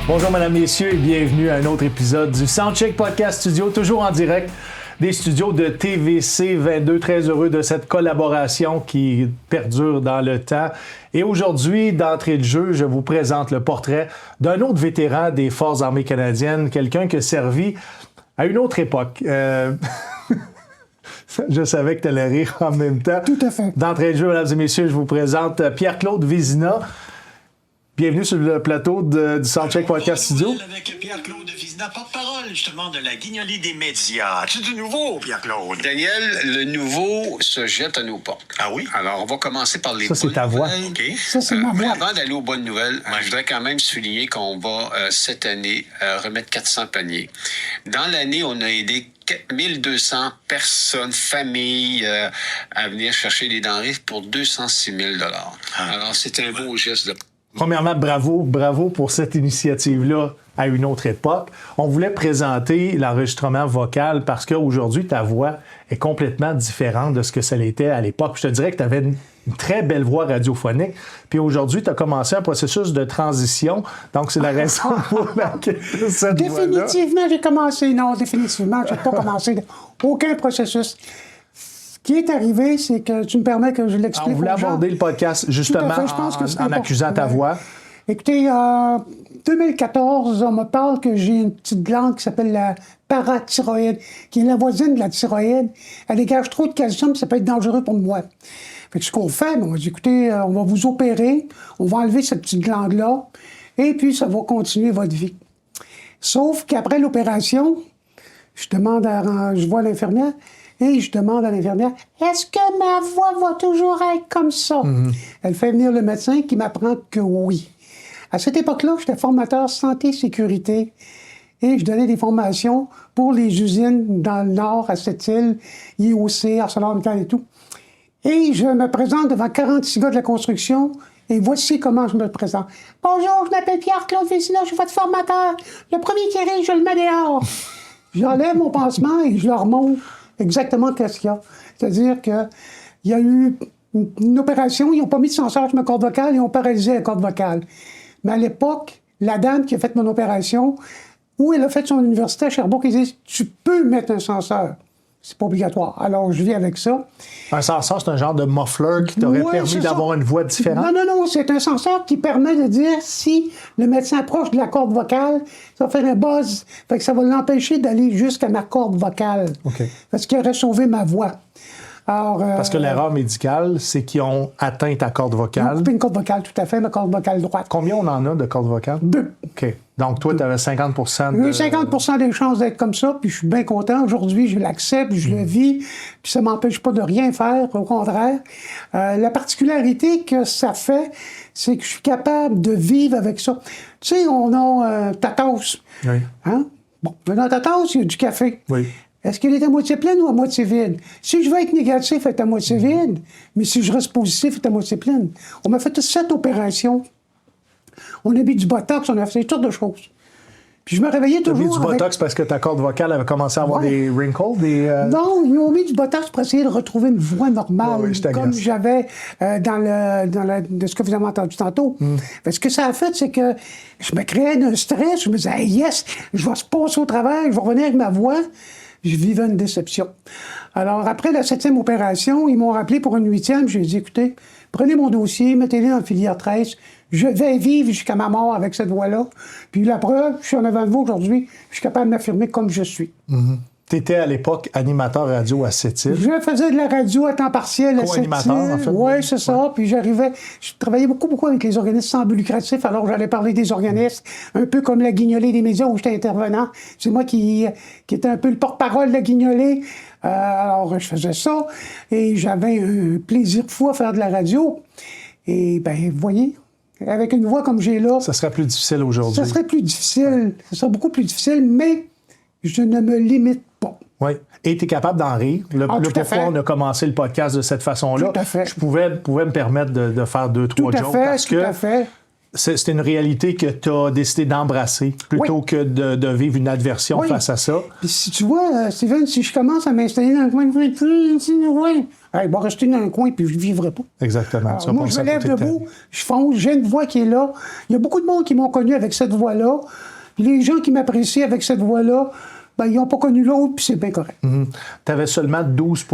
Bonjour, mesdames, messieurs, et bienvenue à un autre épisode du Soundcheck Podcast Studio, toujours en direct des studios de TVC 22. Très heureux de cette collaboration qui perdure dans le temps. Et aujourd'hui, d'entrée de jeu, je vous présente le portrait d'un autre vétéran des Forces armées canadiennes, quelqu'un qui a servi à une autre époque. Je savais que tu allais rire en même temps. Tout à fait. D'entrée de jeu, mesdames et messieurs, je vous présente Pierre-Claude Vézina. Bienvenue sur le plateau du Soundcheck Podcast Studio. Avec Pierre-Claude Vézina, porte-parole justement de la guignolée des médias. As-tu du nouveau, Pierre-Claude? Daniel, le nouveau se jette à nos portes. Ah oui? Alors, on va commencer par les Ça, c'est ta voix. OK. Ça, c'est ma Mais voix. avant d'aller aux bonnes nouvelles, je voudrais quand même souligner qu'on va, cette année, remettre 400 paniers. Dans l'année, on a aidé 1200 personnes, familles, à venir chercher des denrées pour 206 000 $. Alors, c'est un beau geste de... Premièrement, bravo pour cette initiative-là à une autre époque. On voulait présenter l'enregistrement vocal parce qu'aujourd'hui, ta voix est complètement différente de ce que ça l'était à l'époque. Je te dirais que tu avais une très belle voix radiophonique. Puis aujourd'hui, tu as commencé un processus de transition. Donc, c'est la raison pour laquelle cette voix-là... Définitivement, j'ai commencé. Non, définitivement, je n'ai pas commencé. Aucun processus. Ce qui est arrivé, c'est que tu me permets que je l'explique. On voulait aux gens. aborder le podcast justement Tout à fait, je pense que c'est en important. accusant ta voix. Écoutez, en 2014, on me parle que j'ai une petite glande qui s'appelle la parathyroïde, qui est la voisine de la thyroïde. Elle dégage trop de calcium, ça peut être dangereux pour moi. Fait que ce qu'on fait, on m'a dit, écoutez, on va vous opérer, on va enlever cette petite glande-là, et puis ça va continuer votre vie. Sauf qu'après l'opération, je vois l'infirmière, et je demande à l'infirmière, est-ce que ma voix va toujours être comme ça? Elle fait venir le médecin qui m'apprend que oui. À cette époque-là, j'étais formateur santé-sécurité et je donnais des formations pour les usines dans le Nord, à Sept-Îles, IOC, ArcelorMittal et tout. Et je me présente devant 46 gars de la construction et voici comment je me présente. Bonjour, je m'appelle Pierre-Claude Vézina, je suis votre formateur. Le premier qui arrive, je le mets dehors. J'enlève mon pansement et je leur montre exactement ce qu'il y a. C'est-à-dire qu'il y a eu une opération, ils n'ont pas mis de senseur sur ma corde vocale, ils ont paralysé la corde vocale. Mais à l'époque, la dame qui a fait mon opération, où elle a fait son université à Sherbrooke, elle dit « Tu peux mettre un senseur. » C'est pas obligatoire. Alors, je vis avec ça. Un senseur, c'est un genre de muffler qui t'aurait Ouais, permis c'est d'avoir ça. une voix différente? Non, c'est un senseur qui permet de dire si le médecin approche de la corde vocale, ça va faire un buzz. Fait que ça va l'empêcher d'aller jusqu'à ma corde vocale. OK. Parce qu'il aurait sauvé ma voix. Alors, Parce que l'erreur médicale, c'est qu'ils ont atteint ta corde ils ont vocale. coupé une corde vocale, tout à fait, ma corde vocale droite. Combien on en a de cordes vocales? 2. OK. Donc, toi, tu avais 50 J'ai de... eu 50 des chances d'être comme ça, puis je suis bien content. Aujourd'hui, je l'accepte, je le vis, puis ça ne m'empêche pas de rien faire, au contraire. La particularité que ça fait, c'est que je suis capable de vivre avec ça. Tu sais, on a ta tasse. Oui. Hein? Bon, mais dans ta tasse, il y a du café. Oui. Est-ce qu'elle est à moitié pleine ou à moitié vide? Si je veux être négatif, elle est à moitié vide, mais si je reste positif, elle est à moitié pleine. On m'a fait 7 opérations. On a mis du botox, on a fait toutes de choses. Puis je me réveillais Tu as mis toujours du avec... botox parce que ta corde vocale avait commencé à avoir Ouais. des wrinkles, des... Non, ils m'ont mis du botox pour essayer de retrouver une voix normale, Ouais, je t'agace. comme j'avais de ce que vous avez entendu tantôt. Parce que ça a fait, c'est que je me créais un stress, je me disais hey, « yes, je vais se passer au travail, je vais revenir avec ma voix ». Je vivais une déception. Alors, après la 7e opération, ils m'ont rappelé pour une 8e. J'ai dit, écoutez, prenez mon dossier, mettez-le dans le filière 13. Je vais vivre jusqu'à ma mort avec cette voix-là. Puis la preuve, je suis en avant de vous aujourd'hui. Je suis capable de m'affirmer comme je suis. Tu étais à l'époque animateur radio à Sept-Îles. Je faisais de la radio à temps partiel à Co-animateur, en fait. Oui, c'est ça. Puis je travaillais beaucoup avec les organismes sans but lucratif. Alors, j'allais parler des organismes, un peu comme la guignolée des médias où j'étais intervenant. C'est moi qui était un peu le porte-parole de la guignolée. Alors, je faisais ça. Et j'avais un plaisir fou à faire de la radio. Et, bien, vous voyez, avec une voix comme j'ai là, Ça serait plus difficile aujourd'hui. ça serait plus difficile. Ça serait beaucoup plus difficile, mais je ne me limite pas. Oui. Et tu es capable d'en rire. Le tout à pourquoi fait. on a commencé le podcast de cette façon-là. Tout à fait. Je pouvais me permettre de faire 2-3 Tout à jokes fait, parce tout que à fait. c'est une réalité que tu as décidé d'embrasser plutôt que de vivre une adversion face à ça. Puis si tu vois, Steven, si je commence à m'installer dans un coin, il va rester dans un coin puis je ne vivrai pas. Exactement. Alors, moi, je me lève debout, je fonce, j'ai une voix qui est là. Il y a beaucoup de monde qui m'ont connu avec cette voix-là. Puis les gens qui m'apprécient avec cette voix-là, ben, ils n'ont pas connu l'autre, puis c'est bien correct. Tu avais seulement 12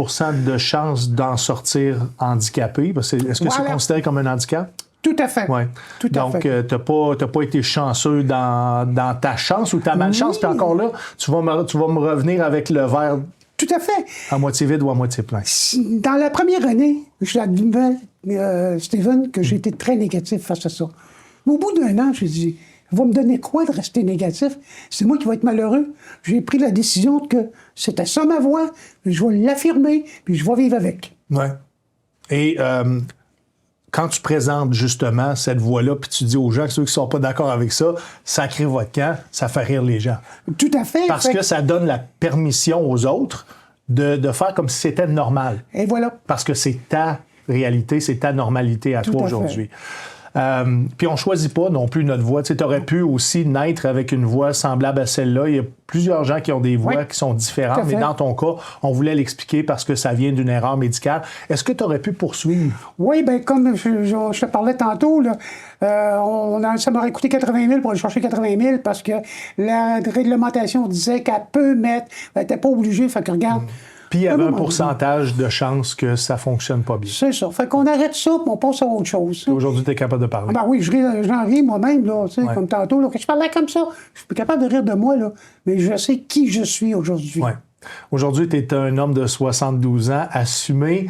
de chances d'en sortir handicapé. Est-ce que c'est considéré comme un handicap? Tout à fait. Oui. Donc, tu n'as pas été chanceux dans ta chance ou ta malchance. Puis encore là, tu vas me revenir avec le verre tout à fait. À moitié vide ou à moitié plein. Dans la première année, je l'admets, Steven, que j'ai été très négatif face à ça. Mais au bout d'un an, j'ai dit, va me donner quoi de rester négatif? C'est moi qui vais être malheureux. J'ai pris la décision que c'était ça ma voix, je vais l'affirmer, puis je vais vivre avec. Oui. Et quand tu présentes justement cette voix-là, puis tu dis aux gens, ceux qui ne sont pas d'accord avec ça, sacrez votre camp, ça fait rire les gens. Tout à fait. Parce que ça donne la permission aux autres de faire comme si c'était normal. Et voilà. Parce que c'est ta réalité, c'est ta normalité à toi aujourd'hui. Puis on ne choisit pas non plus notre voix. Tu aurais pu aussi naître avec une voix semblable à celle-là. Il y a plusieurs gens qui ont des voix qui sont différentes, mais dans ton cas, on voulait l'expliquer parce que ça vient d'une erreur médicale. Est-ce que tu aurais pu poursuivre? Oui, bien, comme je te parlais tantôt, là, ça m'aurait coûté 80 000 pour aller chercher 80 000 parce que la réglementation disait qu'elle peut mettre, elle n'était pas obligée, fait que regarde. Puis il y avait un pourcentage de chances que ça ne fonctionne pas bien. C'est ça. Fait qu'on arrête ça, puis on passe à autre chose. Aujourd'hui, tu es capable de parler. Ben oui, j'en ris moi-même, là, comme tantôt. Là, que je parlais comme ça, je suis plus capable de rire de moi, là, mais je sais qui je suis aujourd'hui. Ouais. Aujourd'hui, tu es un homme de 72 ans, assumé.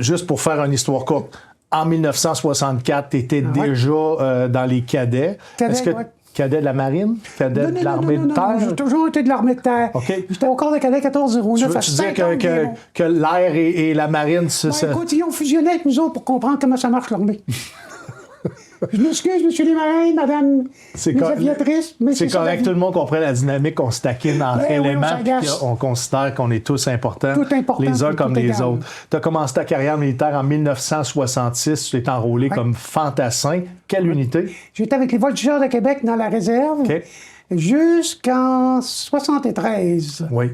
Juste pour faire une histoire courte, en 1964, tu étais déjà dans les cadets. Est-ce que cadet de la marine? Cadet de l'armée de terre? J'ai toujours été de l'armée de terre. Okay. J'étais au corps de cadet 1409. Tu veux dire que l'air et la marine... Écoute, ils ont fusionné avec nous autres pour comprendre comment ça marche l'armée. Je m'excuse, M. Desmarais, Madame les aviatrices. C'est correct, tout le monde comprend la dynamique, on se taquine entre éléments, on considère qu'on est tous importants, les uns comme les autres. Tu as commencé ta carrière militaire en 1966, tu t'es enrôlé comme fantassin. Quelle unité? J'étais avec les Voltigeurs de Québec dans la réserve jusqu'en 73. Oui.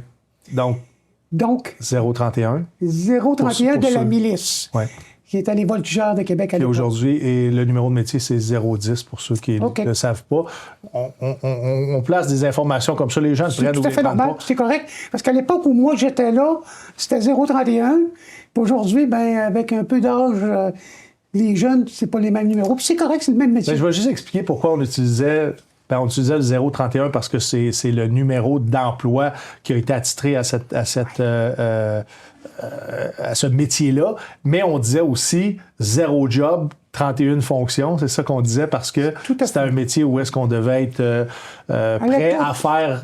Donc 031. 031 de la milice. Oui. Qui était les Voltigeurs de Québec à l'époque. Et aujourd'hui, et le numéro de métier, c'est 010 pour ceux qui ne le savent pas. On place des informations comme ça, les gens se prennent ou tout à fait normal, c'est correct. Parce qu'à l'époque où moi j'étais là, c'était 031. Puis aujourd'hui, ben, avec un peu d'âge, les jeunes, c'est pas les mêmes numéros. Puis c'est correct, c'est le même métier. Ben, je vais juste expliquer pourquoi on utilisait le 031 parce que c'est le numéro d'emploi qui a été attitré à ce métier-là, mais on disait aussi 0 job, 31 fonctions. C'est ça qu'on disait parce que c'était un métier où est-ce qu'on devait être prêt à faire,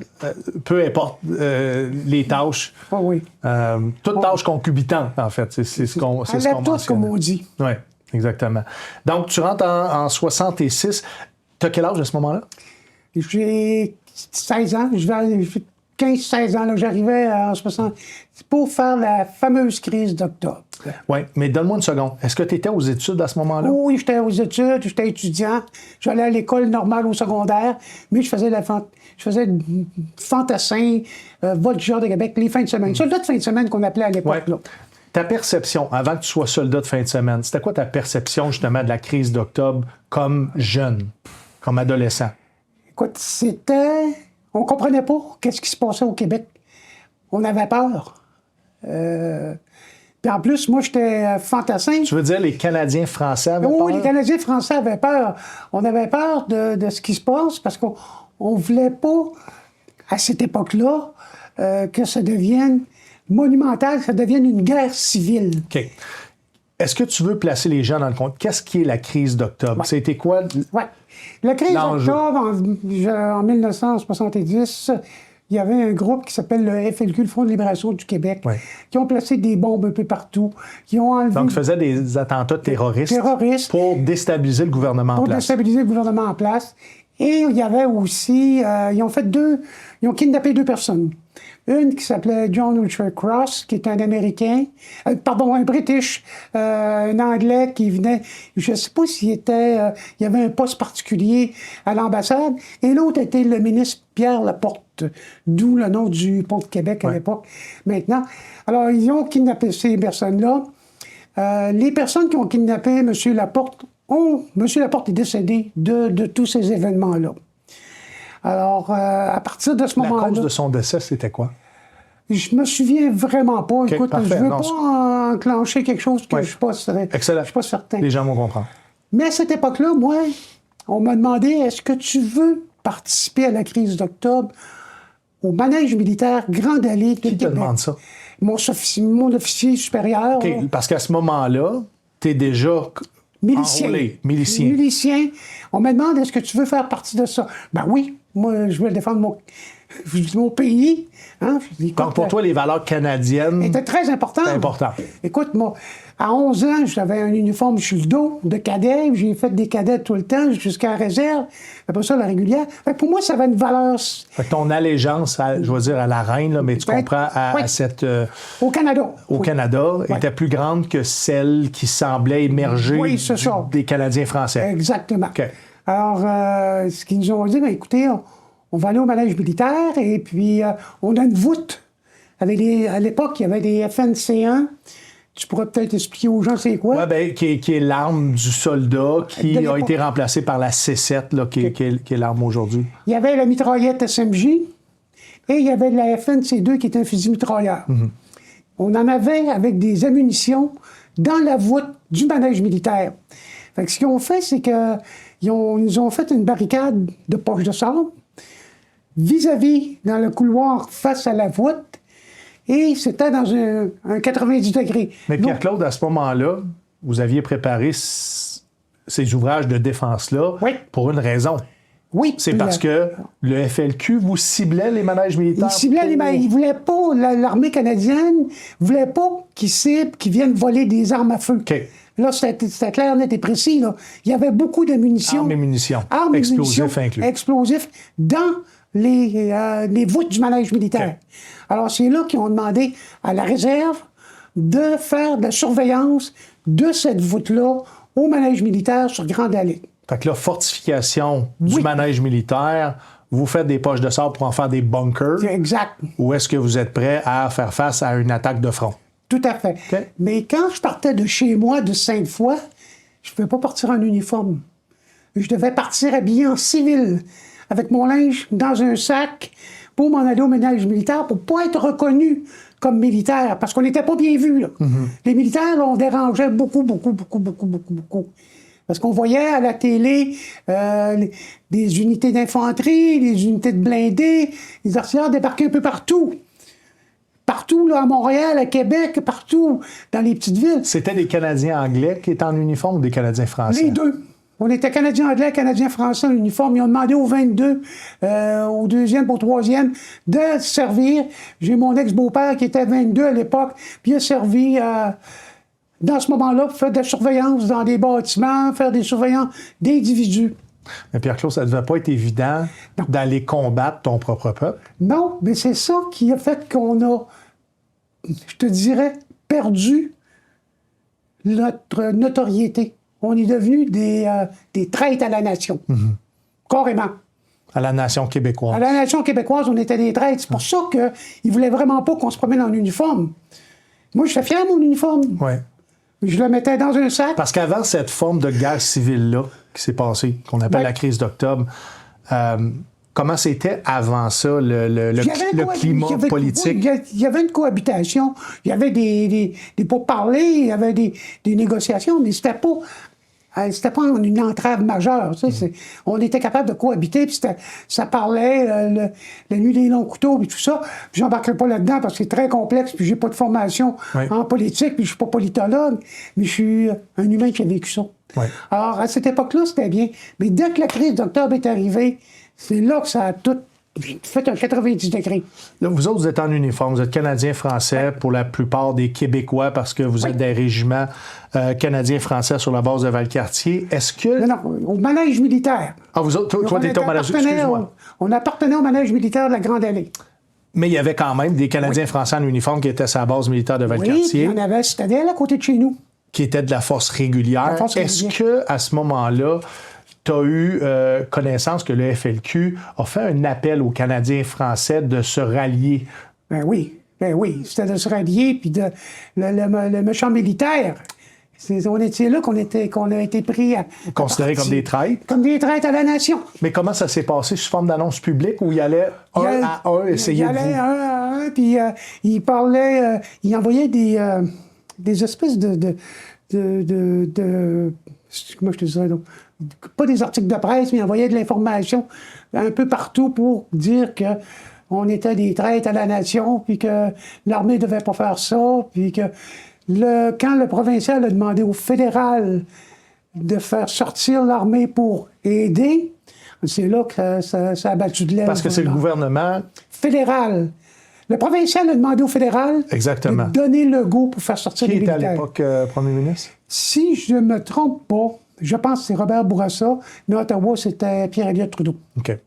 peu importe les tâches. Toutes tâches concomitantes, en fait. C'est ce qu'on mentionnait. Comme on dit. Oui, exactement. Donc, tu rentres en 66. Tu as quel âge à ce moment-là? J'ai 16 ans. Je vais 15-16 ans, là, j'arrivais en 60 pour faire la fameuse crise d'octobre. Oui, mais donne-moi une seconde. Est-ce que tu étais aux études à ce moment-là? Oui, j'étais aux études, j'étais étudiant. J'allais à l'école normale au secondaire, mais je faisais fantassin, voltigeur de Québec, les fins de semaine. Soldat de fin de semaine qu'on appelait à l'époque. Ouais. Ta perception, avant que tu sois soldat de fin de semaine, c'était quoi ta perception justement de la crise d'octobre comme jeune, comme adolescent? Écoute, on comprenait pas qu'est-ce qui se passait au Québec. On avait peur. Puis en plus, moi, j'étais fantassin. Tu veux dire les Canadiens français avaient peur? Oui, les Canadiens français avaient peur. On avait peur de ce qui se passe parce qu'on ne voulait pas, à cette époque-là, que ça devienne monumental, que ça devienne une guerre civile. OK. Est-ce que tu veux placer les gens dans le compte? Qu'est-ce qui est la crise d'octobre? C'était quoi? Oui. La crise d'octobre, en 1970, il y avait un groupe qui s'appelle le FLQ, le Front de libération du Québec, qui ont placé des bombes un peu partout, qui ont enlevé... Donc, ils faisaient des attentats terroristes pour déstabiliser le gouvernement en place. Pour déstabiliser le gouvernement en place. Et il y avait aussi... ils ont kidnappé 2 personnes. une qui s'appelait John Richard Cross, qui est un Américain, un British, un Anglais qui venait, je ne sais pas s'il était, il y avait un poste particulier à l'ambassade, et l'autre était le ministre Pierre Laporte, d'où le nom du pont de Québec à l'époque, maintenant. Alors, ils ont kidnappé ces personnes-là. Les personnes qui ont kidnappé M. Laporte, M. Laporte est décédé de tous ces événements-là. Alors, à partir de ce moment-là... La cause de son décès, c'était quoi? Je me souviens vraiment pas. Okay, écoute, parfait. Je ne veux pas enclencher quelque chose que je ne suis pas certain. Les gens vont comprendre. Mais à cette époque-là, moi, on m'a demandé, est-ce que tu veux participer à la crise d'octobre au manège militaire Grande Allée de Québec? Qui te demande ça? Mon officier supérieur. Okay, parce qu'à ce moment-là, tu es déjà... Milicien. Milicien. On me demande, est-ce que tu veux faire partie de ça? Ben oui, moi, je veux défendre mon pays. Hein? Donc, pour toi, les valeurs canadiennes... étaient très importantes. C'est important. Écoute, moi, à 11 ans, j'avais un uniforme sur le dos de cadet. J'ai fait des cadets tout le temps, jusqu'à la réserve. Après ça, la régulière. Fait que pour moi, ça avait une valeur... Fait que ton allégeance, je veux dire, à la reine, là, mais tu comprends, à cette... Au Canada. Au Canada, était plus grande que celle qui semblait émerger des Canadiens français. Exactement. Okay. Alors, ce qu'ils nous ont dit, bien, écoutez, on va aller au manège militaire, et puis on a une voûte. À l'époque, il y avait des FNC1. Tu pourrais peut-être expliquer aux gens c'est quoi? Oui, bien, qui est l'arme du soldat qui a été remplacée par la C7, là, qui est l'arme aujourd'hui. Il y avait la mitraillette SMJ et il y avait la FNC2 qui est un fusil mitrailleur. Mm-hmm. On en avait avec des ammunitions dans la voûte du manège militaire. Fait que ce qu'ils ont fait, c'est qu'ils nous ont fait une barricade de poches de sable vis-à-vis dans le couloir face à la voûte. Et c'était dans un 90 degrés. Mais Pierre-Claude, à ce moment-là, vous aviez préparé ces ouvrages de défense-là pour une raison. Oui. C'est parce que le FLQ vous ciblait les manèges militaires? Il ciblait les manèges. Il ne voulait pas, l'armée canadienne ne voulait pas qu'ils viennent voler des armes à feu. Okay. Là, c'était clair, net et précis. Là. Il y avait beaucoup de munitions. Armes et munitions. Explosifs inclus. Explosifs dans les voûtes du manège militaire. Okay. Alors, c'est là qu'ils ont demandé à la réserve de faire de la surveillance de cette voûte-là au manège militaire sur Grande Allée. Fait que la fortification du manège militaire, vous faites des poches de sable pour en faire des bunkers. Exact. Ou est-ce que vous êtes prêt à faire face à une attaque de front? Tout à fait. Okay. Mais quand je partais de chez moi, de Sainte-Foy, je ne pouvais pas partir en uniforme. Je devais partir habillé en civil, avec mon linge dans un sac, pour m'en aller au manège militaire, pour ne pas être reconnu comme militaire, parce qu'on n'était pas bien vus. Mm-hmm. Les militaires, là, on dérangeait beaucoup. Parce qu'on voyait à la télé des unités d'infanterie, des unités de blindés, les artilleurs débarquaient un peu partout. Partout, là, à Montréal, à Québec, partout, dans les petites villes. C'était des Canadiens anglais qui étaient en uniforme ou des Canadiens français? Les deux. On était Canadiens anglais, Canadiens français en uniforme. Ils ont demandé aux 22, au deuxième, au troisième, de servir. J'ai mon ex-beau-père qui était 22 à l'époque, puis il a servi dans ce moment-là pour faire de la surveillance dans des bâtiments, faire des surveillances d'individus. Mais Pierre-Claude, ça ne devait pas être évident d'aller combattre ton propre peuple? Non, mais c'est ça qui a fait qu'on a, je te dirais, perdu notre notoriété. On est devenus des traîtres à la nation. Mm-hmm. Carrément. À la nation québécoise. À la nation québécoise, on était des traîtres. C'est pour ça qu'ils ne voulaient vraiment pas qu'on se promène en uniforme. Moi, j'étais fier de mon uniforme. Oui. Je le mettais dans un sac. Parce qu'avant cette forme de guerre civile-là qui s'est passée, qu'on appelle la crise d'octobre, comment c'était avant ça, le climat politique? Il y avait une cohabitation, il y avait des pourparlers, il y avait des négociations, mais c'était pas une entrave majeure. Tu sais, on était capable de cohabiter, puis ça parlait la nuit des longs couteaux, puis tout ça. Puis j'embarquerai pas là-dedans parce que c'est très complexe, puis j'ai pas de formation en politique, puis je suis pas politologue, mais je suis un humain qui a vécu ça. Oui. Alors, à cette époque-là, c'était bien. Mais dès que la crise d'octobre est arrivée, c'est là que ça a tout fait un 90 degrés. Là, vous autres, vous êtes en uniforme, vous êtes Canadiens-Français pour la plupart des Québécois parce que vous êtes des régiments Canadiens-Français sur la base de Valcartier. Est-ce que... Non, au manège militaire. Ah, vous autres, toi, t'es au manège... On appartenait au manège militaire de la Grande Allée. Mais il y avait quand même des Canadiens français en uniforme qui étaient sur la base militaire de Oui, puis Valcartier, il y en avait à Citadelle à côté de chez nous. qui étaient de la force régulière. La force Est-ce régulière. qu'à ce moment-là, tu as eu connaissance que le FLQ a fait un appel aux Canadiens français de se rallier? Ben oui. C'était de se rallier, puis le méchant militaire. On était là qu'on a été pris à Considérés comme des traîtres? Comme des traîtres à la nation. Mais comment ça s'est passé sous forme d'annonce publique où il allait un à un essayer il de allait vous... un à un, puis il parlait, il envoyait des espèces de comment je te dirais, donc, pas des articles de presse, mais il envoyait de l'information un peu partout pour dire que on était des traîtres à la nation, puis que l'armée ne devait pas faire ça, puis que quand le provincial a demandé au fédéral de faire sortir l'armée pour aider, c'est là que ça a battu de l'aile. Parce que c'est le gouvernement... Fédéral. Le provincial a demandé au fédéral Exactement. de donner le go pour faire sortir Qui les était à militaires. l'époque premier ministre? Si je ne me trompe pas, je pense que c'est Robert Bourassa, mais à Ottawa, c'était Pierre-Éliott Trudeau. OK.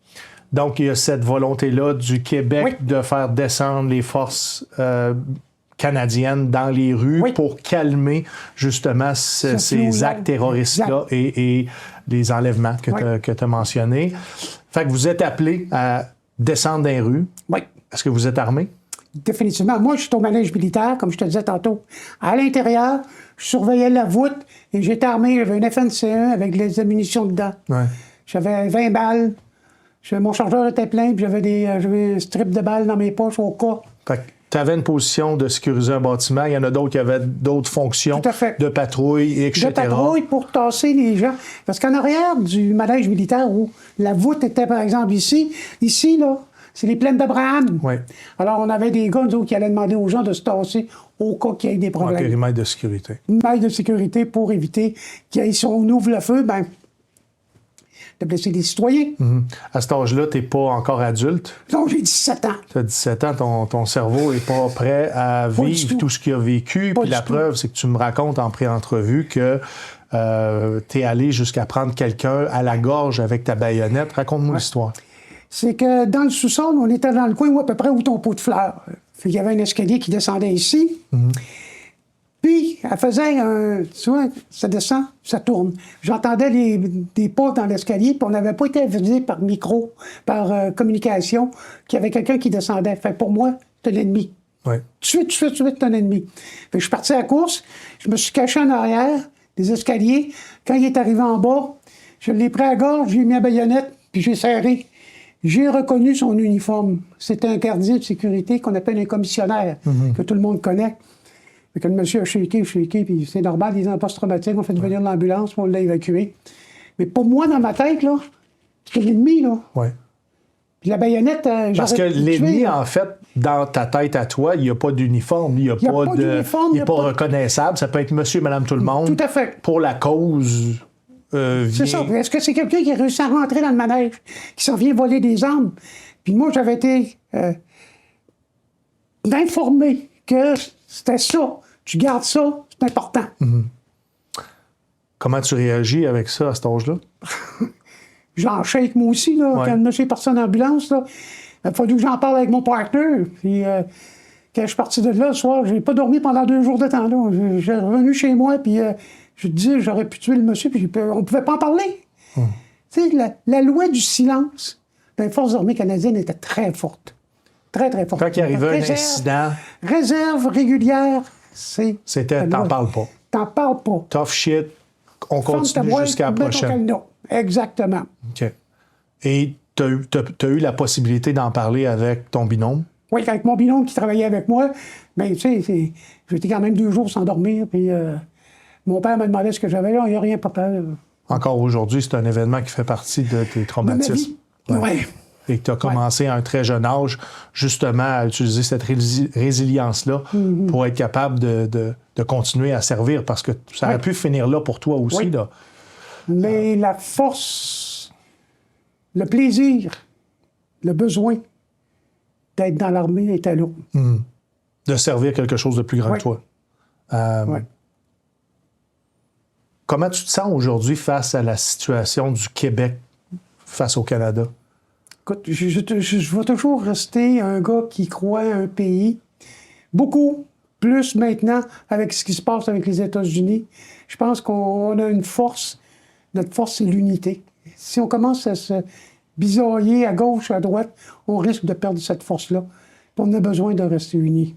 Donc, il y a cette volonté-là du Québec de faire descendre les forces canadiennes dans les rues pour calmer justement ces actes terroristes-là et les enlèvements que tu as mentionnés. Fait que vous êtes appelé à descendre dans les rues. Oui. Est-ce que vous êtes armé? Définitivement. Moi, je suis au manège militaire, comme je te disais tantôt. À l'intérieur, je surveillais la voûte et j'étais armé. J'avais une FNC1 avec les ammunitions dedans. Ouais. J'avais 20 balles. Mon chargeur était plein, puis j'avais un strip de balles dans mes poches au cas. Fait que tu avais une position de sécuriser un bâtiment. Il y en a d'autres qui avaient d'autres fonctions Tout à fait. de patrouille, etc. De patrouille pour tasser les gens. Parce qu'en arrière du manège militaire, où la voûte était, par exemple, ici, là, c'est les plaines d'Abraham. Oui. Alors, on avait des gars, nous autres, qui allaient demander aux gens de se tasser au cas qu'il y ait des Un problèmes. périmètre de sécurité. Une maille de sécurité pour éviter si on ouvre le feu, de blesser des citoyens. À cet âge-là, tu n'es pas encore adulte. Donc, j'ai 17 ans. Tu as 17 ans, ton cerveau n'est pas prêt à vivre tout ce qu'il a vécu. Puis la preuve, c'est que tu me racontes en pré-entrevue que tu es allé jusqu'à prendre quelqu'un à la gorge avec ta baïonnette. Raconte-moi l'histoire. C'est que dans le sous-sol, on était dans le coin où à peu près où ton pot de fleurs. Il y avait un escalier qui descendait ici. Puis, elle faisait tu vois, ça descend, ça tourne. J'entendais des pas dans l'escalier, puis on n'avait pas été avisé par micro, par communication, qu'il y avait quelqu'un qui descendait. Fait pour moi, c'est un ennemi. Oui. Tout de suite, c'est un ennemi. Fait que je suis parti à la course, je me suis caché en arrière des escaliers. Quand il est arrivé en bas, je l'ai pris à la gorge, j'ai mis la baïonnette, puis j'ai serré. J'ai reconnu son uniforme. C'était un gardien de sécurité qu'on appelle un commissionnaire, que tout le monde connaît. Fait que le monsieur a shaké, puis c'est normal, les post-traumatiques, on fait venir l'ambulance, puis on l'a évacué. Mais pour moi, dans ma tête, là, c'était l'ennemi, là. Oui. Puis la baïonnette, Parce que l'ennemi, en fait, dans ta tête à toi, il n'y a pas d'uniforme, il n'est pas reconnaissable. Ça peut être monsieur, madame, tout le monde. Tout à fait. Pour la cause. C'est ça. Est-ce que c'est quelqu'un qui a réussi à rentrer dans le manège, qui s'en vient voler des armes? Puis moi, j'avais été informé que c'était ça. Tu gardes ça, c'est important. Comment tu réagis avec ça à cet âge-là? J'en shake moi aussi, là, quand le monsieur est parti en ambulance. Là, il a fallu que j'en parle avec mon partner. Puis quand je suis parti de là, le soir, j'ai pas dormi pendant 2 jours de temps. Là. J'ai revenu chez moi, puis je disais, j'aurais pu tuer le monsieur, puis on pouvait pas en parler. Tu sais, la loi du silence dans les forces armées canadiennes était très forte. Très, très forte. Quand il arrivait un incident... Réserve régulière, c'était, t'en parles pas. T'en parles pas. Tough shit, on continue jusqu'à la prochaine. Exactement. OK. Et tu as eu la possibilité d'en parler avec ton binôme? Oui, avec mon binôme qui travaillait avec moi. Mais tu sais, j'étais quand même 2 jours sans dormir. Puis mon père me demandait ce que j'avais là. Il n'y a rien, papa. Encore aujourd'hui, c'est un événement qui fait partie de tes traumatismes. Oui. Et que tu as commencé à un très jeune âge, justement, à utiliser cette résilience-là pour être capable de continuer à servir, parce que ça aurait pu finir là pour toi aussi. Là. Mais la force, le plaisir, le besoin d'être dans l'armée était là. De servir quelque chose de plus grand que toi. Comment tu te sens aujourd'hui face à la situation du Québec face au Canada? Écoute, je vais toujours rester un gars qui croit à un pays. Beaucoup plus maintenant avec ce qui se passe avec les États-Unis. Je pense qu'on a une force. Notre force, c'est l'unité. Si on commence à se bisailler à gauche, à droite, on risque de perdre cette force-là. On a besoin de rester unis.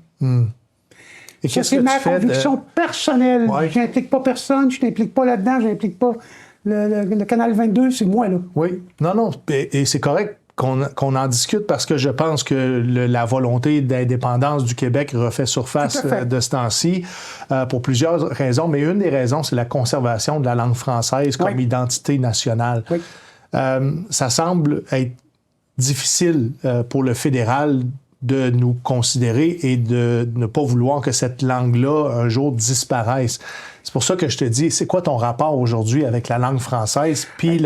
Et Ça, c'est ma conviction personnelle. Ouais. Je n'implique pas personne, je n'implique pas là-dedans, je n'implique pas le Canal 22, c'est moi, là. Oui. Non. Et c'est correct qu'on en discute parce que je pense que la volonté d'indépendance du Québec refait surface Tout à fait. de ce temps-ci pour plusieurs raisons. Mais une des raisons, c'est la conservation de la langue française comme Oui. identité nationale. Oui. Ça semble être difficile pour le fédéral de nous considérer et de ne pas vouloir que cette langue-là, un jour, disparaisse. C'est pour ça que je te dis, c'est quoi ton rapport aujourd'hui avec la langue française? Puis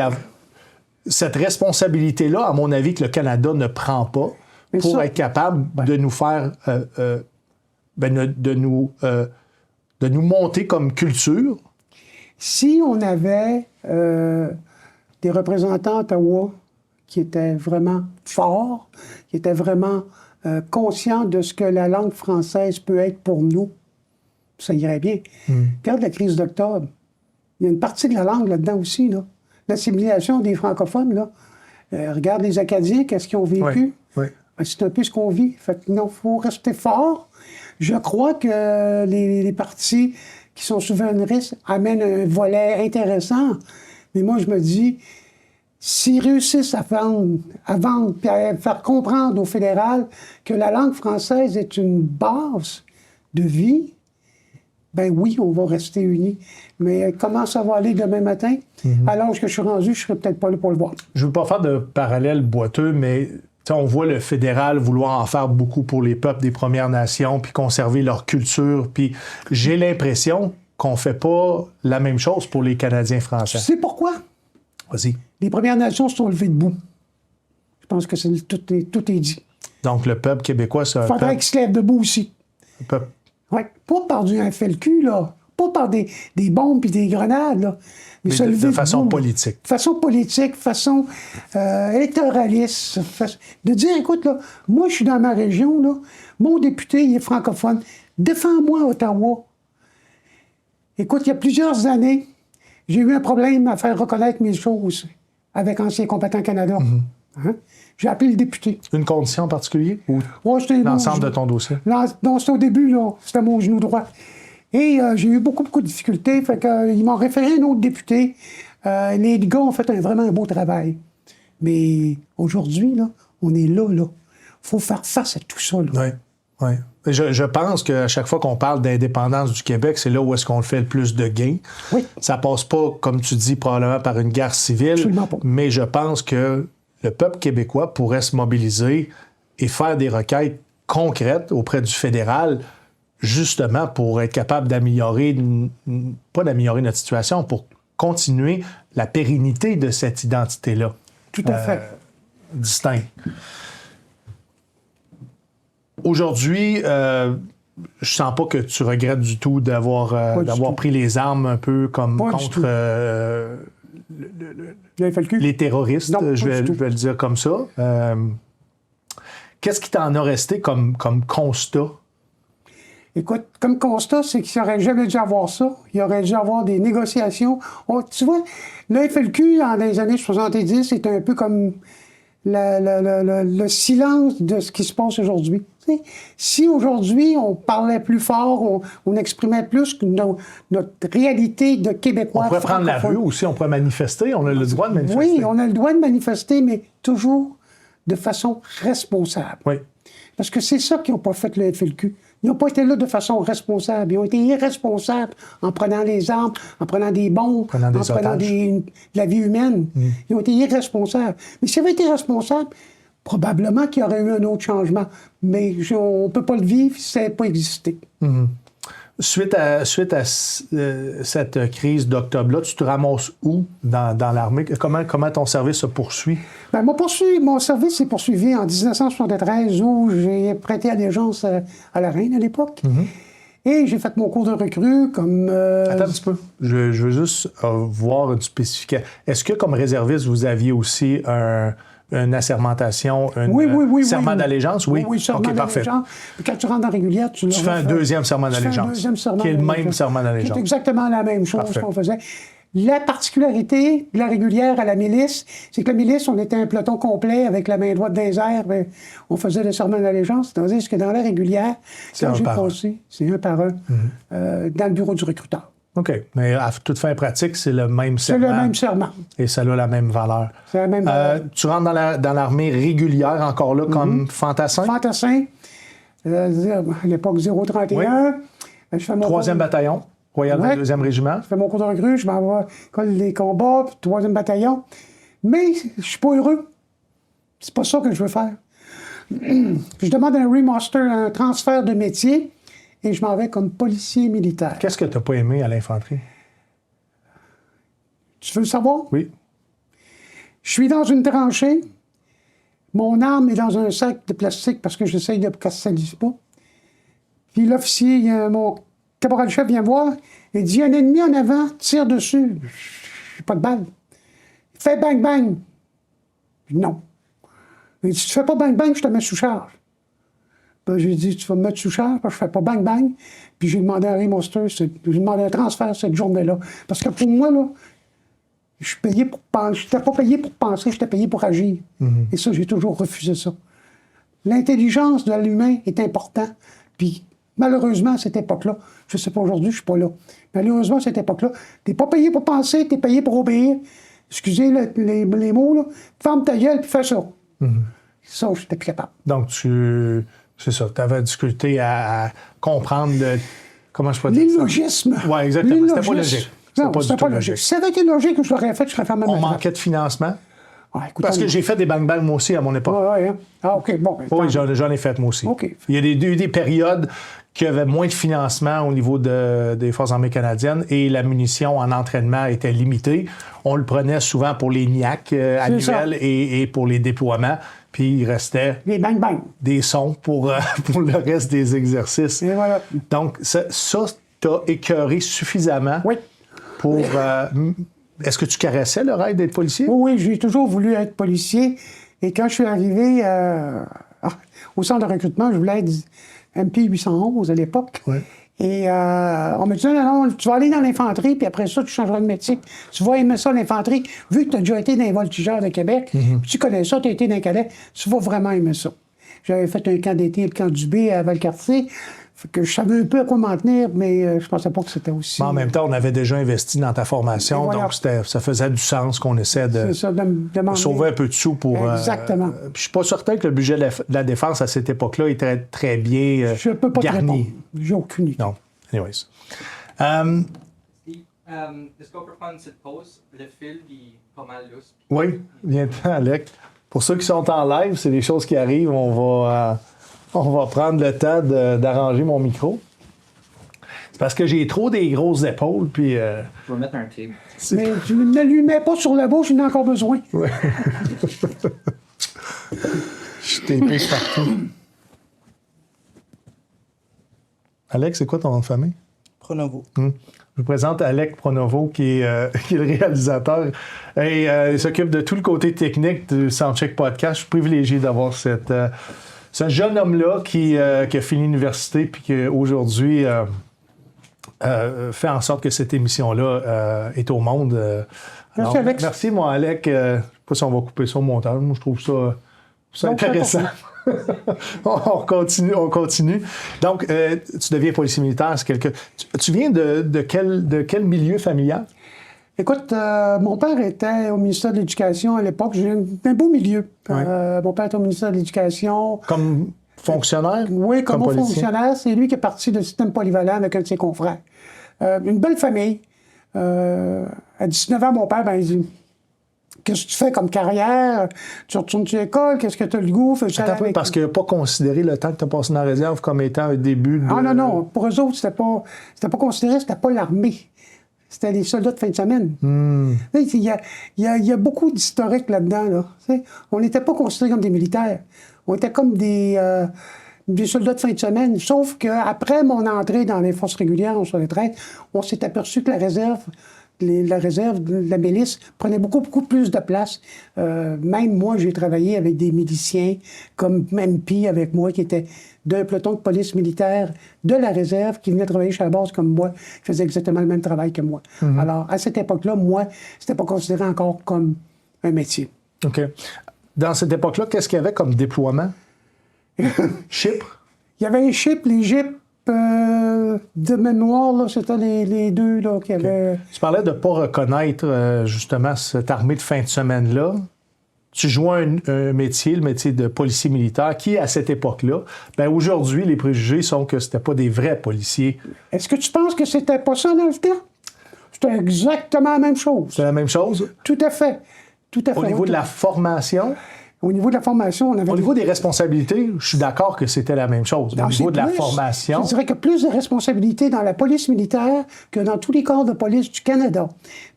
cette responsabilité-là, à mon avis, que le Canada ne prend pas Mais pour ça- être capable de nous faire... de nous monter comme culture. Si on avait des représentants à Ottawa qui étaient vraiment forts, qui étaient vraiment conscients de ce que la langue française peut être pour nous, ça irait bien. Regarde la crise d'octobre. Il y a une partie de la langue là-dedans aussi, là. L'assimilation des francophones, là. Regarde les Acadiens, qu'est-ce qu'ils ont vécu? Oui. Ben, c'est un peu ce qu'on vit. Fait que non, il faut rester fort. Je crois que les partis qui sont souverainistes amènent un volet intéressant. Mais moi, je me dis, s'ils réussissent à vendre puis à faire comprendre au fédéral que la langue française est une base de vie, ben oui, on va rester unis. Mais comment ça va aller demain matin? À l'âge que je suis rendu, je serai peut-être pas là pour le voir. Je ne veux pas faire de parallèle boiteux, mais on voit le fédéral vouloir en faire beaucoup pour les peuples des Premières Nations, puis conserver leur culture. Puis j'ai l'impression qu'on ne fait pas la même chose pour les Canadiens Tu français. sais pourquoi? Vas-y. Les Premières Nations se sont levées debout. Je pense que tout est dit. Donc, le peuple québécois, c'est un Il faudrait peuple... qu'ils se lèvent debout aussi. peuple- Ouais. Pas par du FLQ, là. Pas par des bombes et des grenades, là. mais se de lever façon debout. politique. De façon politique, façon électoraliste. De dire, écoute, là, moi, je suis dans ma région, là. Mon député, il est francophone. Défends-moi, Ottawa. Écoute, il y a plusieurs années, j'ai eu un problème à faire reconnaître mes choses avec Anciens Compétents Canada. Hein? J'ai appelé le député. Une condition en particulier ou Ouais, c'était l'ensemble mon de ton dossier? Non, c'était au début, là. C'était mon genou droit. Et j'ai eu beaucoup de difficultés. Fait que, ils m'ont référé à un autre député. Les gars ont fait vraiment un beau travail. Mais aujourd'hui, là, on est là. Il faut faire face à tout ça. Là. Oui. Je pense qu'à chaque fois qu'on parle d'indépendance du Québec, c'est là où est-ce qu'on le fait le plus de gains. Oui. Ça passe pas, comme tu dis, probablement par une guerre civile. Absolument pas. Mais je pense que le peuple québécois pourrait se mobiliser et faire des requêtes concrètes auprès du fédéral, justement pour être capable d'améliorer, pas d'améliorer notre situation, pour continuer la pérennité de cette identité-là. Tout à fait. Distincte. Aujourd'hui, je sens pas que tu regrettes du tout d'avoir tout. pris les armes un peu comme Pas du contre tout. Le FLQ? les terroristes, Non, je pas du tout. vais le dire comme ça. Qu'est-ce qui t'en a resté comme constat? Écoute, comme constat, c'est qu'il n'aurait jamais dû avoir ça. Il aurait dû avoir des négociations. Tu vois, le FLQ, dans les années 70, c'était un peu comme le silence de ce qui se passe aujourd'hui. Tu sais, si aujourd'hui, on parlait plus fort, on exprimait plus notre réalité de Québécois. On pourrait prendre la francophones. rue aussi, on pourrait manifester, on a le droit de manifester. Oui, on a le droit de manifester, mais toujours de façon responsable. Oui. Parce que c'est ça qu'ils n'ont pas fait le FLQ. Ils n'ont pas été là de façon responsable. Ils ont été irresponsables en prenant les armes, en prenant des bombes, Prenant des en prenant otages. de la vie humaine. Ils ont été irresponsables. Mais s'ils avaient été responsables, probablement qu'il y aurait eu un autre changement. Mais on ne peut pas le vivre si ça n'a pas existé. Suite à cette crise d'octobre-là, tu te ramasses où dans l'armée? Comment ton service se poursuit? Ben, mon service s'est poursuivi en 1973 où j'ai prêté allégeance à la reine à l'époque. Et j'ai fait mon cours de recrue comme... Attends un petit peu. Je veux juste voir une spécification. Est-ce que, comme réserviste, vous aviez aussi une assermentation, un Oui, serment oui. d'allégeance? Oui, Oui, serment OK, parfait. d'allégeance. Puis quand tu rentres en régulière, tu fais un deuxième serment Tu fais un d'allégeance, deuxième serment qui est le même d'allégeance. serment d'allégeance. C'est exactement la même chose Parfait. qu'on faisait. La particularité de la régulière à la milice, c'est que la milice, on était un peloton complet avec la main droite dans les airs, ben, on faisait le serment d'allégeance. Tandis que dans la régulière, C'est quand un j'ai par un. passé, c'est un par un, dans le bureau du recruteur. OK. Mais à toute fin pratique, c'est le même C'est serment. le même serment. Et ça a la même valeur. C'est la même valeur. Tu rentres dans l'armée régulière, encore là, comme fantassin? Fantassin, à l'époque 031. Oui. Je fais mon 3e bataillon, Royal Ouais. 2e régiment. Je fais mon cours de recrue, je m'en vais à l'école des combats, puis 3e bataillon. Mais je suis pas heureux. C'est pas ça que je veux faire. Je demande un remaster, un transfert de métier, et je m'en vais comme policier militaire. Qu'est-ce que tu n'as pas aimé à l'infanterie? Tu veux le savoir? Oui. Je suis dans une tranchée. Mon arme est dans un sac de plastique parce que j'essaye de que ça ne salisse pas. Puis l'officier, mon caporal-chef vient voir. Il dit, il y a un ennemi en avant, tire dessus. J'ai pas de balle. Il fait bang-bang. Non. Il dit, si tu fais pas bang-bang, je te mets sous charge. Ben, j'ai dit, tu vas me mettre sous charge parce que je fais pas bang-bang. Puis j'ai demandé un remaster, j'ai demandé un transfert cette journée-là. Parce que pour moi, là, je suis payé pour penser. Je n'étais pas payé pour penser, j'étais payé pour agir. Et ça, j'ai toujours refusé ça. L'intelligence de l'humain est importante. Puis, malheureusement, à cette époque-là, je ne sais pas aujourd'hui, je ne suis pas là. Malheureusement, à cette époque-là, tu n'es pas payé pour penser, tu es payé pour obéir. Excusez les mots, là. Ferme ta gueule, puis fais ça. Ça, j'étais plus capable. Donc, c'est ça, tu avais difficulté à comprendre comment je peux dire ça? L'illogisme. Oui, exactement. C'était pas logique. Non, c'était pas logique. Si ça avait été logique, je l'aurais fait, je serais fermé à On ma trappe. manquait de financement. Ouais, écoute, Parce que j'ai fait des bang-bang moi aussi à mon époque. Ouais, hein. Ah, OK, bon. ben, Oui, tant mieux. j'en ai fait moi aussi. OK. Il y a eu des périodes qui avaient moins de financement au niveau des Forces armées canadiennes et la munition en entraînement était limitée. On le prenait souvent pour les NIAC annuels et pour les déploiements. Puis il restait Les bang-bang. des sons pour le reste des exercices. Et voilà. Donc, ça t'a écœuré suffisamment Oui. pour... est-ce que tu caressais le rêve d'être policier? Oui, j'ai toujours voulu être policier. Et quand je suis arrivé au centre de recrutement, je voulais être MP 811 à l'époque. Oui. Et on me dit, non, tu vas aller dans l'infanterie, puis après ça, tu changeras de métier. Tu vas aimer ça, l'infanterie. Vu que tu as déjà été dans les voltigeurs de Québec, puis tu connais ça, tu as été dans les cadets, tu vas vraiment aimer ça. J'avais fait un camp d'été, le camp du B à Valcartier. Fait que je savais un peu à quoi m'en tenir, mais je pensais pas que c'était aussi... Mais en même temps, on avait déjà investi dans ta formation, Et voilà. donc ça faisait du sens qu'on essaie de C'est ça, de m'emmener. sauver un peu de sous pour... Exactement. Puis je suis pas certain que le budget de la défense à cette époque-là était très bien Je peux pas te garni. répondre. J'ai aucune idée. Non. Anyways. Est-ce qu'on peut prendre cette pause? Le fil est pas mal lousse. Oui, viens-t'en, Alec. Pour ceux qui sont en live, c'est des choses qui arrivent. On va prendre le temps d'arranger mon micro. C'est parce que j'ai trop des grosses épaules, puis... Je vais mettre un tape. Mais tu ne lui mets pas sur la bouche, il en a encore besoin. Ouais. Je suis tapé partout. Alex, c'est quoi ton nom de famille? Pronovo. Je vous présente Alec Pronovo, qui est le réalisateur. Et il s'occupe de tout le côté technique du Soundcheck Podcast. Je suis privilégié d'avoir ce jeune homme-là qui a fini l'université puis qui aujourd'hui fait en sorte que cette émission-là est au monde. Merci, Alex. Merci, moi, Alec. Je ne sais pas si on va couper ça au montage. Moi, je trouve ça Donc, intéressant. On continue. Donc, tu deviens policier militaire. Tu viens de quel milieu familial? Écoute, mon père était au ministère de l'Éducation à l'époque. J'ai un beau milieu. Ouais. Mon père était au ministère de l'Éducation. Comme fonctionnaire? Oui, comme policier? fonctionnaire. C'est lui qui est parti du système polyvalent avec un de ses confrères. Une belle famille. À 19 ans, mon père, il dit... Qu'est-ce que tu fais comme carrière? Tu retournes-tu à l'école? Qu'est-ce que tu as le goût? Attends un peu, parce qu'il n'a pas considéré le temps que tu as passé dans la réserve comme étant un début de... Ah non. Pour eux autres, c'était pas considéré, c'était pas l'armée. C'était les soldats de fin de semaine. Il y a beaucoup d'historique là-dedans. Là. On n'était pas considérés comme des militaires. On était comme des soldats de fin de semaine. Sauf qu'après mon entrée dans les forces régulières en 1973, on s'est aperçu que la réserve la réserve, la milice prenait beaucoup plus de place. Même moi, j'ai travaillé avec des miliciens comme MP avec moi, qui était d'un peloton de police militaire de la réserve, qui venait travailler chez la base comme moi, qui faisait exactement le même travail que moi. Alors, à cette époque-là, moi, c'était pas considéré encore comme un métier. OK. Dans cette époque-là, qu'est-ce qu'il y avait comme déploiement? Chypre? Il y avait les Chypre, les GIP, de mémoire, là, c'était les deux là, qui avaient... Tu parlais de ne pas reconnaître justement cette armée de fin de semaine-là. Tu jouais un métier, le métier de policier militaire, qui, à cette époque-là, ben aujourd'hui, les préjugés sont que c'était pas des vrais policiers. Est-ce que tu penses que c'était pas ça dans le temps? C'était exactement la même chose. C'est la même chose? Tout à fait. Tout à fait. Au niveau de la formation, Au niveau de la formation, on avait... au niveau des responsabilités, je suis d'accord que c'était la même chose. Mais au niveau de la formation... Je dirais qu'il y a plus de responsabilités dans la police militaire que dans tous les corps de police du Canada.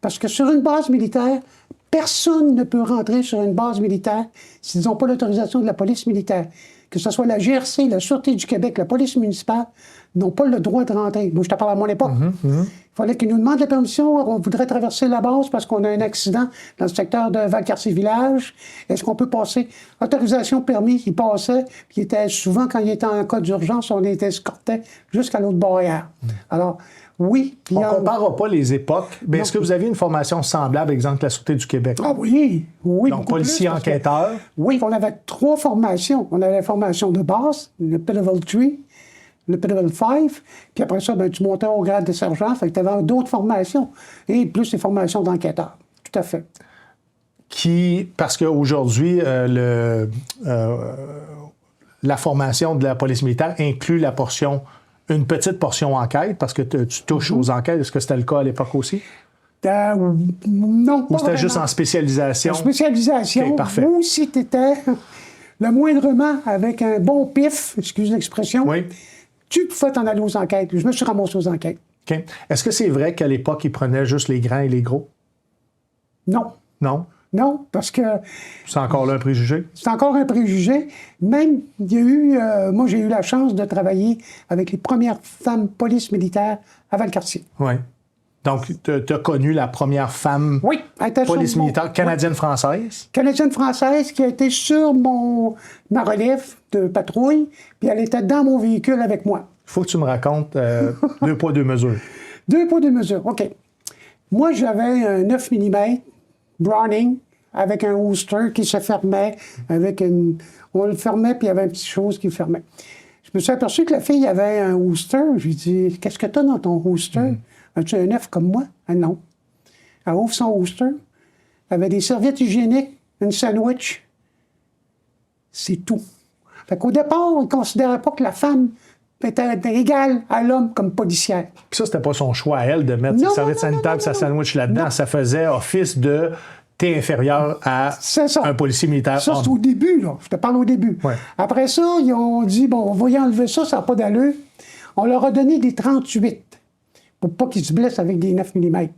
Parce que sur une base militaire, personne ne peut rentrer sur une base militaire s'ils n'ont pas l'autorisation de la police militaire. Que ce soit la GRC, la Sûreté du Québec, la police municipale, n'ont pas le droit de rentrer. Moi, je te parle à mon époque. Il fallait qu'ils nous demandent la permission. On voudrait traverser la base parce qu'on a un accident dans le secteur de Valcartier-Village. Est-ce qu'on peut passer? Autorisation, permis, il passait. Puis il était souvent, quand il était en cas d'urgence, on était escorté jusqu'à l'autre barrière. Alors, oui. On ne comparera pas les époques, mais est-ce que vous aviez une formation semblable, exemple, la Sûreté du Québec? Ah oui, oui. Donc, policier enquêteur. Oui, on avait 3 formations. On avait la formation de base, le Level 3, le Level 5, puis après ça, ben, tu montais au grade de sergent, fait que tu avais d'autres formations, et plus les formations d'enquêteur. Tout à fait. Parce qu'aujourd'hui, la formation de la police militaire inclut une petite portion enquête, parce que tu touches aux enquêtes. Est-ce que c'était le cas à l'époque aussi? Non, pas Ou c'était vraiment. juste en spécialisation? En spécialisation, OK, parfait. ou si tu étais le moindrement avec un bon pif, excuse l'expression, Oui. tu pouvais t'en aller aux enquêtes. Je me suis ramassé aux enquêtes. OK. Est-ce que c'est vrai qu'à l'époque, ils prenaient juste les grands et les gros? Non. Non? Non, parce que C'est encore là un préjugé? c'est encore un préjugé. Même, il y a eu... moi, j'ai eu la chance de travailler avec les premières femmes police militaires à Valcartier. Oui. Donc, tu as connu la première femme Oui, elle était police sur mon- militaire canadienne-française? Canadienne-française qui a été sur ma relève de patrouille, puis elle était dans mon véhicule avec moi. Il faut que tu me racontes 2 poids, 2 mesures. 2 poids, 2 mesures. OK. Moi, j'avais un 9 mm Browning avec un holster qui se fermait, on le fermait, puis il y avait une petite chose qui le fermait. Je me suis aperçu que la fille avait un holster. Je lui ai dit, qu'est-ce que tu as dans ton holster? As-tu un 9 comme moi? Ah non. Elle ouvre son holster. Elle avait des serviettes hygiéniques, une sandwich. C'est tout. Fait qu'au départ, on ne considérait pas que la femme était égale à l'homme comme policière. Puis ça, c'était pas son choix à elle de mettre Non, ses serviettes non, non, sanitaires non, et sa non, sandwich là-dedans. non. Ça faisait office de t'es inférieur à C'est ça. un policier militaire Ça, c'est homme. au début, là. Je te parle au début. Ouais. Après ça, ils ont dit, bon, on va y enlever ça, ça n'a pas d'allure. On leur a donné des 38 pour pas qu'ils se blessent avec des 9 mm.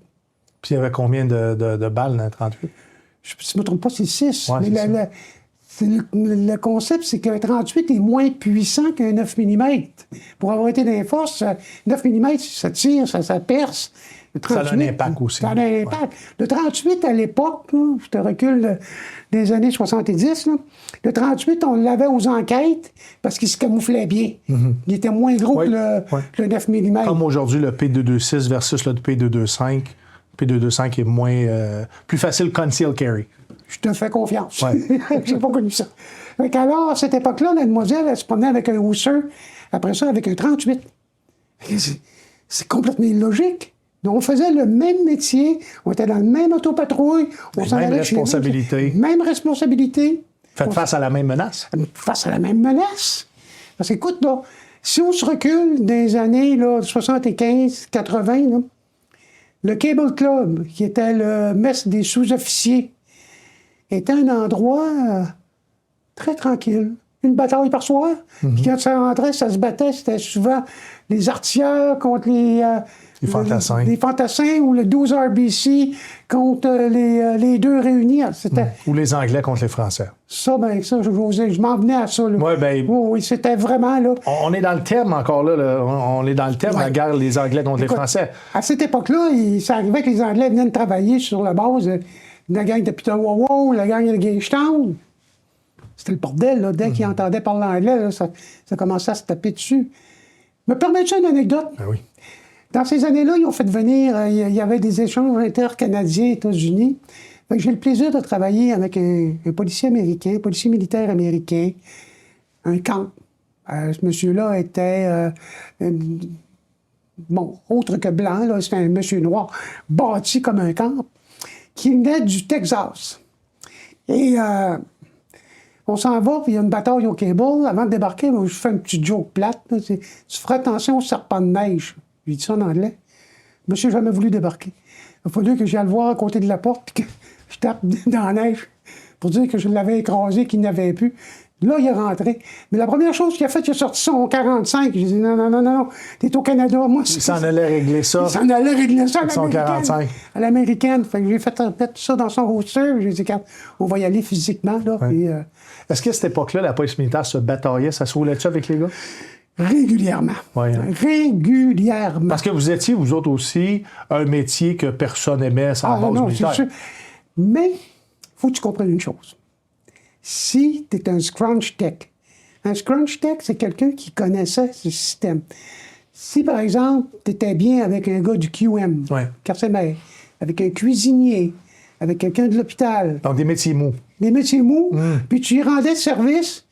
Puis il y avait combien de balles dans le 38? Si je ne me trompe pas, c'est 6. Ouais, mais c'est ça. le concept, c'est qu'un 38 est moins puissant qu'un 9 mm. Pour avoir été dans les forces, 9 mm, ça tire, ça perce. Le Ça a un impact aussi. Ça a un impact. Le 38, à l'époque, là, je te recule des années 70, là, le 38, on l'avait aux enquêtes parce qu'il se camouflait bien. Il était moins gros Oui, que le 9 mm. Comme aujourd'hui, le P226 versus le P225. Le P225 est moins... plus facile conceal carry. Je te fais confiance. Ouais. J'ai pas connu ça. Fait qu'alors, à cette époque-là, la demoiselle, elle se promenait avec un holster, après ça, avec un 38. C'est complètement illogique. Donc, on faisait le même métier, on était dans le même autopatrouille, on s'en Même allait chez nous. responsabilité. Même responsabilité. Faites face à la même menace. Face à la même menace. Parce qu'écoute, là, si on se recule des années là, 75, 80, là, le Cable Club, qui était le mess des sous-officiers, était un endroit très tranquille. une bataille par soir. Puis quand ça rentrait, ça se battait. C'était souvent les artilleurs contre les fantassins. Les fantassins ou le 12 RBC contre les deux réunis. C'était Ou les Anglais contre les Français. ça, je m'en venais à ça. Là. Ouais, ben, oui, c'était vraiment là. On est dans le thème encore là. On est dans le thème de la guerre les Anglais contre les Français. À cette époque-là, ça arrivait que les Anglais venaient de travailler sur la base de la gang de Peter Wow, la gang de Gagetown. C'était le bordel, là. Dès qu'ils entendaient parler anglais, là, ça commençait à se taper dessus. Me permets-tu une anecdote? Ben oui. Dans ces années-là, ils ont fait venir, il y avait des échanges intercanadiens et États-Unis. Fait que j'ai le plaisir de travailler avec un policier américain, un policier militaire américain, un camp. Ce monsieur-là était, autre que blanc, là, c'était un monsieur noir, bâti comme un camp, qui venait du Texas. Et on s'en va, puis il y a une bataille au cable. Avant de débarquer, moi, je fais un petit joke plate. Là, tu feras attention au serpent de neige. J'ai dit ça en anglais. Monsieur n'a jamais voulu débarquer. Il a fallu que j'aille le voir à côté de la porte, puis que je tape dans la neige pour dire que je l'avais écrasé, qu'il n'avait plus. Là, il est rentré. Mais la première chose qu'il a fait, il a sorti son 45. J'ai dit non, t'es au Canada. Moi, Il s'en allait régler ça. Il s'en allait régler ça à son 45. À l'américaine. Fait que j'ai fait mettre ça dans son roster. J'ai dit, on va y aller physiquement. Là, Ouais. puis, Est-ce qu'à cette époque-là, la police militaire se bataillait? Ça se roulait-tu avec les gars? régulièrement. Ouais, hein. Régulièrement. Parce que vous étiez, vous autres aussi, un métier que personne aimait sans base militaire. c'est sûr. Mais, il faut que tu comprennes une chose. Si tu es un scrunch tech, c'est quelqu'un qui connaissait ce système. Si, par exemple, tu étais bien avec un gars du QM, Ouais. quartier maire, avec un cuisinier, avec quelqu'un de l'hôpital, Donc, des métiers mous. les métiers mous, puis tu y rendais service,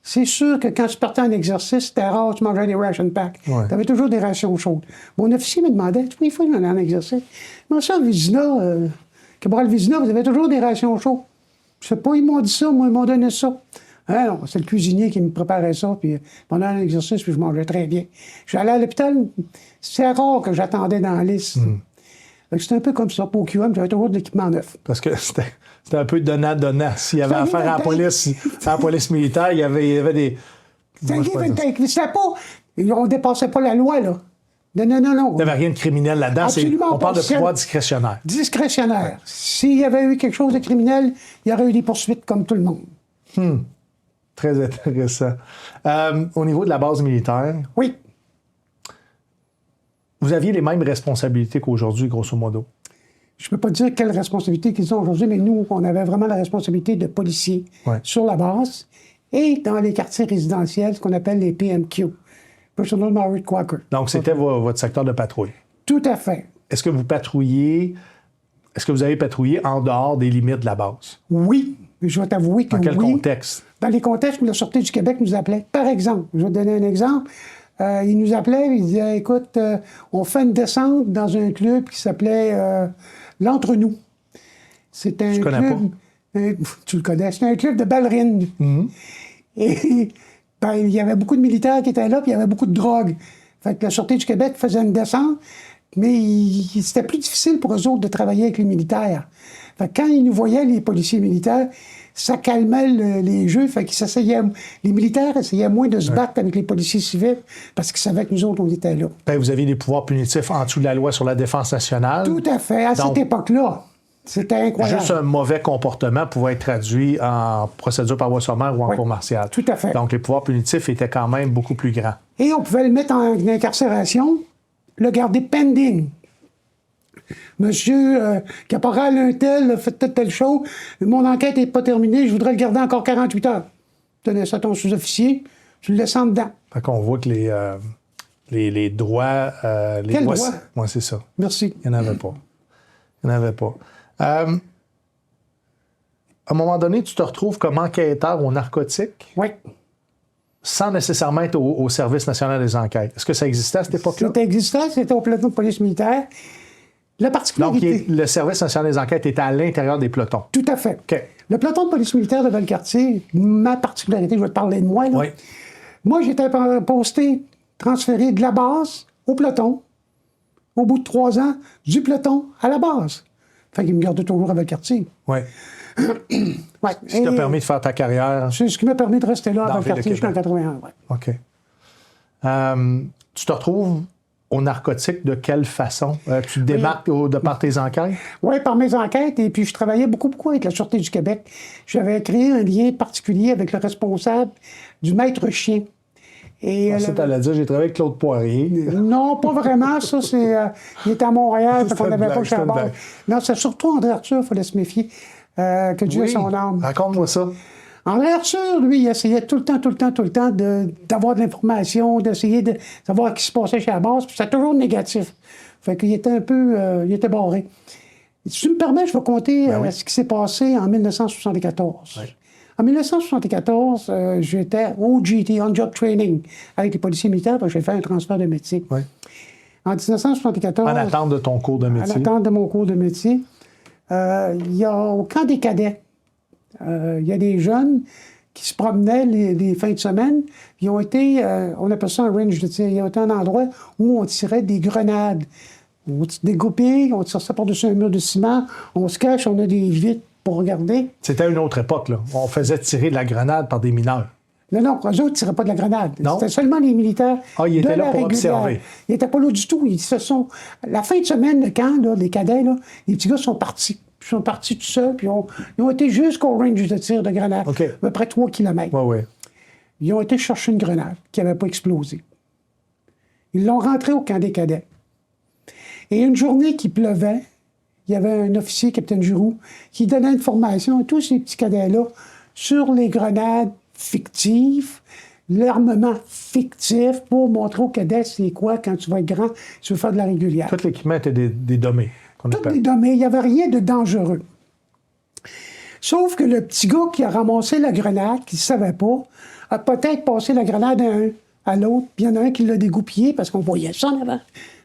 c'est sûr que quand tu partais en exercice, c'était rare, tu mangeais des ration packs. Ouais. Tu avais toujours des rations chaudes. Mon officier me demandait, tous les fois que j'allais en exercice, comment ça, Vézina, Cabral Vézina, vous avez toujours des rations chaudes? Je sais pas, ils m'ont dit ça, moi, ils m'ont donné ça. Ah non, c'est le cuisinier qui me préparait ça, puis pendant l'exercice, puis je mangeais très bien. J'allais à l'hôpital, c'est rare que j'attendais dans la liste. Fait que c'était un peu comme ça. Pour QM, j'avais toujours de l'équipement neuf. Parce que c'était un peu donnant-donnant. S'il y avait affaire à la police militaire, il y avait des... C'est un Moi, je give sais and pas. take. C'était pas... On dépassait pas la loi, là. Non. Il n'y avait rien de criminel là-dedans. Absolument On parle pas. de pouvoir discrétionnaire. Discrétionnaire. S'il y avait eu quelque chose de criminel, il y aurait eu des poursuites comme tout le monde. Très intéressant. Au niveau de la base militaire, Oui. vous aviez les mêmes responsabilités qu'aujourd'hui, grosso modo. Je ne peux pas dire quelle responsabilité qu'ils ont aujourd'hui, mais nous, on avait vraiment la responsabilité de policiers Ouais. sur la base et dans les quartiers résidentiels, ce qu'on appelle les PMQ, Personal Married Quaker. Donc, c'était votre secteur de patrouille. Tout à fait. Est-ce que vous avez patrouillé en dehors des limites de la base? Oui, je vais t'avouer que Dans quel oui. contexte? Dans les contextes où la Sûreté du Québec nous appelait. Par exemple, je vais te donner un exemple. Il nous appelait, il disait, écoute, on fait une descente dans un club qui s'appelait l'Entre-nous. C'est un Je connais club... tu le connais. C'est un club de ballerines. Et ben, il y avait beaucoup de militaires qui étaient là, puis il y avait beaucoup de drogue. Fait que la Sûreté du Québec faisait une descente, mais c'était plus difficile pour eux autres de travailler avec les militaires. Fait que quand ils nous voyaient, les policiers militaires, ça calmait les jeux. Fait qu'ils s'essayaient... Les militaires essayaient moins de se battre avec les policiers civils parce qu'ils savaient que nous autres, on était là. Ben, vous aviez des pouvoirs punitifs en dessous de la loi sur la défense nationale. Tout à fait. À Donc, cette époque-là, c'était incroyable. Juste un mauvais comportement pouvait être traduit en procédure par voie sommaire ou en Oui, cour martiale. tout à fait. Donc, les pouvoirs punitifs étaient quand même beaucoup plus grands. Et on pouvait le mettre en incarcération, le garder pending. Monsieur Caporal, un tel, fait telle chose, mon enquête n'est pas terminée, je voudrais le garder encore 48 heures. Tenez ça à ton sous-officier, tu le laisses en dedans. Fait qu'on voit que les droits... Quel droit? Oui, c'est ça. Merci. Il n'y en avait pas. Il n'y en avait pas. À un moment donné, tu te retrouves comme enquêteur aux narcotiques Oui. sans nécessairement être au Service national des enquêtes. Est-ce que ça existait à cette époque-là? C'était existant, c'était au peloton de police militaire. La Donc, particularité... le Service national des enquêtes était à l'intérieur des pelotons. Tout à fait. OK. Le peloton de police militaire de Valcartier, ma particularité, je vais te parler de moi, là. Oui. Moi, j'étais posté, transféré de la base au peloton. Au bout de 3 ans, du peloton à la base. Fait qu'il me gardait toujours à Valcartier. Oui. Ouais. Ce qui t'a Et permis de faire ta carrière. c'est ce qui m'a permis de rester là Dans dans la le ville de quartier jusqu'en Québec. 81. Ouais. OK. Tu te retrouves aux narcotiques de quelle façon? Tu te démarques de par tes enquêtes? Oui, par mes enquêtes, et puis je travaillais beaucoup avec la Sûreté du Québec. J'avais créé un lien particulier avec le responsable du maître chien. Et, Ça, tu allais dire, j'ai travaillé avec Claude Poirier. non, pas vraiment. Ça, c'est. Il était à Montréal, C'est fait qu'on une n'avait pas blague, le c'est une charbon. blague. Non, c'est surtout André Arthur, il fallait se méfier. Que Dieu ait son âme. Raconte-moi ça. André Arthur, lui, il essayait tout le temps d'avoir de l'information, d'essayer de savoir ce qui se passait chez la base, puis c'était toujours négatif. Fait qu'il était un peu. Il était barré. Si tu me permets, je vais compter ce qui s'est passé en 1974. Oui. En 1974, j'étais au GT, on-job training, avec les policiers militaires, parce que j'ai fait un transfert de métier. Oui. En 1974... En attente de ton cours de métier. En attente de mon cours de métier. Il y a, au camp des cadets, il y a des jeunes qui se promenaient les fins de semaine. Ils ont été, on appelle ça un range de tir, ils ont été un endroit où on tirait des grenades. On dégoupait, on tire ça par-dessus un mur de ciment, on se cache, on a des vitres pour regarder. C'était une autre époque, là. On faisait tirer de la grenade par des mineurs. Non, eux autres ne tiraient pas de la grenade. Non? C'était seulement les militaires. Ah, ils étaient de là la pour régulière. observer. Ils n'étaient pas là du tout. La fin de semaine, le camp, là, les cadets, là, les petits gars sont partis. Ils sont partis tout seuls, puis ils ont été jusqu'au range de tir de grenade. OK. À peu près 3 km. Oui, oui. Ils ont été chercher une grenade qui n'avait pas explosé. Ils l'ont rentrée au camp des cadets. Et une journée qui pleuvait, il y avait un officier, capitaine Giroux, qui donnait une formation à tous ces petits cadets-là sur les grenades fictives, l'armement fictif, pour montrer aux cadets c'est quoi quand tu vas être grand, tu veux faire de la régulière. Tout l'équipement était des dommés, qu'on Toutes appelle. les domaines, il n'y avait rien de dangereux. Sauf que le petit gars qui a ramassé la grenade, qui ne savait pas, a peut-être passé la grenade d'un à l'autre, puis il y en a un qui l'a dégoupillé, parce qu'on voyait ça en avant.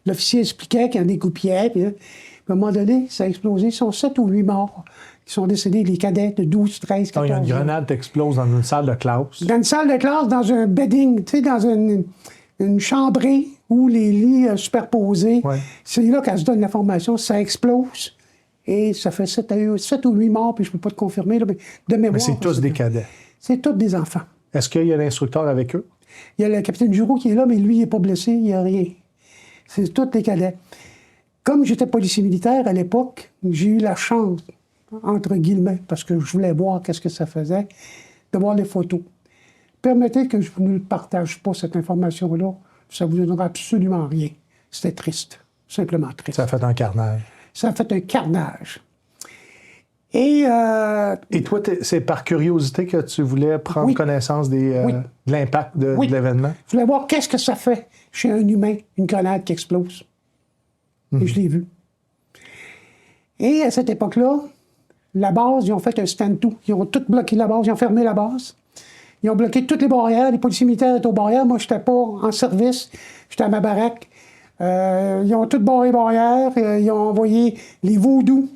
L'officier expliquait qu'il en dégoupillait, puis à un moment donné, ça a explosé. Ils sont 7 ou 8 morts qui sont décédés, les cadets de 12, 13, 14 Quand ans. il y a une grenade t'explose dans une salle de classe. Dans une salle de classe, dans un bedding, tu sais, dans une chambrée où les lits superposés, Ouais. c'est là qu'elle se donne l'information, ça explose. Et ça fait 7 ou 8 morts, puis je ne peux pas te confirmer, là, mais de mémoire. Mais c'est tous des cadets. C'est tous des enfants. Est-ce qu'il y a l'instructeur avec eux? Il y a le capitaine Giroux qui est là, mais lui, il n'est pas blessé, il n'y a rien. C'est tous des cadets. Comme j'étais policier militaire à l'époque, j'ai eu la chance, entre guillemets, parce que je voulais voir qu'est-ce que ça faisait, de voir les photos. Permettez que je ne partage pas cette information-là, ça ne vous donnera absolument rien. C'était triste, simplement triste. Ça a fait un carnage. Ça a fait un carnage. Et toi, c'est par curiosité que tu voulais prendre Oui. connaissance de l'impact de Oui. l'événement? je voulais voir qu'est-ce que ça fait chez un humain, une grenade qui explose. Et je l'ai vu. Et à cette époque-là, la base, ils ont fait un stand-to. Ils ont tout bloqué la base, ils ont fermé la base. Ils ont bloqué toutes les barrières. Les policiers militaires étaient aux barrières. Moi, je n'étais pas en service. J'étais à ma baraque. Ils ont tout barré les barrières. Ils ont envoyé les vaudous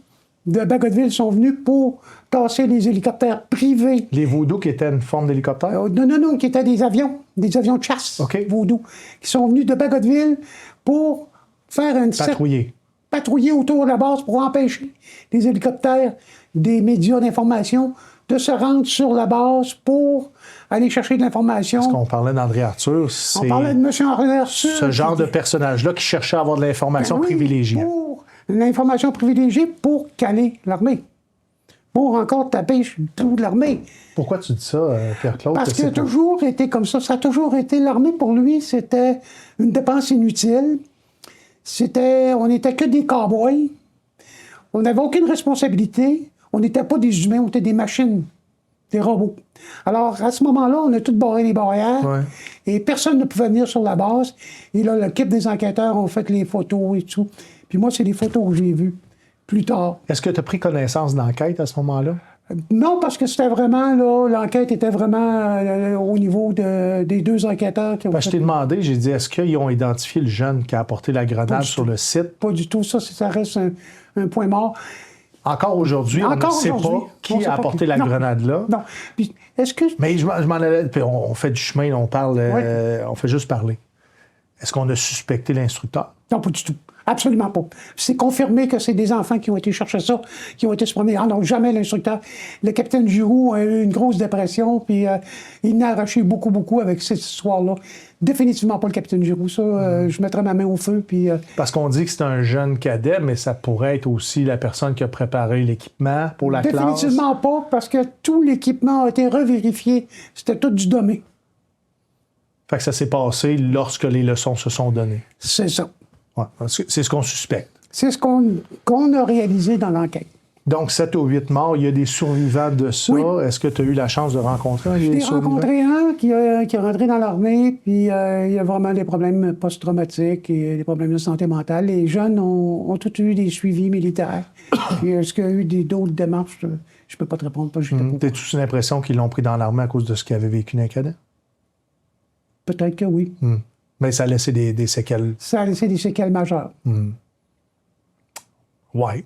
de Bagotville sont venus pour tasser les hélicoptères privés. Les vaudous qui étaient une forme d'hélicoptère? Non, qui étaient des avions de chasse, OK. vaudous, qui sont venus de Bagotville pour faire une patrouiller autour de la base pour empêcher les hélicoptères des médias d'information de se rendre sur la base pour aller chercher de l'information. Parce qu'on parlait d'André Arthur, On c'est parlait de M. André Arthur. ce genre de personnage-là qui cherchait à avoir de l'information Oui, privilégiée. Pour l'information privilégiée pour caler l'armée. Pour encore taper tout l'armée. Pourquoi tu dis ça, Pierre-Claude? Parce Que qu'il a c'est pour- toujours été comme ça. Ça a toujours été l'armée pour lui, c'était une dépense inutile. On n'était que des cow-boys. On n'avait aucune responsabilité. On n'était pas des humains, on était des machines, des robots. Alors, à ce moment-là, on a tout barré les barrières. Ouais. Et personne ne pouvait venir sur la base. Et là, l'équipe des enquêteurs ont fait les photos et tout. Puis moi, c'est des photos que j'ai vues plus tard. Est-ce que tu as pris connaissance d'enquête à ce moment-là? Non, parce que c'était vraiment, là, l'enquête était vraiment au niveau des deux enquêteurs qui ont Ben, je fait- t'ai demandé, j'ai dit, est-ce qu'ils ont identifié le jeune qui a apporté la grenade du sur tout. le site? Pas du tout. Ça reste un point mort. Encore aujourd'hui, on ne Encore sait aujourd'hui, pas on qui sait a pas apporté qui. la Non. grenade là. Non. Puis, est-ce que... Mais je m'en allais, puis on fait du chemin, on parle, on fait juste parler. Est-ce qu'on a suspecté l'instructeur? Non, pas du tout. Absolument pas. C'est confirmé que c'est des enfants qui ont été chercher ça, qui ont été se promener. Ah non, jamais l'instructeur. Le capitaine Giroux a eu une grosse dépression, puis il n'a arraché beaucoup avec cette histoire-là. Définitivement pas le capitaine Giroux. Ça, je mettrais ma main au feu, puis... Parce qu'on dit que c'est un jeune cadet, mais ça pourrait être aussi la personne qui a préparé l'équipement pour la classe. Définitivement pas, parce que tout l'équipement a été revérifié. C'était tout du dommé. Fait que ça s'est passé lorsque les leçons se sont données. C'est ça. Ouais, c'est ce qu'on suspecte. C'est ce qu'on a réalisé dans l'enquête. Donc, 7 ou 8 morts, il y a des survivants de ça. Oui. Est-ce que tu as eu la chance de rencontrer un des survivants? J'ai rencontré un qui est rentré dans l'armée, puis il a vraiment des problèmes post-traumatiques et des problèmes de santé mentale. Les jeunes ont tous eu des suivis militaires. Puis est-ce qu'il y a eu d'autres démarches? Je peux pas te répondre. T'as-tu une impression qu'ils l'ont pris dans l'armée à cause de ce qu'il avait vécu d'un cadet? Peut-être que oui. Mais ça a laissé des séquelles. Ça a laissé des séquelles majeures. Ouais.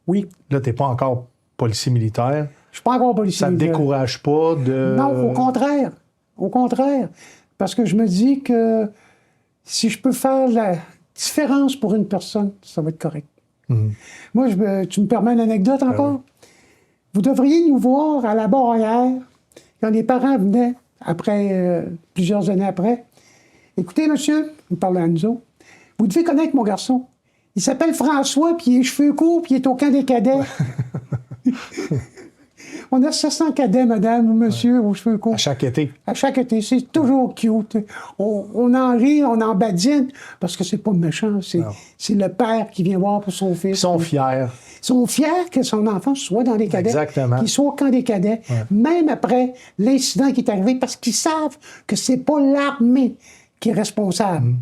Oui. Là, t'es pas encore policier militaire. Je suis pas encore policier militaire. Ça te décourage pas de... Non, au contraire. Au contraire. Parce que je me dis que si je peux faire la différence pour une personne, ça va être correct. Moi, tu me permets une anecdote encore? Oui. Vous devriez nous voir à la barrière, quand les parents venaient, après, plusieurs années après. Écoutez, monsieur, vous parlez à nous autres, vous devez connaître mon garçon. Il s'appelle François, puis il a les cheveux courts, puis il est au camp des cadets. On a 700 cadets, madame ou monsieur, aux cheveux courts. À chaque été. À chaque été. C'est toujours cute. On en rit, on en badine, parce que c'est pas méchant. C'est le père qui vient voir pour son fils. Ils sont fiers. Ils sont fiers que son enfant soit dans les cadets. Exactement. Qu'il soit au camp des cadets, même après l'incident qui est arrivé, parce qu'ils savent que c'est pas l'armée qui est responsable.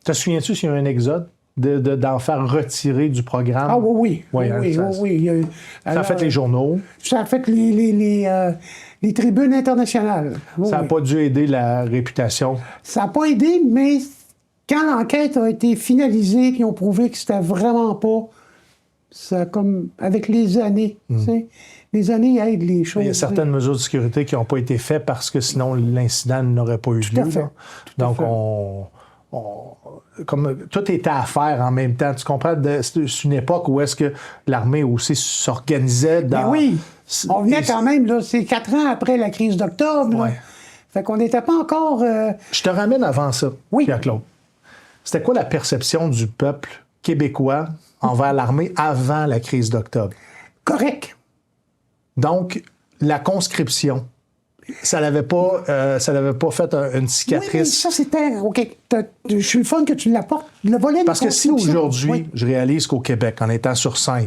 Te souviens-tu s'il y a eu un exode? D'en faire retirer du programme? Ah oui. Ça a fait les journaux. Ça a fait les tribunes internationales. Ça n'a pas dû aider la réputation. Ça n'a pas aidé, mais quand l'enquête a été finalisée, puis ils ont prouvé que c'était vraiment pas... Ça, comme avec les années, tu sais, les années aident les choses. Il y a certaines mesures de sécurité qui n'ont pas été faites parce que sinon l'incident n'aurait pas eu lieu. Donc, comme tout était à faire en même temps. Tu comprends? C'est une époque où est-ce que l'armée aussi s'organisait dans... Mais oui! On venait quand même, là, c'est 4 ans après la crise d'octobre. Ouais. Fait qu'on n'était pas encore... Je te ramène avant ça, oui. Pierre-Claude. C'était quoi la perception du peuple québécois envers l'armée avant la crise d'octobre? Correct. Donc, la conscription... Ça n'avait pas fait une cicatrice. Oui, ça, c'était... OK, je suis le fun que tu l'apportes. Le volet de Parce que si aujourd'hui, je réalise qu'au Québec, en étant sur scène,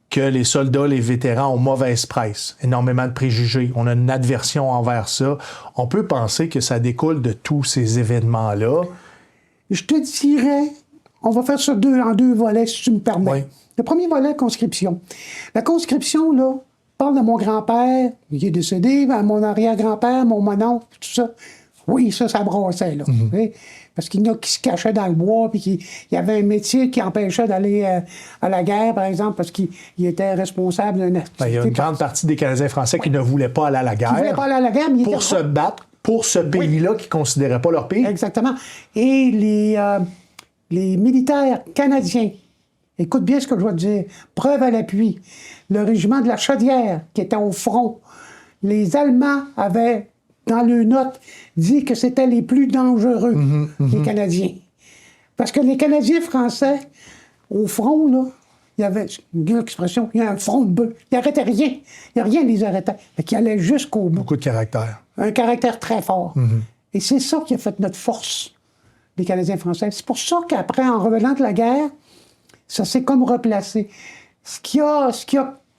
que les soldats, les vétérans ont mauvaise presse, énormément de préjugés, on a une adversion envers ça, on peut penser que ça découle de tous ces événements-là. Je te dirais, on va faire ça en deux volets, si tu me permets. Oui. Le premier volet, conscription. La conscription, là, parle de mon grand-père, il est décédé, mon arrière-grand-père, mon oncle, tout ça. Oui, ça brassait, là. Parce qu'il y en a qui se cachaient dans le bois, puis il y avait un métier qui empêchait d'aller à la guerre, par exemple, parce qu'il était responsable d'une activité. Il y a une grande partie des Canadiens français qui ne voulaient pas aller à la guerre. Qui ne voulaient pas aller à la guerre, mais pour se battre pour ce pays-là qu'ils ne considéraient pas leur pays. Exactement. Et les militaires canadiens, écoute bien ce que je vais te dire, preuve à l'appui, le régiment de la Chaudière, qui était au front, les Allemands avaient, dans leurs notes, dit que c'était les plus dangereux, les Canadiens. Parce que les Canadiens français, au front, là, il y avait une expression, il y a un front de bœuf. Ils n'arrêtaient rien. Il n'y a rien qui les arrêtait. Ils allaient jusqu'au bout. Beaucoup de caractère. Un caractère très fort. Et c'est ça qui a fait notre force, les Canadiens français. C'est pour ça qu'après, en revenant de la guerre, ça s'est comme replacé. Ce qui a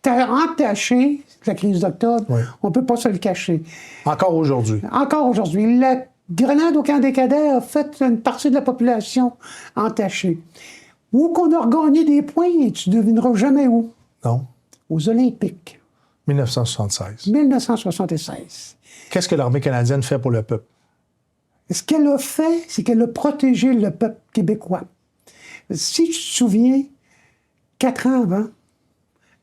entaché la crise d'octobre, on ne peut pas se le cacher. Encore aujourd'hui. Encore aujourd'hui. La grenade au camp des cadets a fait une partie de la population entachée. Où qu'on a regagné des points, et tu ne devineras jamais où. Non. Aux Olympiques. 1976. 1976. Qu'est-ce que l'armée canadienne fait pour le peuple? Ce qu'elle a fait, c'est qu'elle a protégé le peuple québécois. Si tu te souviens, 4 ans avant,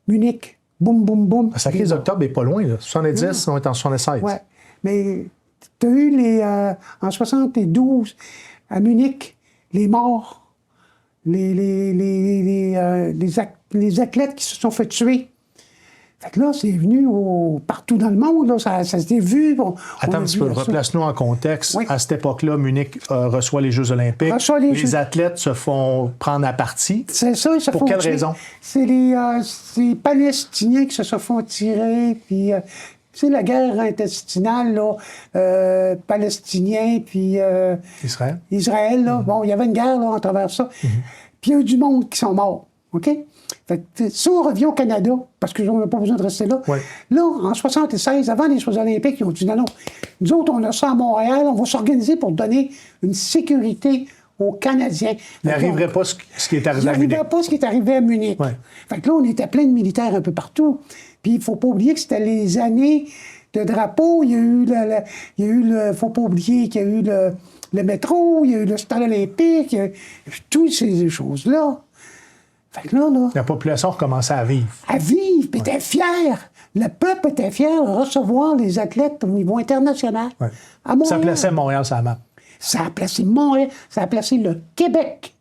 Munich, boum, boum, boum. La crise d'octobre n'est pas loin, là. 70, on est en 76. Oui, mais tu as eu en 72, à Munich, les morts, les athlètes qui se sont fait tuer. Fait que là, c'est venu partout dans le monde, là, ça s'est vu. Attends un petit peu, replace-nous en contexte. Oui. À cette époque-là, Munich reçoit les Jeux olympiques. Les athlètes se font prendre à partie. C'est ça, ils se font Pour quelle raison? C'est les Palestiniens qui se font tirer, puis... c'est la guerre intestinale, là, palestinien, puis... Israël, là. Bon, il y avait une guerre, là, en travers ça. Puis il y a eu du monde qui sont morts, OK? Fait que, si on revient au Canada, parce qu'on n'a pas besoin de rester là, là, en 76, avant les Jeux olympiques, ils ont dit non, nous autres, on a ça à Montréal, on va s'organiser pour donner une sécurité aux Canadiens. Il n'arriverait pas ce qui est arrivé à Munich. Il n'arriverait pas ce qui est arrivé à Munich. Fait que là, on était plein de militaires un peu partout. Puis il ne faut pas oublier que c'était les années de drapeau. Il y a eu le faut pas oublier qu'il y a eu le métro, il y a eu le stade olympique, il y a eu toutes ces choses-là. Fait que là... La population recommençait à vivre. À vivre, puis était fière. Le peuple était fier de recevoir les athlètes au niveau international. À Montréal. Ça plaçait Montréal sur la map. Ça a placé Montréal, ça a placé le Québec.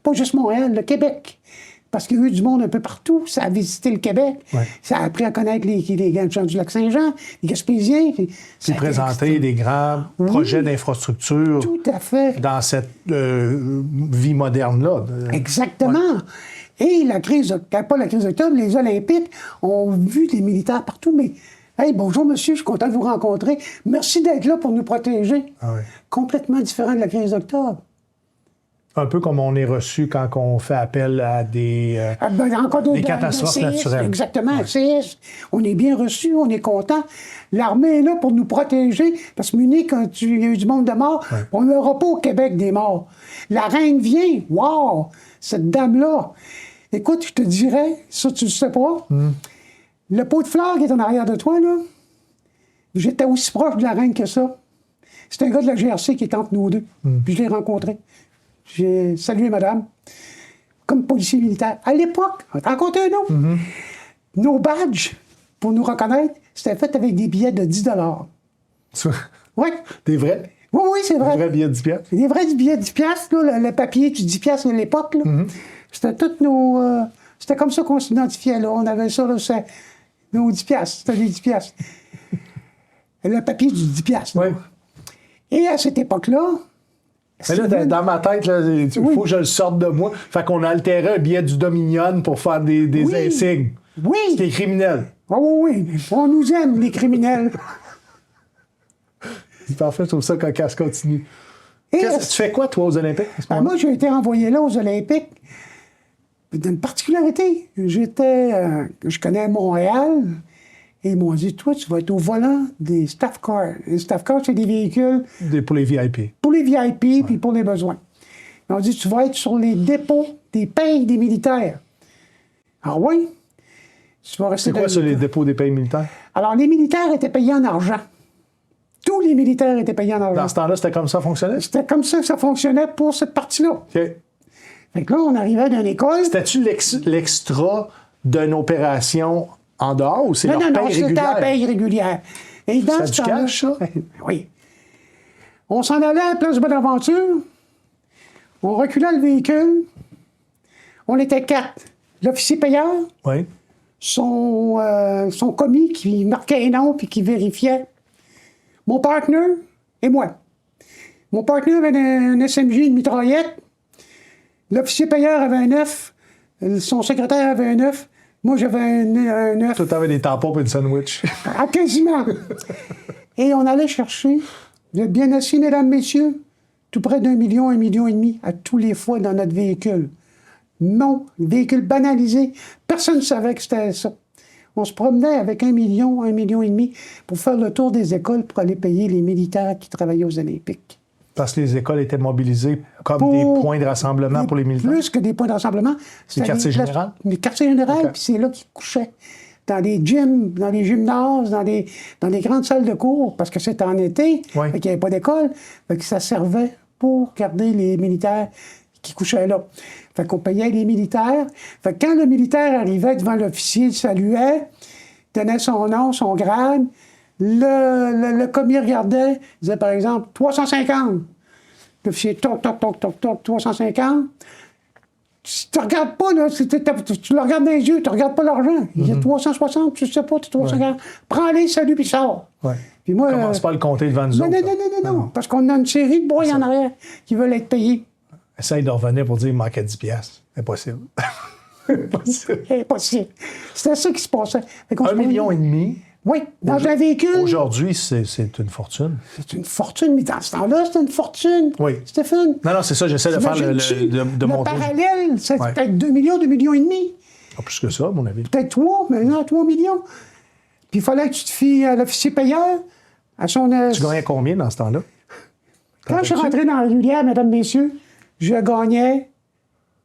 Pas juste Montréal, le Québec. Parce qu'il y a eu du monde un peu partout. Ça a visité le Québec. Ça a appris à connaître les gens du Lac-Saint-Jean, les Gaspésiens. Puis présenter des grands projets d'infrastructure. Tout à fait. Dans cette vie moderne-là. Exactement. Et la crise, pas la crise d'octobre, les Olympiques ont vu des militaires partout, mais hey, bonjour monsieur, je suis content de vous rencontrer. Merci d'être là pour nous protéger. Complètement différent de la crise d'octobre. Un peu comme on est reçu quand on fait appel à des catastrophes naturelles. Exactement, CS. On est bien reçu, on est content. L'armée est là pour nous protéger, parce que Munich, quand il y a eu du monde de mort, on n'aura pas au Québec des morts. La reine vient, wow, cette dame-là. Écoute, je te dirais, ça tu ne sais pas, le pot de fleurs qui est en arrière de toi, là, j'étais aussi proche de la reine que ça. C'est un gars de la GRC qui est entre nous deux, puis je l'ai rencontré. J'ai salué madame, comme policier militaire. À l'époque, on t'a raconté un autre. Nos badges, pour nous reconnaître, c'était fait avec des billets de 10 $. Oui. Des vrais? Oui, c'est vrai. Des vrais billets de 10 $? Des vrais billets de 10 $, là, le papier du 10 $ à l'époque. C'était toutes nos... c'était comme ça qu'on s'identifiait. Là. On avait ça, là, nos 10 $. C'était les 10 $. Le papier du 10 $. Oui. Et à cette époque-là... Mais là, dans ma tête, il faut que je le sorte de moi. Fait qu'on a altéré un billet du Dominion pour faire des insignes. Oui. C'est criminel. Oui. On nous aime, les criminels. C'est parfait, je trouve ça cocasse, continue. Tu fais quoi, toi, aux Olympiques? Moi, j'ai été envoyé là aux Olympiques. D'une particularité, je connais Montréal, et ils m'ont dit, toi, tu vas être au volant des staff cars. Les staff cars, c'est des véhicules... Pour les VIP. Pour les VIP, puis pour les besoins. Ils m'ont dit, tu vas être sur les dépôts des payes des militaires. Ah oui? Tu vas rester... C'est quoi sur les dépôts des payes militaires? Alors, les militaires étaient payés en argent. Tous les militaires étaient payés en argent. Dans ce temps-là, c'était comme ça fonctionnait? C'était comme ça que ça fonctionnait pour cette partie-là. OK. Fait que là, on arrivait d'une école... C'était-tu l'extra d'une opération en dehors ou c'est leur paye régulière? Non, c'était la paye régulière. Et dans c'est du cash, ça? Oui. On s'en allait à la place Bonaventure. On reculait le véhicule. On était 4. L'officier payeur. Oui. Son commis qui marquait un nom puis qui vérifiait. Mon partner et moi. Mon partner avait un SMG, une mitraillette. L'officier payeur avait un 9. Son secrétaire avait un 9. Moi, j'avais un 9. Toi, t'avais des tampons et une sandwich. Ah, quasiment. Et on allait chercher, vous êtes bien assis, mesdames, messieurs, tout près d'1 million, 1,5 million à tous les fois dans notre véhicule. Non, véhicule banalisé. Personne ne savait que c'était ça. On se promenait avec 1 million, 1,5 million pour faire le tour des écoles pour aller payer les militaires qui travaillaient aux Olympiques. Parce que les écoles étaient mobilisées comme des points de rassemblement pour les militaires? Plus que des points de rassemblement. Les quartiers généraux? Les quartiers généraux, puis c'est là qu'ils couchaient. Dans les gyms, dans les gymnases, dans les grandes salles de cours, parce que c'était en été, fait qu'il n'y avait pas d'école, fait que ça servait pour garder les militaires qui couchaient là. Fait qu'on payait les militaires. Fait que quand le militaire arrivait devant l'officier, il saluait, donnait son nom, son grade, le commis regardait, disait par exemple 350. L'officier, toc, toc, toc, toc, toc, 350. tu te regardes pas, là, tu le regardes dans les yeux, tu regardes pas l'argent. Il y a 360, tu sais pas, tu 350. Prends-les, salut, puis sors. Ouais. Puis moi, Commence pas à le compter devant nous non, autres. non, parce qu'on a une série de boys en arrière qui veulent être payés. Essaye de revenir pour dire qu'il manquait 10 piastres. Impossible. Impossible. Impossible. C'était ça qui se passait. Fait qu'on 1,5 se million. Oui, dans un véhicule. Aujourd'hui, c'est une fortune. C'est une fortune, mais dans ce temps-là, c'était une fortune. Oui. Stéphane. Non, c'est ça, j'essaie de faire de montrer. Parallèle, c'est Ouais. peut-être 2 millions, 2 millions et demi. Pas plus que ça, à mon avis. Peut-être 3, mais non, 3 millions. Puis il fallait que tu te fies à l'officier payeur, à son... Tu gagnais combien dans ce temps-là? Quand je suis rentré dans la régulière, mesdames, messieurs, je gagnais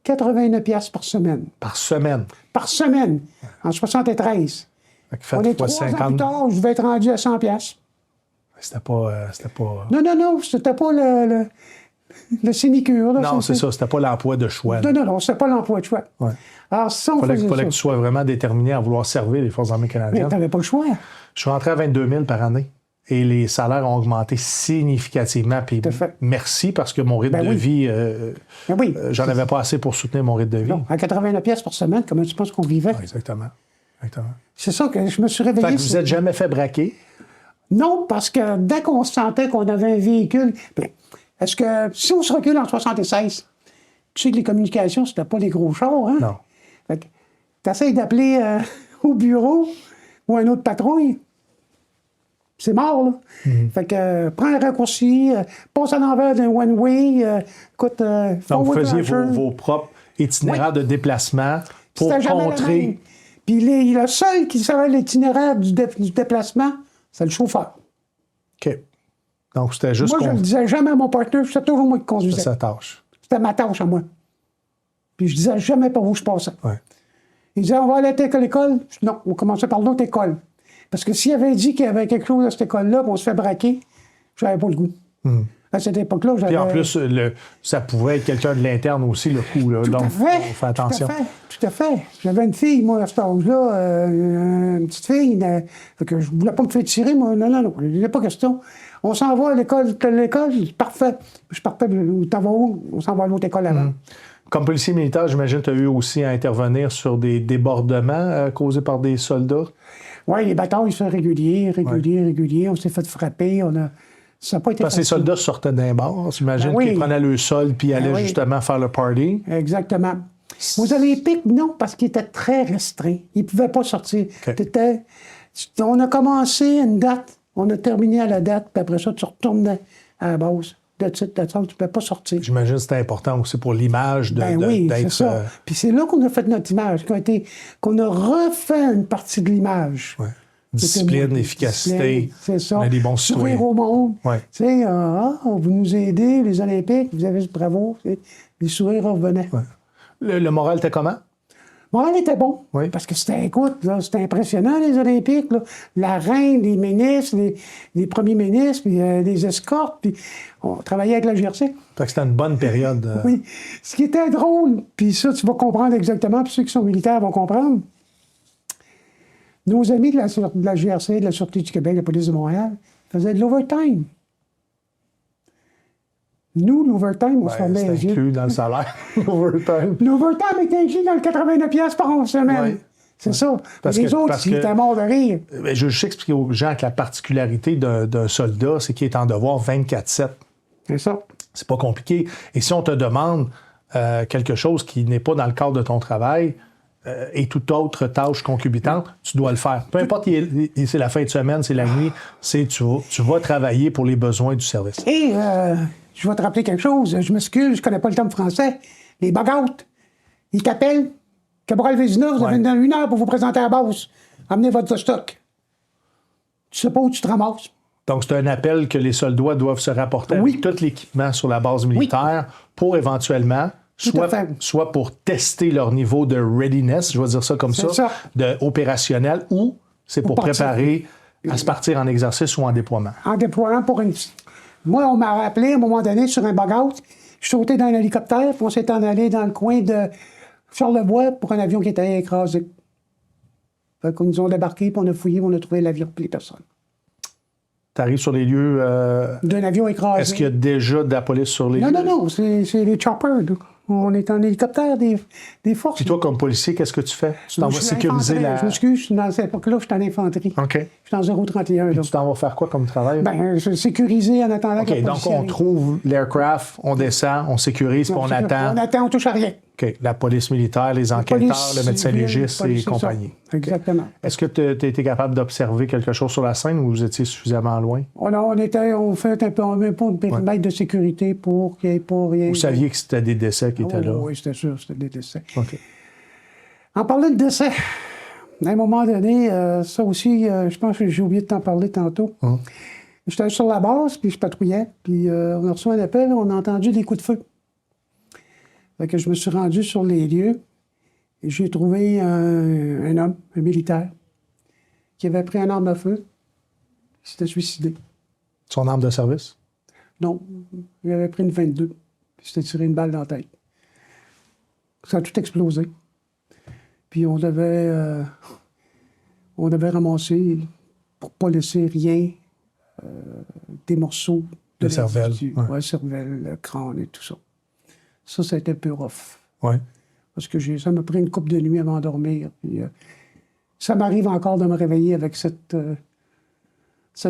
89 piastres par semaine. Par semaine. Par semaine, en 73. Fait que On faites est fois 3 ans plus 50. tard, je vais être rendu à 100 piastres. C'était pas. Non, c'était pas le sinicure. Là, Non, c'est ça. C'était pas l'emploi de choix. Non, c'était pas l'emploi de choix. Ouais. Alors, ça, on Fallait faisait que ça. tu sois vraiment déterminé à vouloir servir les Forces armées Mais canadiennes. t'avais pas le choix. Je suis rentré à 22 000 par année et les salaires ont augmenté significativement. Puis Tout à fait. merci parce que mon rythme Ben de oui. vie, Ben oui. j'en avais pas assez pour soutenir mon rythme de vie. Non, à 89 piastres par semaine, comment tu penses qu'on vivait? Ouais, exactement. C'est ça que je me suis réveillé. Fait que vous sur- n'êtes jamais fait braquer. Non, parce que dès qu'on sentait qu'on avait un véhicule... ben, est-ce que si on se recule en 76, tu sais que les communications, c'était pas les gros chars, hein? Non. Fait que t'essayes d'appeler au bureau ou un autre patrouille, c'est mort, là. Fait que prends un raccourci, passe à l'envers d'un one-way, écoute... Donc, vous forward faisiez flasher. vos propres itinéraires de déplacement pour C'était jamais le même. contrer. Puis le seul qui savait l'itinéraire du déplacement, c'est le chauffeur. OK. Donc, c'était juste Moi, je qu'on le disais jamais à mon partenaire, c'était toujours moi qui faisait conduisais. sa tâche. C'était ma tâche à moi. Puis je disais jamais par où je passais. Ouais. Il disait, on va aller à telle école. Je dis, non, on commençait par l'autre école. Parce que s'il avait dit qu'il y avait quelque chose à cette école-là, puis on se fait braquer, j'avais pas le goût. À cette époque-là, j'avais... Puis en plus, ça pouvait être quelqu'un de l'interne aussi, le coup. Là. Tout Donc, à fait. on fait attention. Tout à fait. J'avais une fille, moi, à cet âge-là, une petite fille. Fait que je voulais pas me faire tirer, moi. Non. Il n'y a pas question. On s'en va à l'école, telle école, je dis, parfait. Je partais, t'en vas où? On s'en va à l'autre école avant. Comme policier militaire, j'imagine que tu as eu aussi à intervenir sur des débordements causés par des soldats. Oui, les batailles sont réguliers. On s'est fait frapper. Ça n'a pas été Parce que les facile. soldats sortaient d'un bar. J'imagine Ben oui. qu'ils prenaient le sol puis allaient oui. justement faire le party. Exactement. Aux Olympiques, non, parce qu'ils étaient très restreints. Ils ne pouvaient pas sortir. OK. On a commencé à une date, on a terminé à la date, puis après ça, tu retournes à la base. Tu ne pouvais pas sortir. J'imagine que c'était important aussi pour l'image Oui, c'est d'être... ça. Puis c'est là qu'on a fait notre image, qu'on a refait une partie de l'image. ouais. Discipline, efficacité. C'est ça. On a des bons citoyens. Sourire au monde. Ouais. Tu sais, vous nous aidez, les Olympiques, vous avez bravo. Les sourires revenaient. Ouais. Le moral était comment? Bon, elle était bon. Oui. Parce que c'était, écoute, là, c'était impressionnant, les Olympiques. Là. La reine, les ministres, les premiers ministres, puis les escortes. Puis on travaillait avec la GRC. Fait que c'était une bonne période. Oui. Ce qui était drôle, puis ça, tu vas comprendre exactement, puis ceux qui sont militaires vont comprendre. Nos amis de la GRC, de la Sûreté du Québec, de la Police de Montréal, faisaient de l'overtime. Nous, l'overtime, on se fermait c'est les yeux. inclus dans le salaire. Overtime. L'overtime était inclus dans le 89 piastres par semaine. Ouais. C'est ça. Parce Les que- autres, parce ils que- étaient morts de rire. Je veux juste expliquer aux gens que la particularité d'un soldat, c'est qu'il est en devoir 24/7. C'est ça. C'est pas compliqué. Et si on te demande quelque chose qui n'est pas dans le cadre de ton travail et toute autre tâche concubitante, tu dois le faire. Peu importe si c'est la fin de semaine, c'est la nuit, tu vas travailler pour les besoins du service. Et je vais te rappeler quelque chose. Je m'excuse, je connais pas le terme français. Les bug-out. Ils t'appellent. Cabral Vézina, vous avez une heure pour vous présenter à la base. Amenez votre stock. Tu sais pas où tu te ramasses. Donc, c'est un appel que les soldats doivent se rapporter Oui. avec tout l'équipement sur la base militaire pour éventuellement, Tout à fait. soit pour tester leur niveau de readiness, je vais dire ça comme C'est ça, ça. de opérationnel, ou c'est pour partir. préparer à se partir en exercice ou en déploiement. En déployant pour une... Moi, on m'a rappelé à un moment donné sur un bug-out. Je suis sauté dans un hélicoptère, puis on s'est en allé dans le coin de Charlevoix pour un avion qui était écrasé. Fait qu'on nous ont débarqué, puis on a fouillé, puis on a trouvé l'avion et les personnes. Tu arrives sur les lieux, D'un avion écrasé. est-ce qu'il y a déjà de la police sur les lieux? Non, c'est les choppers. Là. On est en hélicoptère des forces. Puis toi, comme policier, qu'est-ce que tu fais? Tu t'en vas Je suis sécuriser infanterie. la... Je m'excuse, dans cette époque-là, je suis en infanterie. OK. Je suis en 031. Puis là. tu t'en vas faire quoi comme travail? Ben, je sécurisais en attendant que OK, la donc police on arrive. trouve l'aircraft, on descend, on sécurise, puis on attend. On attend, on touche à rien. OK, la police militaire, les enquêteurs, Police le médecin civile, légiste police, et c'est ça. compagnie. Exactement. Est-ce que tu as été capable d'observer quelque chose sur la scène ou vous étiez suffisamment loin? On fait un peu de périmètre de sécurité pour qu'il n'y ait pas rien. Vous saviez que c'était des décès qui étaient là? Oui, c'était sûr, c'était des décès. OK. En parlant de décès, à un moment donné, ça aussi, je pense que j'ai oublié de t'en parler tantôt. J'étais sur la base, puis je patrouillais, puis on a reçu un appel, on a entendu des coups de feu. Fait que je me suis rendu sur les lieux, et j'ai trouvé un homme, un militaire, qui avait pris une arme à feu, qui s'était suicidé. Son arme de service? Non, il avait pris une 22, puis il s'était tiré une balle dans la tête. Ça a tout explosé. Puis on devait ramasser, pour pas laisser rien, des morceaux De cervelle, l'individu. ouais. Ouais, cervelle, le crâne et tout ça. Ça a été un peu rough. Oui. Parce que ça m'a pris une couple de nuits avant de dormir. Puis, ça m'arrive encore de me réveiller avec cette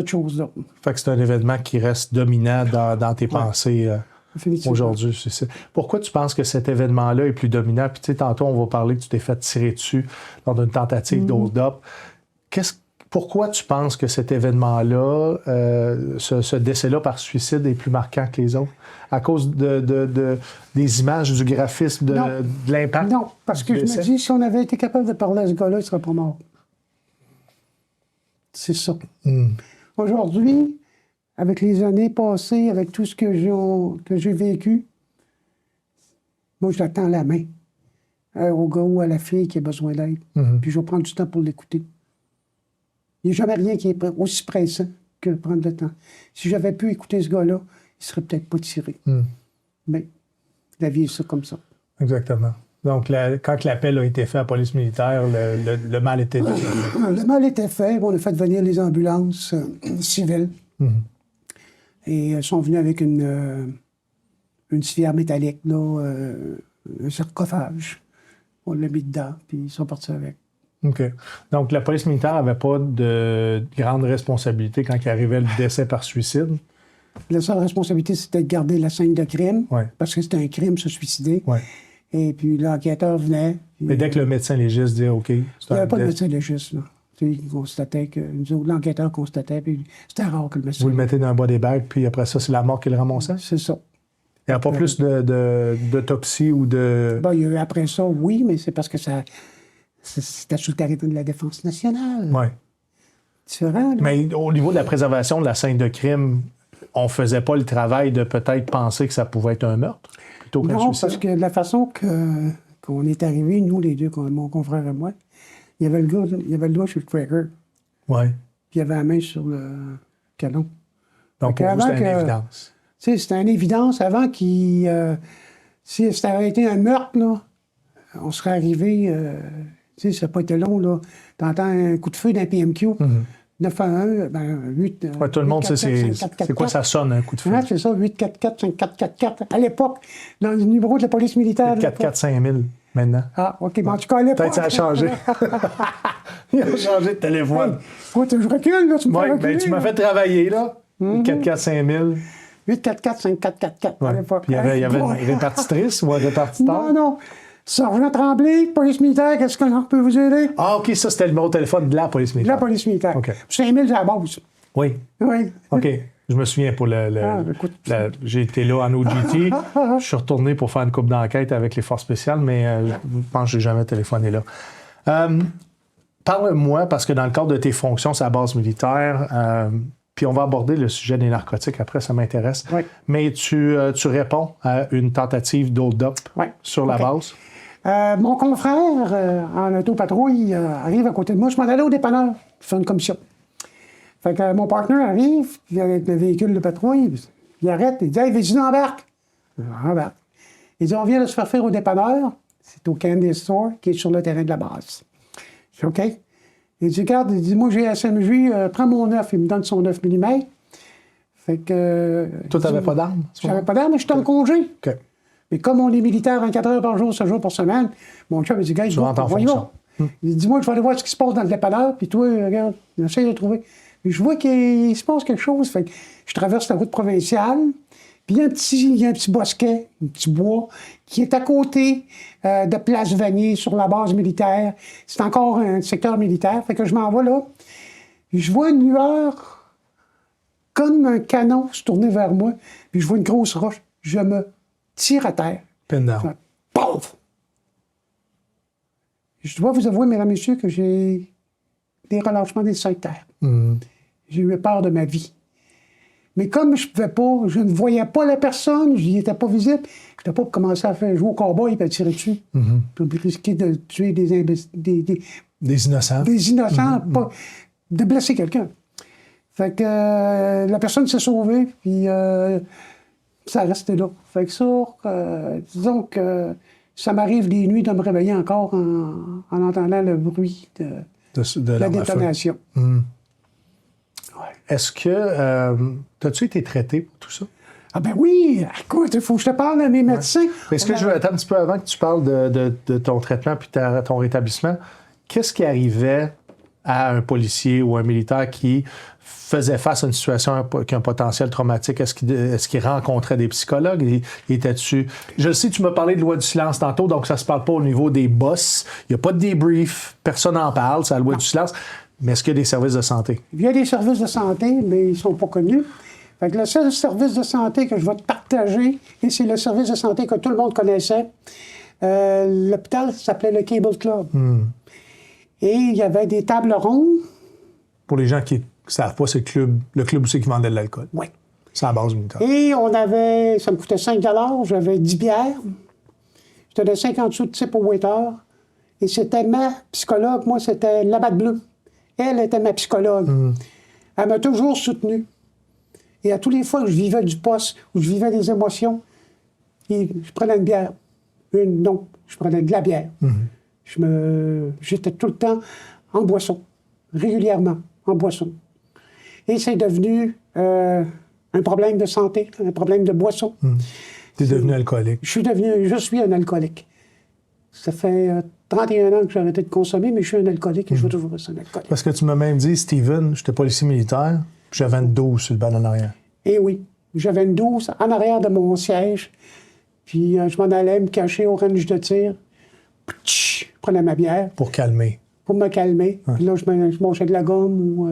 chose-là. Fait que c'est un événement qui reste dominant dans tes pensées Définitivement. aujourd'hui. C'est ça. Pourquoi tu penses que cet événement-là est plus dominant? Puis tu sais, tantôt, on va parler que tu t'es fait tirer dessus lors d'une tentative d'hold-up. Pourquoi tu penses que cet événement-là, ce décès-là par suicide est plus marquant que les autres? À cause des images, du graphisme, de l'impact? Non, parce que du je me décès? dis, si on avait été capable de parler à ce gars-là, il ne serait pas mort. C'est ça. Aujourd'hui, avec les années passées, avec tout ce que j'ai vécu, moi, je l'attends la main au gars ou à la fille qui a besoin d'aide. Puis je vais prendre du temps pour l'écouter. Il n'y a jamais rien qui est aussi pressant que de prendre le temps. Si j'avais pu écouter ce gars-là, il ne serait peut-être pas tiré. Mais la vie est ça comme ça. Exactement. Donc, quand l'appel a été fait à la police militaire, le mal était fait. Le mal était fait. On a fait venir les ambulances civiles. Et ils sont venus avec une civière métallique, là, un sarcophage. On l'a mis dedans, puis ils sont partis avec. OK. Donc, la police militaire n'avait pas de grande responsabilité quand il arrivait le décès par suicide? La seule responsabilité, c'était de garder la scène de crime, Ouais. parce que c'était un crime, se suicider. Ouais. Et puis l'enquêteur venait. Puis, Mais dès que le médecin légiste dit OK, il c'est n'y un avait pas de décès, médecin légiste, là. Tu sais, il constatait que l'enquêteur constatait, puis c'était rare que le médecin. vous le mettez dans un body bag, puis après ça, c'est la mort qui le ramassait? C'est ça. Il n'y a pas plus d'autopsie ou de... Bon, il y a eu après ça, oui, mais c'est parce que c'était sous le terrain de la Défense nationale. Oui. Différent, là. Mais au niveau de la préservation de la scène de crime, on ne faisait pas le travail de peut-être penser que ça pouvait être un meurtre plutôt qu'un Non, suicide? parce que de la façon qu'on est arrivés, nous, les deux, mon confrère et moi, il y avait le doigt sur le trigger, Oui. puis il y avait la main sur le canon. Donc, Fait pour vous, qu'avant c'était une que- évidence. Tu sais, c'était une évidence avant qu'il... si ça avait été un meurtre, là, on serait arrivé... tu sais, ça n'a pas été long, là. T'entends un coup de feu d'un PMQ, 911, ben 8... Ouais, tout le monde sait c'est quoi ça sonne, un coup de feu. Ouais, c'est ça, 844, 5444. À l'époque, dans le numéro de la police militaire... 4-4-5 000 maintenant. Ah, OK, mais en tout cas, à l'époque... Peut-être ça a changé. Il a changé de téléphone. Écoute, je recule, là, tu me fais Oui, reculer, ben, tu m'as là. fait travailler, là. 4-4-5 000. 844, 5444, à Ouais. l'époque. Puis il y avait une Ouais. répartitrice ou un répartiteur? Non. Sergent Tremblay, police militaire, qu'est-ce qu'on peut vous aider? Ah, OK, ça, c'était le numéro de téléphone de la police La militaire. police militaire. OK. 5000 à la base. Oui. Oui. OK. Je me souviens pour écoute. j'ai été là en OGT. Je suis retourné pour faire une coupe d'enquête avec les forces spéciales, mais je pense que je n'ai jamais téléphoné là. Parle-moi, parce que dans le cadre de tes fonctions sur la base militaire, puis on va aborder le sujet des narcotiques après, ça m'intéresse. Oui. Mais tu réponds à une tentative d'hold-up Oui. sur la OK. base. Mon confrère en autopatrouille arrive à côté de moi. Je m'en allais au dépanneur faire une commission. Fait que mon partenaire arrive, puis avec le véhicule de patrouille, il arrête, il dit « Hey, vas-y, embarque! » Embarque. Il dit « On vient de se faire faire au dépanneur. » C'est au Candy Store, qui est sur le terrain de la base. Je dis « OK. » Il dit « Regarde, il dit, moi j'ai SMJ, prends mon 9. » Il me donne son 9 mm. Fait que... Toi, tu n'avais pas d'arme? J'avais pas d'arme, mais j'étais en congé. OK. Mais comme on est militaire 24 heures par jour, 7 jours par semaine, mon chum, il dit, gars, rentres en fonction. Il dit, dis-moi, je vais aller voir ce qui se passe dans le dépanneur, puis toi, regarde, j'essaie de trouver. Puis je vois qu'il se passe quelque chose. Fait que je traverse la route provinciale, puis il y a un petit bosquet, un petit bois, qui est à côté de Place Vanier, sur la base militaire. C'est encore un secteur militaire. Fait que je m'en vais là. Puis je vois une lueur comme un canon se tourner vers moi, puis je vois une grosse roche. Je me tire à terre. Pin down. Pouf! Je dois vous avouer, mesdames et messieurs, que j'ai des relâchements des terre. J'ai eu peur de ma vie. Mais comme je pouvais pas, je ne voyais pas la personne, je n'y étais pas visible, je ne pouvais pas commencer à faire jouer au cowboy et à tirer dessus. Puis risquer de tuer des innocents. Des innocents, pas de blesser quelqu'un. Fait que la personne s'est sauvée, puis ça restait là. Fait que ça, disons que ça m'arrive les nuits de me réveiller encore en entendant le bruit de la détonation. Est-ce que... As-tu été traité pour tout ça? Ah ben oui! Écoute, il faut que je te parle de mes médecins. Est-ce que je veux attendre un petit peu avant que tu parles de ton traitement puis ton rétablissement? Qu'est-ce qui arrivait à un policier ou un militaire qui faisait face à une situation avec un potentiel traumatique? Est-ce qu'il rencontrait des psychologues? Était-tu... Je sais, tu m'as parlé de loi du silence tantôt, donc ça ne se parle pas au niveau des boss. Il n'y a pas de débrief, personne n'en parle, c'est la loi du silence. Mais est-ce qu'il y a des services de santé? Il y a des services de santé, mais ils ne sont pas connus. Fait que le seul service de santé que je vais te partager, et c'est le service de santé que tout le monde connaissait, l'hôpital s'appelait le Cable Club. Et il y avait des tables rondes. Pour les gens qui ne savent pas, c'est le club où c'est qui vendait de l'alcool. Oui. C'est à la base militaire. Et on avait, ça me coûtait 5 $, j'avais 10 bières. Je donnais 50 sous de type au waiter. Et c'était ma psychologue, moi c'était la batte bleue. Elle était ma psychologue. Elle m'a toujours soutenu. Et à tous les fois que je vivais du poste, où je vivais des émotions, je prenais une bière. Non, je prenais de la bière. J'étais tout le temps en boisson, régulièrement en boisson. Et c'est devenu un problème de santé, un problème de boisson. Tu es devenu alcoolique. Je suis un alcoolique. Ça fait 31 ans que j'ai arrêté de consommer, mais je suis un alcoolique et je vais toujours rester un alcoolique. Parce que tu m'as même dit, Steven, j'étais policier militaire, puis j'avais une 12 sur le banc en arrière. Eh oui, j'avais une 12 en arrière de mon siège, puis je m'en allais me cacher au range de tir. Je prenais ma bière. Pour calmer. Pour me calmer. Puis là, je mangeais de la gomme ou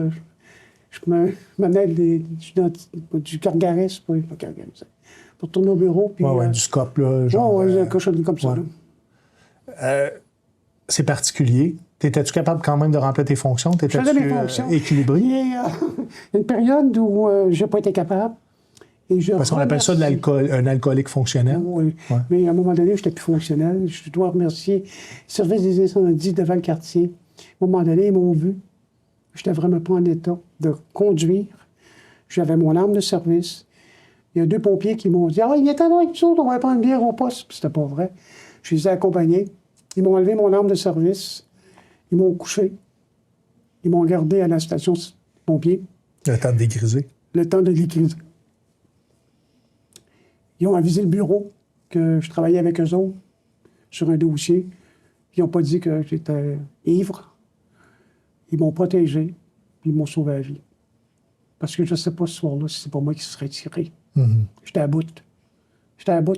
je me menais du Cargaris, pour tourner au bureau. Puis, du scope, là. Genre, cochonnerie comme ça. C'est particulier. Étais-tu capable quand même de remplir tes fonctions? T'étais-tu équilibré? Il y a une période où je n'ai pas été capable. Parce qu'on appelle ça un alcoolique fonctionnel. Oui, mais à un moment donné, je n'étais plus fonctionnel. Je dois remercier le service des incendies de Valcartier. À un moment donné, ils m'ont vu. Je n'étais vraiment pas en état de conduire. J'avais mon arme de service. Il y a 2 pompiers qui m'ont dit « Ah, il est temps avec nous autres, on va prendre une bière au poste. » Puis c'était pas vrai. Je les ai accompagnés. Ils m'ont enlevé mon arme de service. Ils m'ont couché. Ils m'ont gardé à la station pompier. Le temps de dégriser. Le temps de dégriser. Ils ont avisé le bureau que je travaillais avec eux autres sur un dossier. Ils n'ont pas dit que j'étais ivre. Ils m'ont protégé, puis ils m'ont sauvé la vie. Parce que je ne sais pas ce soir-là si c'est pas moi qui se serait tiré. J'étais à bout. J'étais à bout,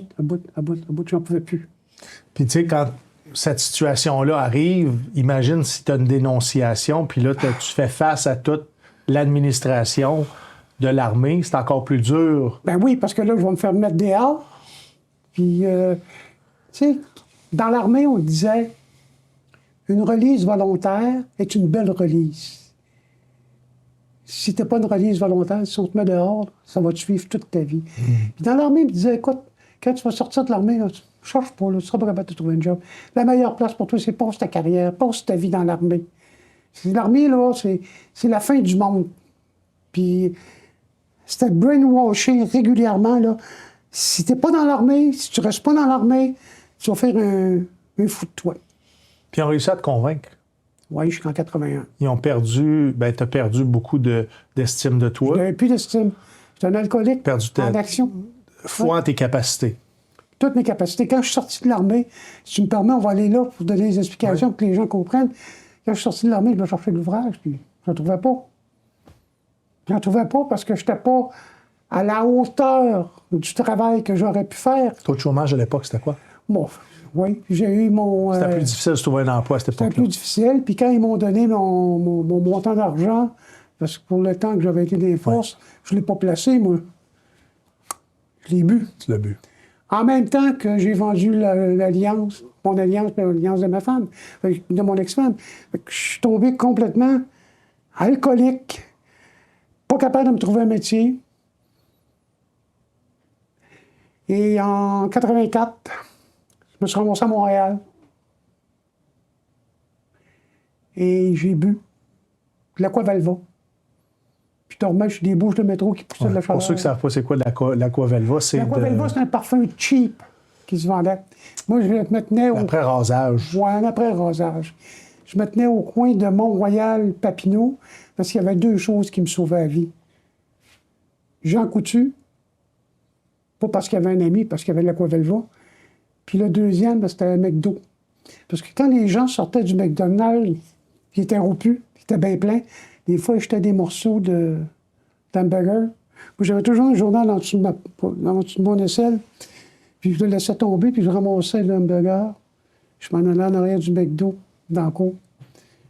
j'en pouvais plus. Puis tu sais, quand cette situation-là arrive, imagine si tu as une dénonciation, puis là, tu fais face à toute l'administration de l'armée, c'est encore plus dur. Ben oui, parce que là, je vais me faire mettre dehors. Puis, tu sais, dans l'armée, on disait une release volontaire est une belle release. Si t'es pas une release volontaire, si on te met dehors, ça va te suivre toute ta vie. Puis dans l'armée, il me disait, écoute, quand tu vas sortir de l'armée, là, cherche pas, là, tu seras pas capable de trouver un job. La meilleure place pour toi, c'est passe ta carrière, passe ta vie dans l'armée. L'armée, là, c'est la fin du monde. Puis c'était brainwashing régulièrement, là. Si t'es pas dans l'armée, si tu restes pas dans l'armée, tu vas faire un fou de toi. Puis ils ont réussi à te convaincre. Oui, jusqu'en 81. Ils ont perdu, t'as perdu beaucoup d'estime de toi. Je n'avais plus d'estime. J'étais un alcoolique Perdu en action. Foi en tes capacités. toutes mes capacités. Quand je suis sorti de l'armée, si tu me permets, on va aller là pour donner des explications pour que les gens comprennent. Quand je suis sorti de l'armée, je me cherchais de l'ouvrage, puis je ne trouvais pas. Je n'en trouvais pas parce que je n'étais pas à la hauteur du travail que j'aurais pu faire. Taux de chômage à l'époque, c'était quoi? Bon, oui, j'ai eu mon... C'était plus difficile de trouver un emploi à cette C'était époque-là. plus difficile. Puis quand ils m'ont donné mon montant d'argent, parce que pour le temps que j'avais été des forces, je ne l'ai pas placé, moi. Je l'ai bu. Tu l'as bu. En même temps que j'ai vendu l'alliance, mon alliance, l'alliance de ma femme, de mon ex-femme. Fait que je suis tombé complètement alcoolique, pas capable de me trouver un métier. Et en 84, je me suis ramassé à Montréal. Et j'ai bu de l'Aquavelva. Puis je dormais sur des bouches de métro qui poussaient de la chaleur. Pour ceux qui ne savent pas c'est quoi l'Aquavelva, c'est L'Aquavelva, c'est un parfum cheap qui se vendait. Moi, je me tenais au... après rasage. Ouais, un après-rasage. Je me tenais au coin de Mont-Royal-Papineau parce qu'il y avait deux choses qui me sauvaient la vie. Jean Coutu, pas parce qu'il y avait un ami, parce qu'il y avait de l'Aquavelva. Puis le deuxième, ben, c'était un McDo. Parce que quand les gens sortaient du McDonald's, ils étaient rompus, ils étaient bien pleins, des fois, ils jetaient des morceaux d'hamburger. Moi, j'avais toujours un journal en dessous de mon aisselle, puis je le laissais tomber, puis je ramassais l'hamburger. Je m'en allais en arrière du McDo, dans le cour.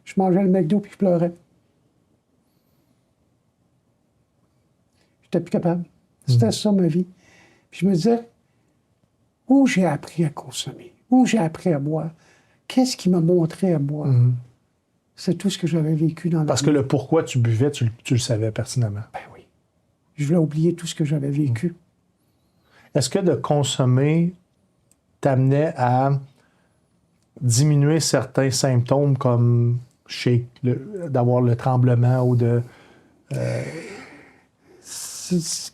Je mangeais le McDo, puis je pleurais. J'étais plus capable. C'était ça, ma vie. Puis je me disais, où j'ai appris à consommer? Où j'ai appris à boire? Qu'est-ce qui m'a montré à boire? C'est tout ce que j'avais vécu dans la Parce vie. que le pourquoi tu buvais, tu le savais pertinemment. Ben oui. Je voulais oublier tout ce que j'avais vécu. Est-ce que de consommer t'amenait à diminuer certains symptômes comme d'avoir le tremblement ou de...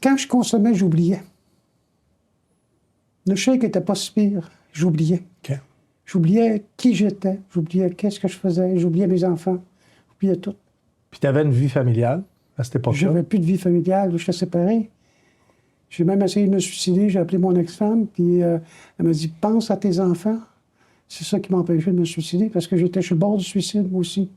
Quand je consommais, j'oubliais. Le shake n'était pas si pire. J'oubliais. OK. J'oubliais qui j'étais. J'oubliais qu'est-ce que je faisais. J'oubliais mes enfants. J'oubliais tout. Puis tu avais une vie familiale à cette époque-là. J'avais plus de vie familiale. J'étais séparé. J'ai même essayé de me suicider. J'ai appelé mon ex-femme. Puis elle m'a dit, pense à tes enfants. C'est ça qui m'empêchait de me suicider parce que j'étais sur le bord du suicide, moi aussi.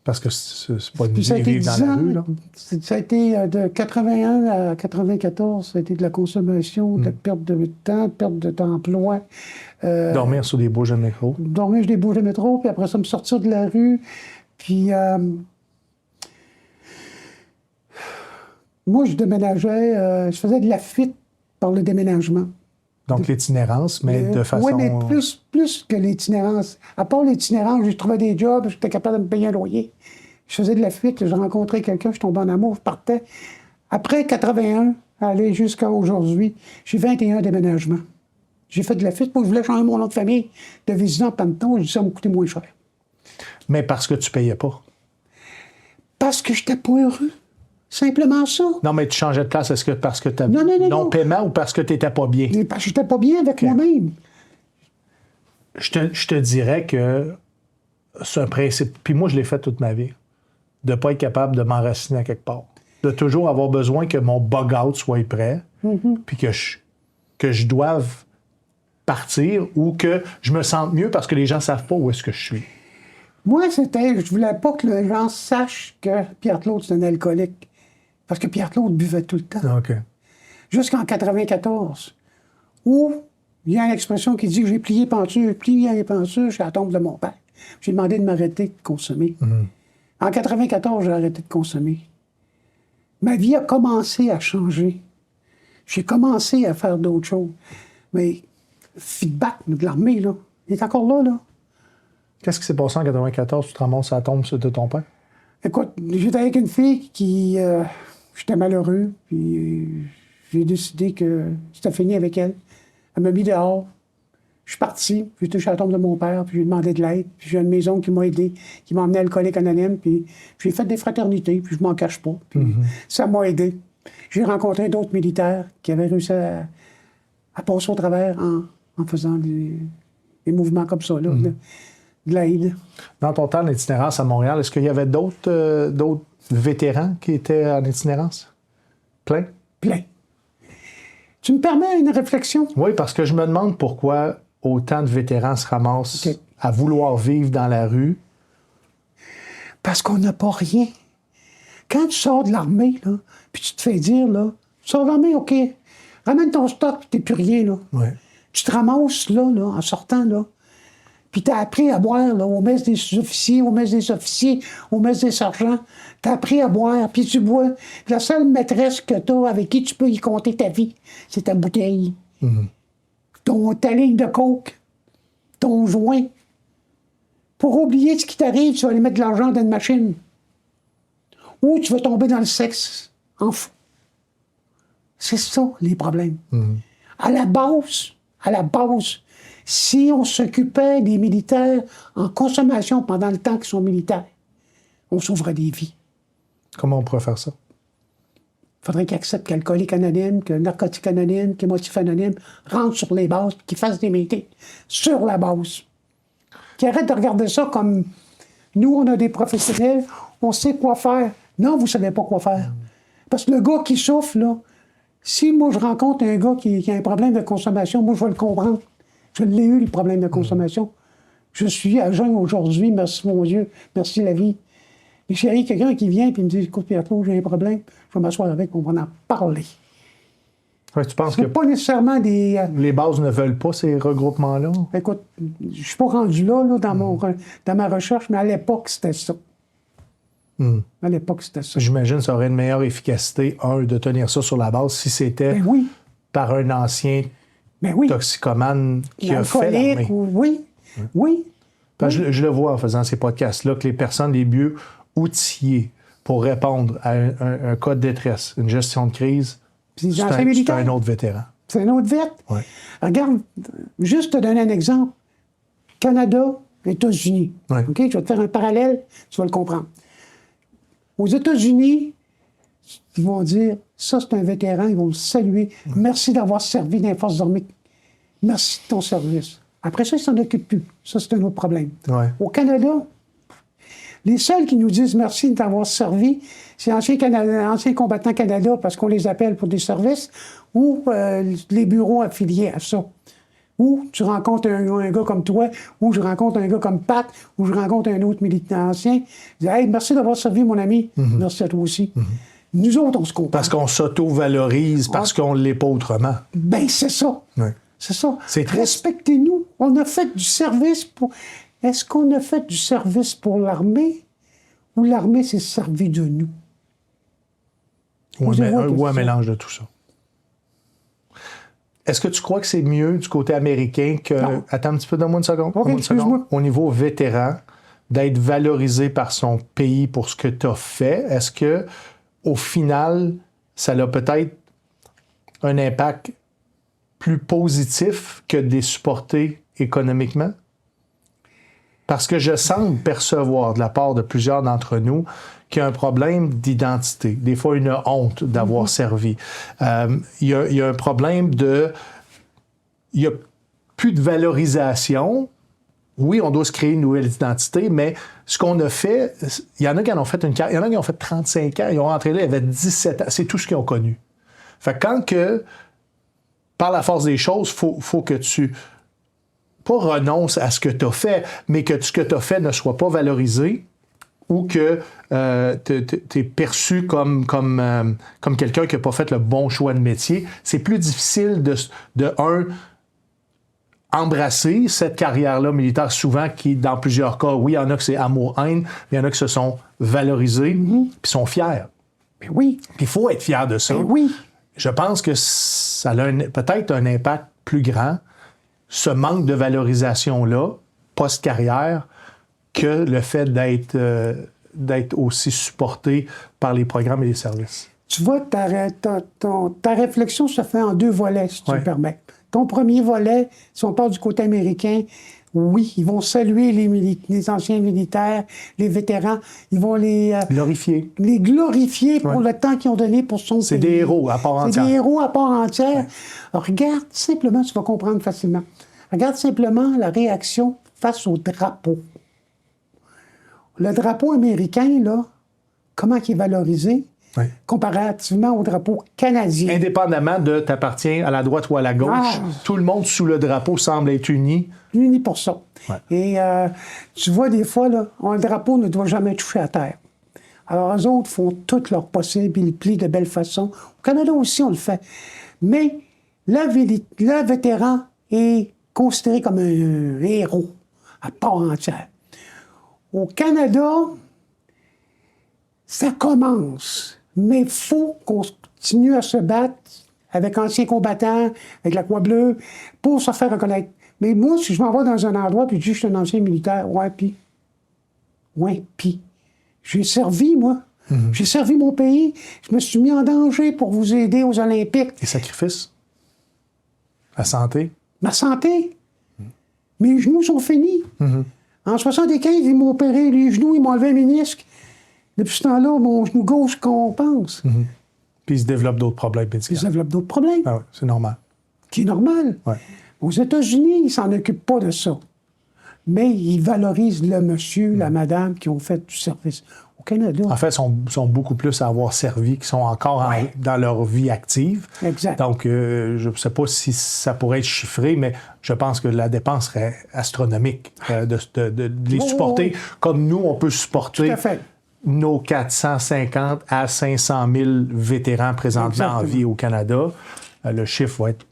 Parce que c'est pas une Puis ça a vie été vivre dans 10 la ans, rue, là. ça a été de 81 à 94, ça a été de la consommation, de la perte de temps, perte d'emploi. Dormir sur des bouches de métro. Dormir sur des bouches de métro, puis après ça, me sortir de la rue. Puis moi, je déménageais, je faisais de la fuite par le déménagement. Donc l'itinérance, mais de façon... Oui, mais plus que l'itinérance. À part l'itinérance, j'ai trouvé des jobs, j'étais capable de me payer un loyer. Je faisais de la fuite, j'ai rencontré quelqu'un, je tombais en amour, je partais. Après 81, aller jusqu'à aujourd'hui, j'ai 21 déménagements. J'ai fait de la fuite, moi je voulais changer mon nom de famille de Vézina en Panton, je dis ça m'a coûté moins cher. Mais parce que tu payais pas. Parce que j'étais pas heureux. Simplement ça. Non, mais tu changeais de place, est-ce que parce que tu avais Non. non-paiement ou parce que tu n'étais pas bien? Parce que j'étais pas bien avec moi-même. Je te dirais que c'est un principe, puis moi je l'ai fait toute ma vie, de ne pas être capable de m'enraciner à quelque part. De toujours avoir besoin que mon bug-out soit prêt, puis que je doive partir ou que je me sente mieux parce que les gens ne savent pas où est-ce que je suis. Moi, je voulais pas que les gens sachent que Pierre-Claude, c'est un alcoolique. Parce que Pierre-Claude buvait tout le temps. OK. Jusqu'en 94, où il y a une expression qui dit que j'ai plié les pentures chez la tombe de mon père. J'ai demandé de m'arrêter de consommer. En 94, j'ai arrêté de consommer. Ma vie a commencé à changer. J'ai commencé à faire d'autres choses. Mais le feedback de l'armée, là, il est encore là. Qu'est-ce qui s'est passé en 94? Tu te ramasses à la tombe de ton père? Écoute, j'étais avec une fille qui... j'étais malheureux, puis j'ai décidé que c'était fini avec elle. Elle m'a mis dehors. Je suis parti, j'ai touché à la tombe de mon père, puis j'ai demandé de l'aide. Puis j'ai une maison qui m'a aidé, qui m'a emmené à Alcooliques Anonymes, puis j'ai fait des fraternités, puis je m'en cache pas. Puis ça m'a aidé. J'ai rencontré d'autres militaires qui avaient réussi à passer au travers en faisant des mouvements comme ça, là, de l'aide. Dans ton temps d'itinérance à Montréal, est-ce qu'il y avait d'autres vétérans qui étaient en itinérance? Plein? Plein. Tu me permets une réflexion? Oui, parce que je me demande pourquoi autant de vétérans se ramassent OK. à vouloir vivre dans la rue. Parce qu'on n'a pas rien. Quand tu sors de l'armée, là, puis tu te fais dire, là, tu sors de l'armée, OK, ramène ton stock, puis t'es plus rien, là. Ouais. Tu te ramasses, là, en sortant, là, puis t'as appris à boire, là, aux messes des sous-officiers, aux messes des officiers, aux messes des sergents. T'as appris à boire, puis tu bois. Puis la seule maîtresse que t'as, avec qui tu peux y compter ta vie, c'est ta bouteille. Ta ligne de coke, ton joint. Pour oublier ce qui t'arrive, tu vas aller mettre de l'argent dans une machine. Ou tu vas tomber dans le sexe, en fou. C'est ça, les problèmes. À la base, si on s'occupait des militaires en consommation pendant le temps qu'ils sont militaires, on sauverait des vies. Comment on pourrait faire ça? Il faudrait qu'ils acceptent qu'alcoolique anonyme, que narcotique anonyme, que motif anonyme rentrent sur les bases et qu'ils fassent des métiers sur la base. Qu'ils arrêtent de regarder ça comme nous, on a des professionnels, on sait quoi faire. Non, vous ne savez pas quoi faire. Parce que le gars qui souffre, là, si moi je rencontre un gars qui a un problème de consommation, moi je vais le comprendre. Je l'ai eu, le problème de consommation. Je suis à jeun aujourd'hui, merci mon Dieu, merci la vie. Et chérie, quelqu'un qui vient et me dit, écoute, Pierre, j'ai un problème, je vais m'asseoir avec, on va en parler. Ouais, tu penses C'est que pas nécessairement des... les bases ne veulent pas ces regroupements-là? Écoute, je suis pas rendu là, dans ma recherche, mais à l'époque, c'était ça. À l'époque, c'était ça. J'imagine que ça aurait une meilleure efficacité, de tenir ça sur la base si c'était Ben oui, par un ancien ben oui. toxicomane qui a fait Alcoolique, l'armée. oui. Parce que je le vois en faisant ces podcasts-là, que les personnes les mieux outillées pour répondre à un cas de détresse, une gestion de crise, Puis les c'est anciens un militaires. autre vétéran. C'est un autre vête. Ouais. Regarde, juste te donner un exemple. Canada, États-Unis. Ouais. OK? Je vais te faire un parallèle, tu vas le comprendre. Aux États-Unis, ils vont dire, ça c'est un vétéran, ils vont le saluer. Merci d'avoir servi dans les forces armées. Merci de ton service. Après ça, ils s'en occupent plus. Ça, c'est un autre problème. Ouais. Au Canada, les seuls qui nous disent merci de t'avoir servi, c'est anciens combattants Canada, parce qu'on les appelle pour des services, ou les bureaux affiliés à ça. Ou tu rencontres un gars comme toi, ou je rencontre un gars comme Pat, ou je rencontre un autre militant ancien. Je dis, hey, merci d'avoir servi, mon ami. Merci à toi aussi. Nous autres, on se comprend. Parce qu'on s'auto-valorise, parce qu'on ne l'est pas autrement. Ben, c'est ça. Ouais. C'est ça. C'est triste. Respectez-nous. On a fait du service pour... Est-ce qu'on a fait du service pour l'armée ou l'armée s'est servie de nous? Ou Posez-vous la un question. mélange de tout ça. Est-ce que tu crois que c'est mieux du côté américain que... Non. Attends un petit peu, donne-moi une seconde. OK, Donne-moi une seconde. excuse-moi. Au niveau vétéran, d'être valorisé par son pays pour ce que tu as fait, est-ce que au final, ça a peut-être un impact plus positif que de les supporter économiquement? Parce que je semble percevoir de la part de plusieurs d'entre nous qu'il y a un problème d'identité, des fois une honte d'avoir servi. Il y a un problème de... Il n'y a plus de valorisation. Oui, on doit se créer une nouvelle identité, mais ce qu'on a fait, il y en a qui en ont fait une carrière, il y en a qui ont fait 35 ans, ils ont rentré là, ils avaient 17 ans, c'est tout ce qu'ils ont connu. Fait que quand que, par la force des choses, faut que tu, pas renonces à ce que tu as fait, mais que ce que tu as fait ne soit pas valorisé ou que tu es perçu comme quelqu'un qui n'a pas fait le bon choix de métier. C'est plus difficile de embrasser cette carrière-là militaire, souvent qui, dans plusieurs cas, oui, il y en a que c'est amour-haine, mais il y en a qui se sont valorisés puis sont fiers. Ben oui. Puis il faut être fier de ça. Ben oui. Je pense que ça a peut-être un impact plus grand, ce manque de valorisation-là, post-carrière, que le fait d'être aussi supporté par les programmes et les services. Tu vois, ta réflexion se fait en deux volets, si tu Ouais. me permets. Ton premier volet, si on parle du côté américain, oui, ils vont saluer les anciens militaires, les vétérans, ils vont les glorifier pour le temps qu'ils ont donné pour son C'est pays. des héros à part entière. C'est des héros à part entière. Alors, regarde simplement, tu vas comprendre facilement. Regarde simplement la réaction face au drapeau. Le drapeau américain, là, comment il est valorisé? Oui. comparativement au drapeau canadien. Indépendamment de t'appartiens à la droite ou à la gauche, tout le monde sous le drapeau semble être uni. Unis pour ça. Ouais. Et tu vois, des fois, là, le drapeau ne doit jamais toucher à terre. Alors, eux autres font tout leur possible, ils le plient de belle façon. Au Canada aussi, on le fait. Mais le vétéran est considéré comme un héros à part entière. Au Canada, ça commence, mais il faut qu'on continue à se battre avec anciens combattants, avec la Croix bleue, pour se faire reconnaître. Mais moi, si je m'en vais dans un endroit puis je dis que je suis un ancien militaire, puis j'ai servi, moi. J'ai servi mon pays. Je me suis mis en danger pour vous aider aux Olympiques. Les sacrifices? La santé? Ma santé. Mes genoux sont finis. En 75, ils m'ont opéré les genoux, ils m'ont enlevé un ménisque. Depuis ce temps-là, mon genou gauche compense. Puis il se développe d'autres problèmes Ils médicaux. développent d'autres problèmes, Ah oui, c'est normal. qui est normal. Ouais. Aux États-Unis, ils ne s'en occupent pas de ça. Mais ils valorisent le monsieur, la madame qui ont fait du service. Au Canada, En fait, ils sont beaucoup plus à avoir servi, qui sont encore dans leur vie active. Exact. Donc, je ne sais pas si ça pourrait être chiffré, mais je pense que la dépense serait astronomique de les supporter. Comme nous, on peut supporter tout à fait. nos 450 à 500 000 vétérans présentement Exactement. en vie au Canada. Le chiffre va être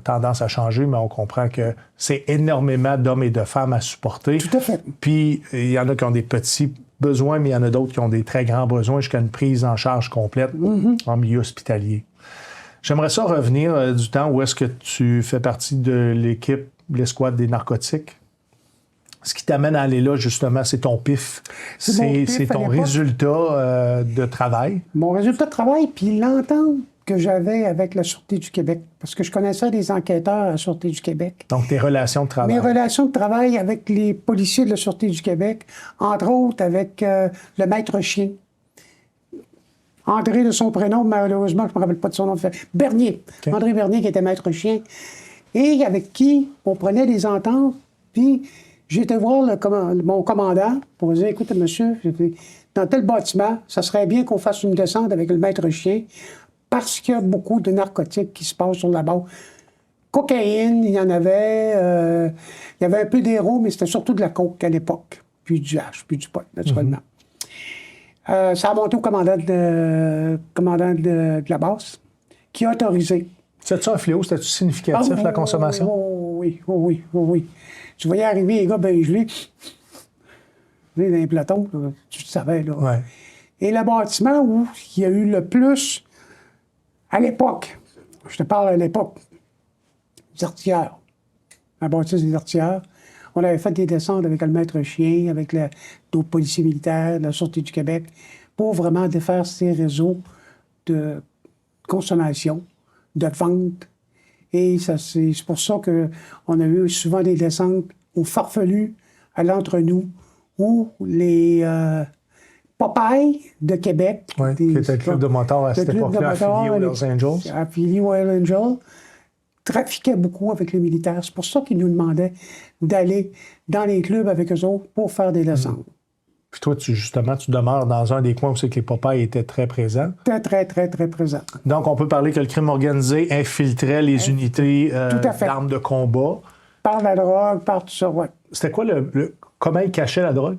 tendance à changer, mais on comprend que c'est énormément d'hommes et de femmes à supporter. Tout à fait. Puis, il y en a qui ont des petits besoins, mais il y en a d'autres qui ont des très grands besoins jusqu'à une prise en charge complète en milieu hospitalier. J'aimerais ça revenir du temps où est-ce que tu fais partie de l'équipe, l'escouade des narcotiques. Ce qui t'amène à aller là, justement, c'est ton PIF. C'est mon PIF C'est à ton l'époque. résultat de travail. Mon résultat de travail, puis l'entente que j'avais avec la Sûreté du Québec, parce que je connaissais des enquêteurs à la Sûreté du Québec. Donc, tes relations de travail. Mes relations de travail avec les policiers de la Sûreté du Québec, entre autres avec le maître chien. André de son prénom, malheureusement, je ne me rappelle pas de son nom. Bernier. OK. André Bernier qui était maître chien. Et avec qui on prenait des ententes. Puis j'étais voir mon commandant pour dire, écoute, monsieur, dans tel bâtiment, ça serait bien qu'on fasse une descente avec le maître chien parce qu'il y a beaucoup de narcotiques qui se passent sur la base. Cocaïne, il y en avait. Il y avait un peu d'héros, mais c'était surtout de la coke à l'époque. Puis du hash, puis du pot, naturellement. Ça a monté au commandant de la base, qui a autorisé. C'est-tu un fléau? C'était-tu significatif, la consommation? Oui. Tu voyais arriver les gars bien gelés. Dans les pelotons, là, tu le savais, là. Ouais. Et le bâtiment où il y a eu le plus, à l'époque, je te parle à l'époque, des artilleurs, un bâtisse des artilleurs, on avait fait des descentes avec le maître chien, avec d'autres policiers militaires, la Sûreté du Québec, pour vraiment défaire ces réseaux de consommation, de vente. Et c'est pour ça qu'on a eu souvent des descentes aux farfelus, à l'entre-nous, où les Popeye de Québec, Oui, qui était le club de motards à cette époque-là, affilié aux Hells Angels. Affilié aux Hells Angels, trafiquaient beaucoup avec les militaires. C'est pour ça qu'ils nous demandaient d'aller dans les clubs avec eux autres pour faire des descentes. Puis toi, tu demeures dans un des coins où c'est que les Popeyes étaient très présents. Très, très, très, très présent. Donc, on peut parler que le crime organisé infiltrait les unités Tout à fait. d'armes de combat. Par la drogue, par tout ça, ouais. C'était quoi comment ils cachaient la drogue?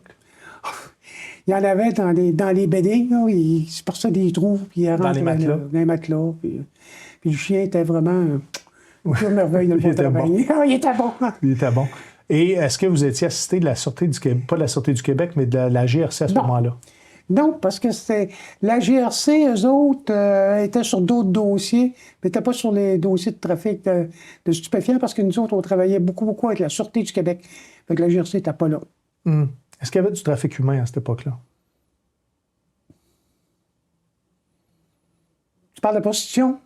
Il y en avait dans les beddings, là, c'est pour ça des trous, puis ils Dans les matelas. Dans les matelas. Puis le chien était vraiment une pure merveille de le Il était travailler. Il était bon. Il était bon. Et est-ce que vous étiez assisté de la Sûreté du Québec, pas de la Sûreté du Québec, mais de la GRC à ce moment-là? Non, parce que c'était la GRC, eux autres, étaient sur d'autres dossiers, mais n'étaient pas sur les dossiers de trafic de stupéfiants, parce que nous autres, on travaillait beaucoup, beaucoup avec la Sûreté du Québec. Fait que la GRC n'était pas là. Est-ce qu'il y avait du trafic humain à cette époque-là? Tu parles de prostitution?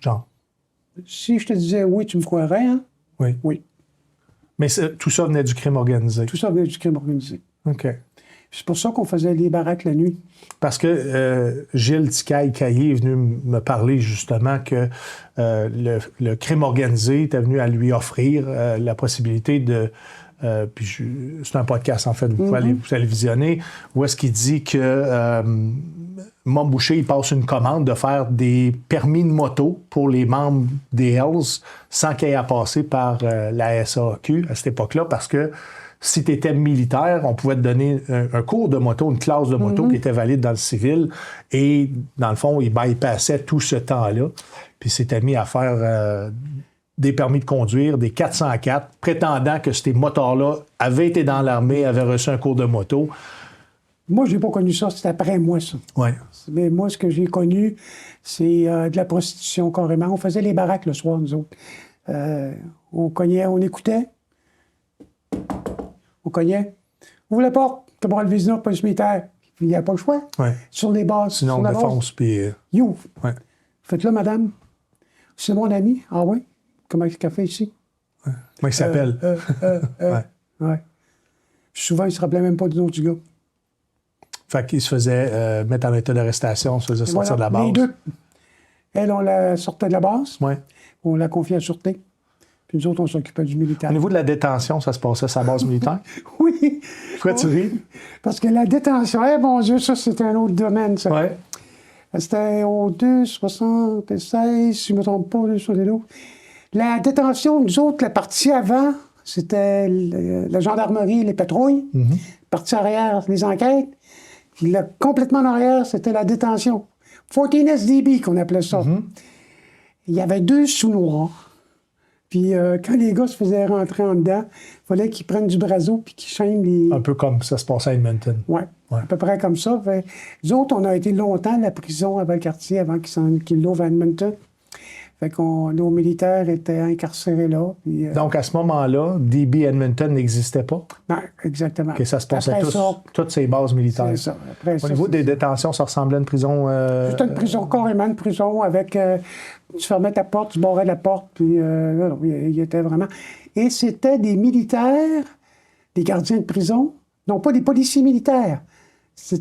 Genre? Si je te disais oui, tu me croirais, hein? Oui. Oui. Mais tout ça venait du crime organisé. Tout ça venait du crime organisé. OK. C'est pour ça qu'on faisait les baraques la nuit. Parce que Gilles Ticaille-Caillé est venu me parler justement que le crime organisé était venu à lui offrir la possibilité de... c'est un podcast, en fait, vous pouvez aller visionner, où est-ce qu'il dit que Mom Boucher, il passe une commande de faire des permis de moto pour les membres des Hells sans qu'il y ait à passer par la SAQ à cette époque-là, parce que si tu étais militaire, on pouvait te donner un cours de moto, une classe de moto qui était valide dans le civil, et dans le fond, il bypassait tout ce temps-là, puis s'était mis à faire des permis de conduire, des 404, prétendant que ces motards-là avaient été dans l'armée, avaient reçu un cours de moto. Moi, je n'ai pas connu ça, c'était après moi, ça. Ouais. Mais moi, ce que j'ai connu, c'est de la prostitution carrément. On faisait les baraques le soir, nous autres. On cognait, on écoutait. On cognait. Ouvre la porte, Caporal Vézina, police militaire. Puis il n'y a pas le choix. Ouais. Sur les bases. Sinon, sur on la base. défonce, puis... Il ouvre. ouais. Faites-le, madame. C'est mon ami. Ah oui? Comment est-ce qu'il fait ici? Comment il s'appelle? Ouais. Ouais. Souvent, il ne se rappelait même pas du nom du gars. Fait qu'il se faisait mettre en état d'arrestation, se faisait sortir Voilà, de la base. les deux. Elle, on la sortait de la base. Ouais. On la confiait à la sûreté. Puis nous autres, on s'occupait du militaire. Au niveau de la détention, ça se passait à sa base militaire? Oui. Pourquoi tu ris? Parce que la détention, eh bon Dieu, ça, c'était un autre domaine, ça. Ouais. C'était au 276, si je ne me trompe pas, 272. La détention, nous autres, la partie avant, c'était la gendarmerie, les patrouilles. Partie arrière, les enquêtes. Puis là, complètement en arrière, c'était la détention. 14 SDB, qu'on appelait ça. Il y avait 2 sous-noirs. Puis quand les gars se faisaient rentrer en dedans, il fallait qu'ils prennent du braseau puis qu'ils chaînent les... Un peu comme ça se passait à Edmonton. Oui, Ouais. à peu près comme ça. Fait, nous autres, on a été longtemps à la prison à Valcartier avant qu'ils l'ouvrent à Edmonton. Fait que nos militaires étaient incarcérés là. Puis, Donc, à ce moment-là, DB Edmonton n'existait pas? non, exactement. Que ça se passait Après ça, toutes ces bases militaires. c'est ça. Après Au ça, niveau c'est- des détentions, ça ressemblait à une prison... C'était une prison, carrément une prison, avec... tu fermais ta porte, tu barrais la porte, puis non, il y était vraiment... Et c'était des militaires, des gardiens de prison, non pas des policiers militaires.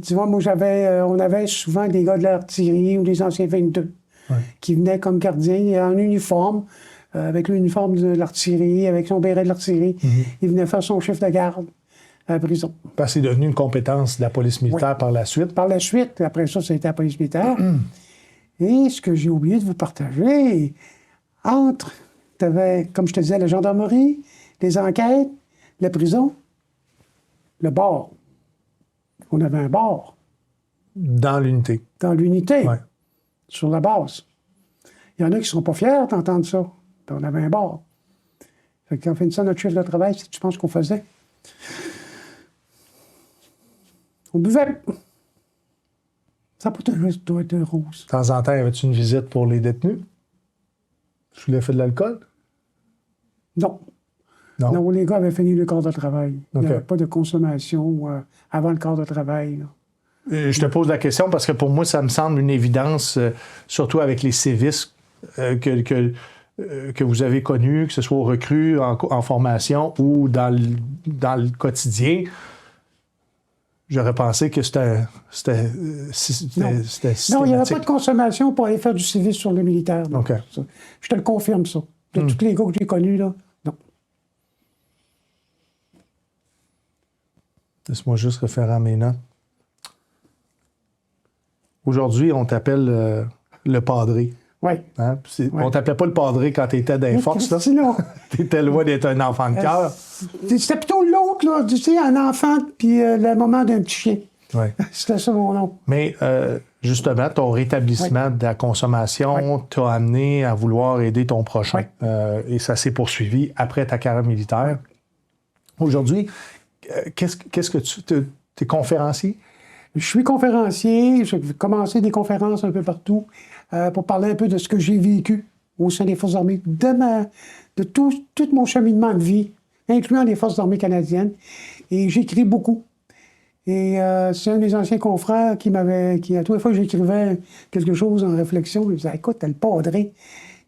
Tu vois, moi, on avait souvent des gars de l'artillerie ou des anciens 22 qui venaient comme gardiens en uniforme, avec l'uniforme de l'artillerie, avec son béret de l'artillerie. Il venait faire son chef de garde à la prison. Parce que c'est devenu une compétence de la police militaire par la suite. Par la suite, après ça, ça a été la police militaire. Et ce que j'ai oublié de vous partager, t'avais, comme je te disais, la gendarmerie, les enquêtes, la prison, le bar. On avait un bar Dans l'unité. dans l'unité, Ouais. sur la base. Il y en a qui ne sont pas fiers d'entendre ça. Puis on avait un bar. Fait que quand on fait ça, notre chef de travail, c'est que tu penses qu'on faisait? On buvait. Ça n'a pas toujours été rose. De temps en temps, y avait-tu une visite pour les détenus? Je voulais faire de l'alcool? Non. Non. Non, les gars avaient fini le corps de travail. Il n'y OK. avait pas de consommation avant le corps de travail. Là. Je te pose la question parce que pour moi, ça me semble une évidence, surtout avec les sévices que vous avez connus, que ce soit aux recrues, en formation ou dans le quotidien. J'aurais pensé que c'était Non, il n'y avait systématique. pas de consommation pour aller faire du civil sur le militaire. non. OK. Ça, je te le confirme, ça. De tous les gars que j'ai connus, là, non. Laisse-moi juste référer à mes notes. Aujourd'hui, on t'appelle le padré. Oui. Hein? Ouais. On t'appelait pas le padré quand tu étais dans les forces. Là. Sinon, T'étais loin d'être un enfant de cœur. c'était plutôt l'autre, là, tu sais, un enfant, puis le moment d'un petit chien. Ouais. C'était ça mon nom. Mais justement, ton rétablissement de la consommation t'a amené à vouloir aider ton prochain. Et ça s'est poursuivi après ta carrière militaire. Aujourd'hui, qu'est-ce que tu... T'es conférencier? Je suis conférencier, j'ai commencé des conférences un peu partout pour parler un peu de ce que j'ai vécu au sein des Forces armées, de tout mon cheminement de vie, incluant les Forces armées canadiennes. Et j'écris beaucoup. Et c'est un des anciens confrères qui à toutes les fois que j'écrivais quelque chose en réflexion, il me disait « Écoute, t'as le padré ».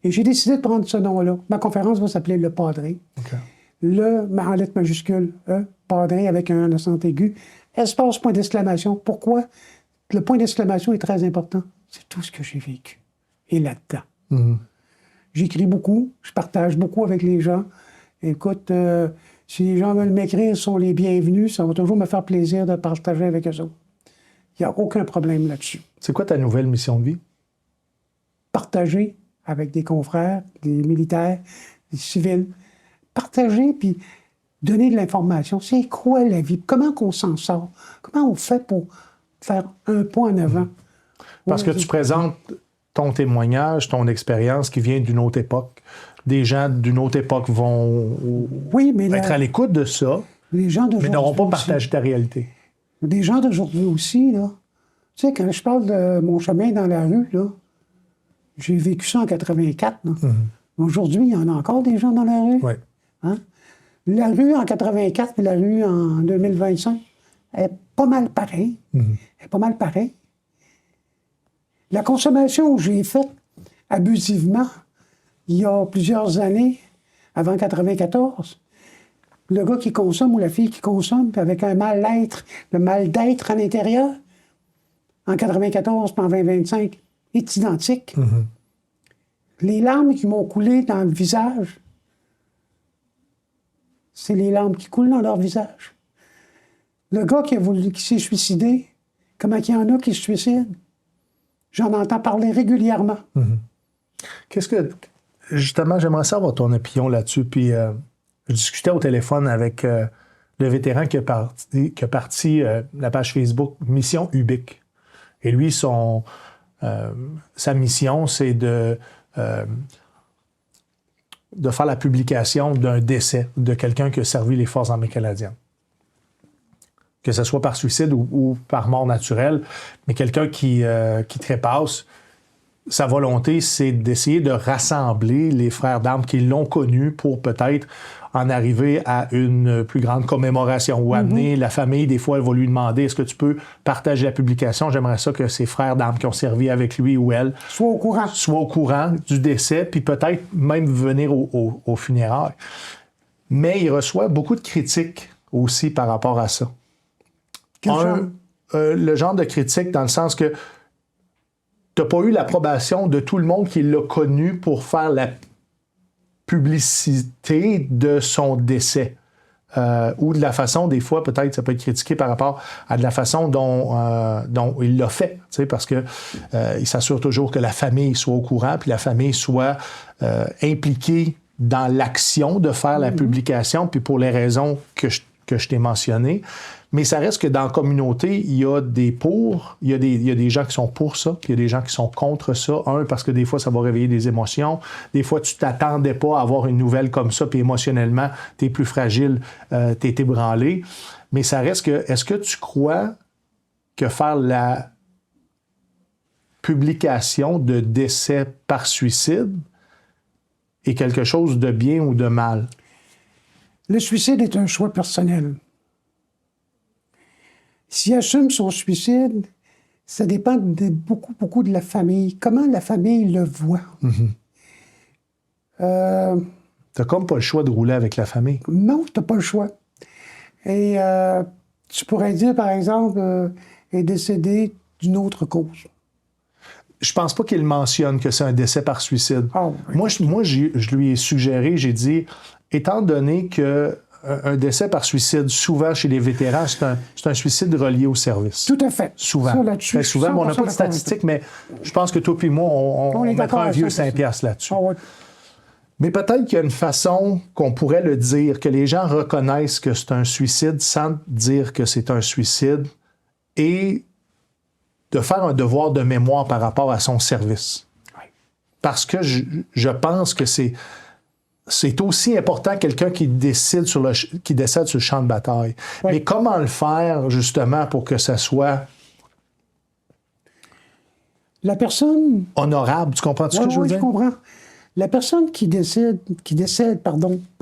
Et j'ai décidé de prendre ce nom-là. Ma conférence va s'appeler « Le Padré ». OK. Le, en lettres majuscules, E, Padré avec un accent aigu, espace, point d'exclamation. Pourquoi? Le point d'exclamation est très important. C'est tout ce que j'ai vécu. Et là-dedans. J'écris beaucoup, je partage beaucoup avec les gens. Écoute, si les gens veulent m'écrire, ils sont les bienvenus. Ça va toujours me faire plaisir de partager avec eux autres. Il n'y a aucun problème là-dessus. C'est quoi ta nouvelle mission de vie? Partager avec des confrères, des militaires, des civils. Partager, puis donner de l'information. C'est quoi la vie? Comment qu'on s'en sort? Comment on fait pour faire un pas en avant? Parce que tu présentes ton témoignage, ton expérience qui vient d'une autre époque. Des gens d'une autre époque vont être à l'écoute de ça, les gens mais n'auront pas aussi. partagé ta réalité. Des gens d'aujourd'hui aussi, là. Tu sais, quand je parle de mon chemin dans la rue, là, j'ai vécu ça en 84. Là. Aujourd'hui, il y en a encore des gens dans la rue. Oui. Hein? La rue en 84 et la rue en 2025 est pas mal pareil. Elle est pas mal pareil. La consommation que j'ai faite abusivement il y a plusieurs années, avant 94, le gars qui consomme ou la fille qui consomme, puis avec un mal-être, le mal d'être à l'intérieur, en 94 puis en 2025, est identique. Les larmes qui m'ont coulé dans le visage, c'est les larmes qui coulent dans leur visage. Le gars qui s'est suicidé, comment il y en a qui se suicident? J'en entends parler régulièrement. Qu'est-ce que... Justement, j'aimerais savoir ton opinion là-dessus. Puis, je discutais au téléphone avec le vétéran qui a parti la page Facebook Mission Ubique. Et lui, sa mission, c'est de faire la publication d'un décès de quelqu'un qui a servi les Forces armées canadiennes. Que ce soit par suicide ou par mort naturelle, mais quelqu'un qui trépasse, sa volonté, c'est d'essayer de rassembler les frères d'armes qui l'ont connu pour peut-être en arriver à une plus grande commémoration ou amener la famille. Des fois, elle va lui demander, est-ce que tu peux partager la publication? J'aimerais ça que ses frères d'armes qui ont servi avec lui ou elle soient au courant du décès, puis peut-être même venir au funérailles. Mais il reçoit beaucoup de critiques aussi par rapport à ça. Le genre de critique dans le sens que tu n'as pas eu l'approbation de tout le monde qui l'a connu pour faire la publicité de son décès. Ou de la façon, des fois, peut-être, ça peut être critiqué par rapport à de la façon dont il l'a fait. Parce que il s'assure toujours que la famille soit au courant, puis la famille soit impliquée dans l'action de faire la publication, puis pour les raisons que je t'ai mentionnées. Mais ça reste que dans la communauté, il y a des pour, il y a des gens qui sont pour ça, puis il y a des gens qui sont contre ça. Parce que des fois, ça va réveiller des émotions. Des fois, tu t'attendais pas à avoir une nouvelle comme ça, puis émotionnellement, tu es plus fragile, tu es ébranlé. Mais ça reste que, est-ce que tu crois que faire la publication de décès par suicide est quelque chose de bien ou de mal? Le suicide est un choix personnel. S'il assume son suicide, ça dépend beaucoup de la famille. Comment la famille le voit. T'as comme pas le choix de rouler avec la famille. Non, t'as pas le choix. Et tu pourrais dire, par exemple, est décédé d'une autre cause. Je pense pas qu'il mentionne que c'est un décès par suicide. Oh, oui. Moi, je lui ai suggéré, j'ai dit, étant donné que un décès par suicide, souvent chez les vétérans, c'est un suicide relié au service. Tout à fait. Souvent. Ça, là-dessus, Très souvent, mais on n'a pas de 100% statistiques, mais je pense que toi et moi, on mettra un vieux 5$ là-dessus. Ah ouais. Mais peut-être qu'il y a une façon qu'on pourrait le dire, que les gens reconnaissent que c'est un suicide sans dire que c'est un suicide et de faire un devoir de mémoire par rapport à son service. Parce que je pense que c'est aussi important quelqu'un qui décède sur le champ de bataille. Oui. Mais comment le faire, justement, pour que ça soit... La personne... honorable, tu comprends ce que je veux dire? Oui, je comprends. La personne qui décède par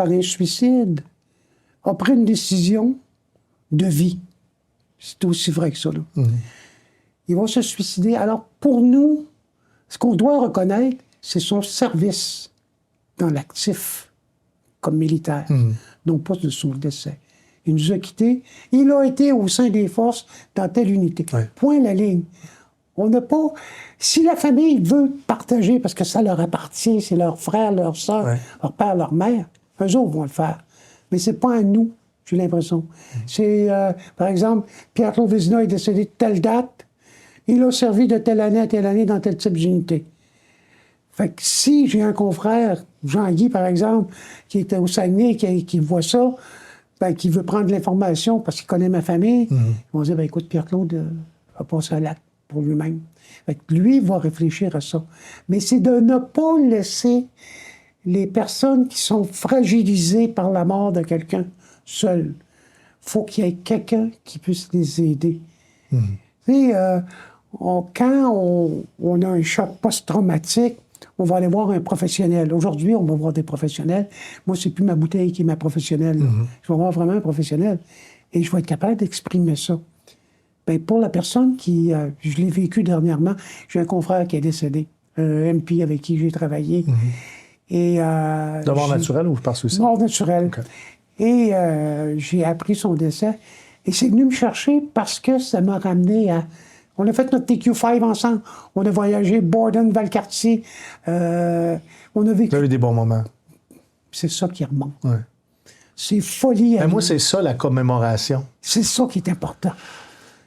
un suicide a pris une décision de vie. C'est aussi vrai que ça, là. Il va se suicider. Alors, pour nous, ce qu'on doit reconnaître, c'est son service dans l'actif comme militaire, non pas de son décès. Il nous a quittés. Il a été au sein des forces dans telle unité. Ouais. Point la ligne. On n'a pas... Si la famille veut partager, parce que ça leur appartient, c'est leur frère, leur soeur, leur père, leur mère, eux autres vont le faire. Mais c'est pas à nous, j'ai l'impression. C'est, par exemple, Pierre-Claude Vézina est décédé de telle date, Il a servi de telle année à telle année dans tel type d'unité. Fait que si j'ai un confrère, Jean-Guy, par exemple, qui était au Saguenay, qui voit ça, ben, qui veut prendre l'information parce qu'il connaît ma famille, ils vont dire, ben, écoute, Pierre-Claude a passé à l'acte pour lui-même. Fait que lui va réfléchir à ça. Mais c'est de ne pas laisser les personnes qui sont fragilisées par la mort de quelqu'un seules. Il faut qu'il y ait quelqu'un qui puisse les aider. Tu sais, quand on a un choc post-traumatique, on va aller voir un professionnel. Aujourd'hui, on va voir des professionnels. Moi, c'est plus ma bouteille qui est ma professionnelle. Je vais voir vraiment un professionnel. Et je vais être capable d'exprimer ça. Bien, pour la personne qui... je l'ai vécu dernièrement. J'ai un confrère qui est décédé. Un MP avec qui j'ai travaillé. Et, de mort naturelle ou par suicide? Mort naturelle. Okay. Et j'ai appris son décès. Et c'est venu me chercher parce que ça m'a ramené à... On a fait notre TQ5 ensemble. On a voyagé Borden, Valcartier. On a vécu... Vous avez eu des bons moments. C'est ça qui remonte. Ouais. C'est folie. Mais moi, c'est ça, la commémoration. C'est ça qui est important.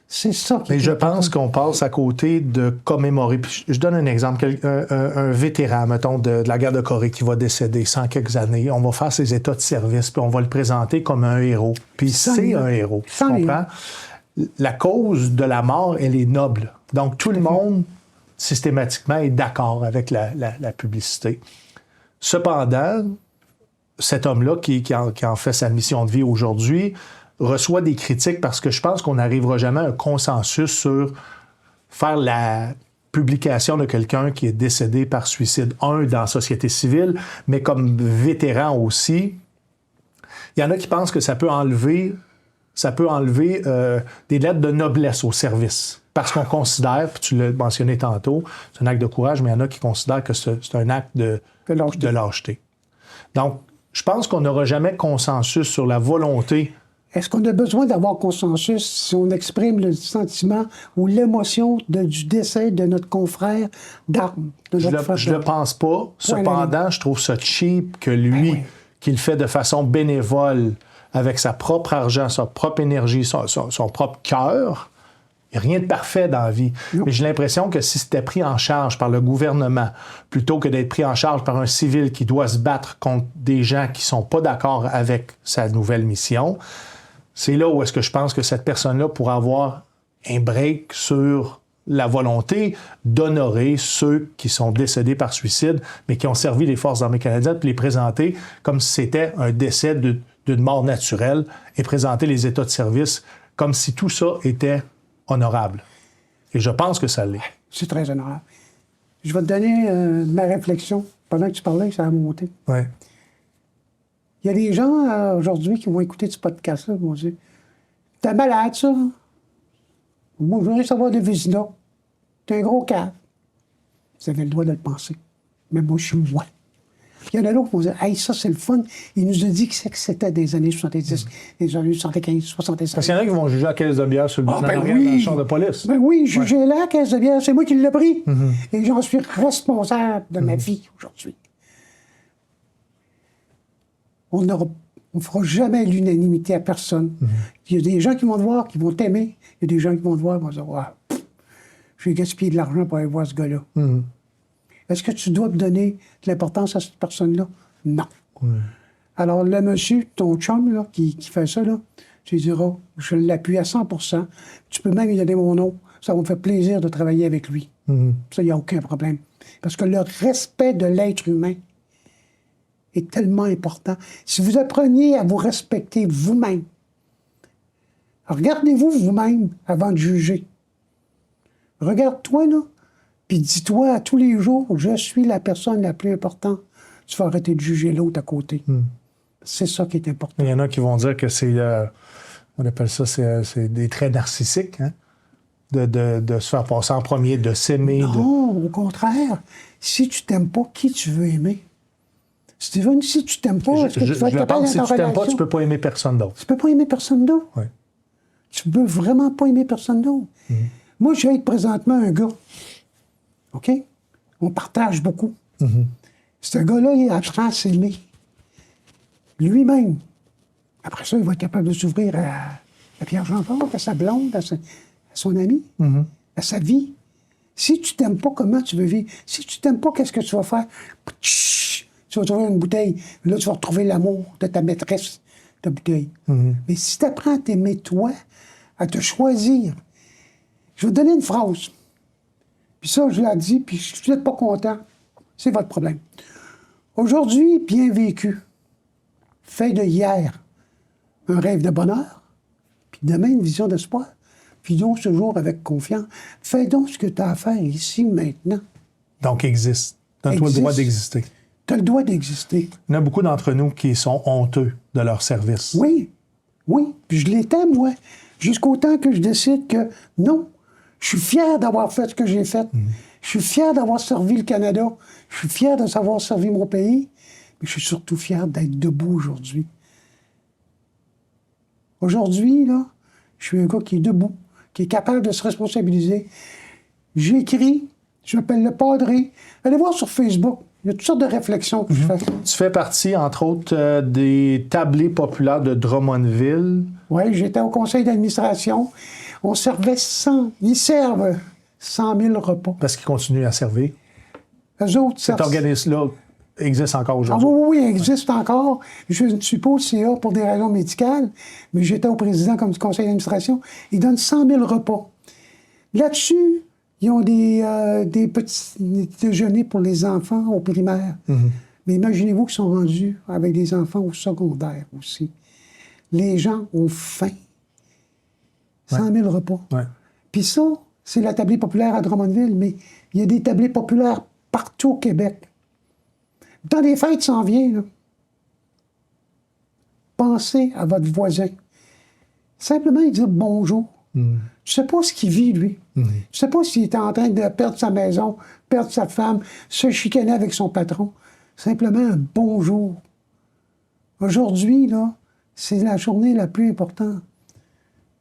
C'est ça qui Mais est je important. pense qu'on passe à côté de commémorer. Puis je donne un exemple. Un vétéran, mettons, de la guerre de Corée qui va décéder sans quelques années. On va faire ses états de service, puis on va le présenter comme un héros. Puis c'est un héros. Tu comprends? La cause de la mort, elle est noble. Donc, tout le monde, systématiquement, est d'accord avec la publicité. Cependant, cet homme-là, qui en fait sa mission de vie aujourd'hui, reçoit des critiques parce que je pense qu'on n'arrivera jamais à un consensus sur faire la publication de quelqu'un qui est décédé par suicide, dans la société civile, mais comme vétéran aussi. Il y en a qui pensent que ça peut enlever des lettres de noblesse au service. Parce qu'on considère, puis tu l'as mentionné tantôt, c'est un acte de courage, mais il y en a qui considèrent que c'est un acte de lâcheté. Donc, je pense qu'on n'aura jamais consensus sur la volonté. Est-ce qu'on a besoin d'avoir consensus si on exprime le sentiment ou l'émotion du décès de notre confrère d'armes? Je le pense pas. Cependant, je trouve ça cheap que lui, qui le fait de façon bénévole, avec sa propre argent, sa propre énergie, son propre cœur. Il n'y a rien de parfait dans la vie. Non. Mais j'ai l'impression que si c'était pris en charge par le gouvernement, plutôt que d'être pris en charge par un civil qui doit se battre contre des gens qui ne sont pas d'accord avec sa nouvelle mission, c'est là où est-ce que je pense que cette personne-là pourra avoir un break sur la volonté d'honorer ceux qui sont décédés par suicide, mais qui ont servi les Forces armées canadiennes, puis les présenter comme si c'était un décès d'une mort naturelle et présenter les états de service comme si tout ça était honorable. Et je pense que ça l'est. C'est très honorable. Je vais te donner ma réflexion. Pendant que tu parlais, ça a monté. Oui. Il y a des gens aujourd'hui qui vont écouter ce podcast-là et vont dire « T'es malade, ça? Moi, je voudrais savoir de Vézina. T'es un gros cave. » Vous avez le droit de le penser. Mais moi, je suis moi. Il y en a d'autres qui vont dire « Hey, ça, c'est le fun. » Il nous a dit que c'était des années 70, des années 75, 76. Parce qu'il y en a qui vont juger la caisse de bière sur le dans le champ de police. Ben oui, juger la caisse de bière, c'est moi qui l'ai pris. Et j'en suis responsable de ma vie aujourd'hui. On ne fera jamais l'unanimité à personne. Il y a des gens qui vont te voir, qui vont t'aimer. Il y a des gens qui vont te voir, qui vont dire « j'ai gaspillé de l'argent pour aller voir ce gars-là. Est-ce que tu dois me donner de l'importance à cette personne-là? Non. Alors, le monsieur, ton chum, là, qui fait ça, là, tu lui diras, je l'appuie à 100%. Tu peux même lui donner mon nom. Ça va me faire plaisir de travailler avec lui. Ça, il n'y a aucun problème. Parce que le respect de l'être humain est tellement important. Si vous appreniez à vous respecter vous-même, regardez-vous vous-même avant de juger. Regarde-toi, là, puis dis-toi à tous les jours, je suis la personne la plus importante. Tu vas arrêter de juger l'autre à côté. C'est ça qui est important. Il y en a qui vont dire que c'est, on appelle ça, c'est des traits narcissiques, hein? De se faire passer en premier, de s'aimer. Non, au contraire. Si tu t'aimes pas, qui tu veux aimer? Steven, si tu t'aimes pas, est-ce que tu vas être capable si tu t'aimes pas, tu peux pas aimer personne d'autre. Tu peux pas aimer personne d'autre. Oui. Tu peux vraiment pas aimer personne d'autre. Moi, je vais être présentement un gars. OK? On partage beaucoup. Ce gars-là, il apprend à s'aimer. Lui-même. Après ça, il va être capable de s'ouvrir à Pierre Jean-Paul, à sa blonde, à son ami. à sa vie. Si tu t'aimes pas, comment tu veux vivre? Si tu t'aimes pas, qu'est-ce que tu vas faire? Tu vas trouver une bouteille. Là, tu vas retrouver l'amour de ta maîtresse de bouteille. Mais si tu apprends à t'aimer toi, à te choisir, je vais te donner une phrase. Puis ça, je l'ai dit, puis si vous n'êtes pas content, c'est votre problème. Aujourd'hui, bien vécu. Fais de hier un rêve de bonheur, puis demain, une vision d'espoir. Puis donc, ce jour avec confiance. Fais donc ce que tu as à faire ici, maintenant. Donc, existe. Donne-toi le droit d'exister. Tu as le droit d'exister. Il y en a beaucoup d'entre nous qui sont honteux de leur service. Oui, oui. Puis je l'étais, moi. Jusqu'au temps que je décide que non, je suis fier d'avoir fait ce que j'ai fait. Je suis fier d'avoir servi le Canada. Je suis fier de savoir servir mon pays. Mais je suis surtout fier d'être debout aujourd'hui. Aujourd'hui, là, je suis un gars qui est debout, qui est capable de se responsabiliser. J'écris, je m'appelle Le Padré. Allez voir sur Facebook, il y a toutes sortes de réflexions que je fais. Tu fais partie, entre autres, des tablés populaires de Drummondville. Oui, j'étais au conseil d'administration. On servait ils servent 100 000 repas. Parce qu'ils continuent à servir. Eux autres Cet servent... organisme-là existe encore Ah aujourd'hui. oui, il existe encore. Je ne suis pas au CA pour des raisons médicales, mais j'étais au président comme du conseil d'administration. Ils donnent 100 000 repas. Là-dessus, ils ont des petits déjeuners pour les enfants au primaire. Mais imaginez-vous qu'ils sont rendus avec des enfants au secondaire aussi. Les gens ont faim. 100 000 repas. Ouais. Puis ça, c'est la tablée populaire à Drummondville, mais il y a des tablés populaires partout au Québec. Dans les fêtes s'en vient, là. Pensez à votre voisin. Simplement lui dire bonjour. Tu ne sais pas ce qu'il vit, lui. Tu ne sais pas s'il est en train de perdre sa maison, perdre sa femme, se chicaner avec son patron. Simplement un bonjour. Aujourd'hui, là, c'est la journée la plus importante.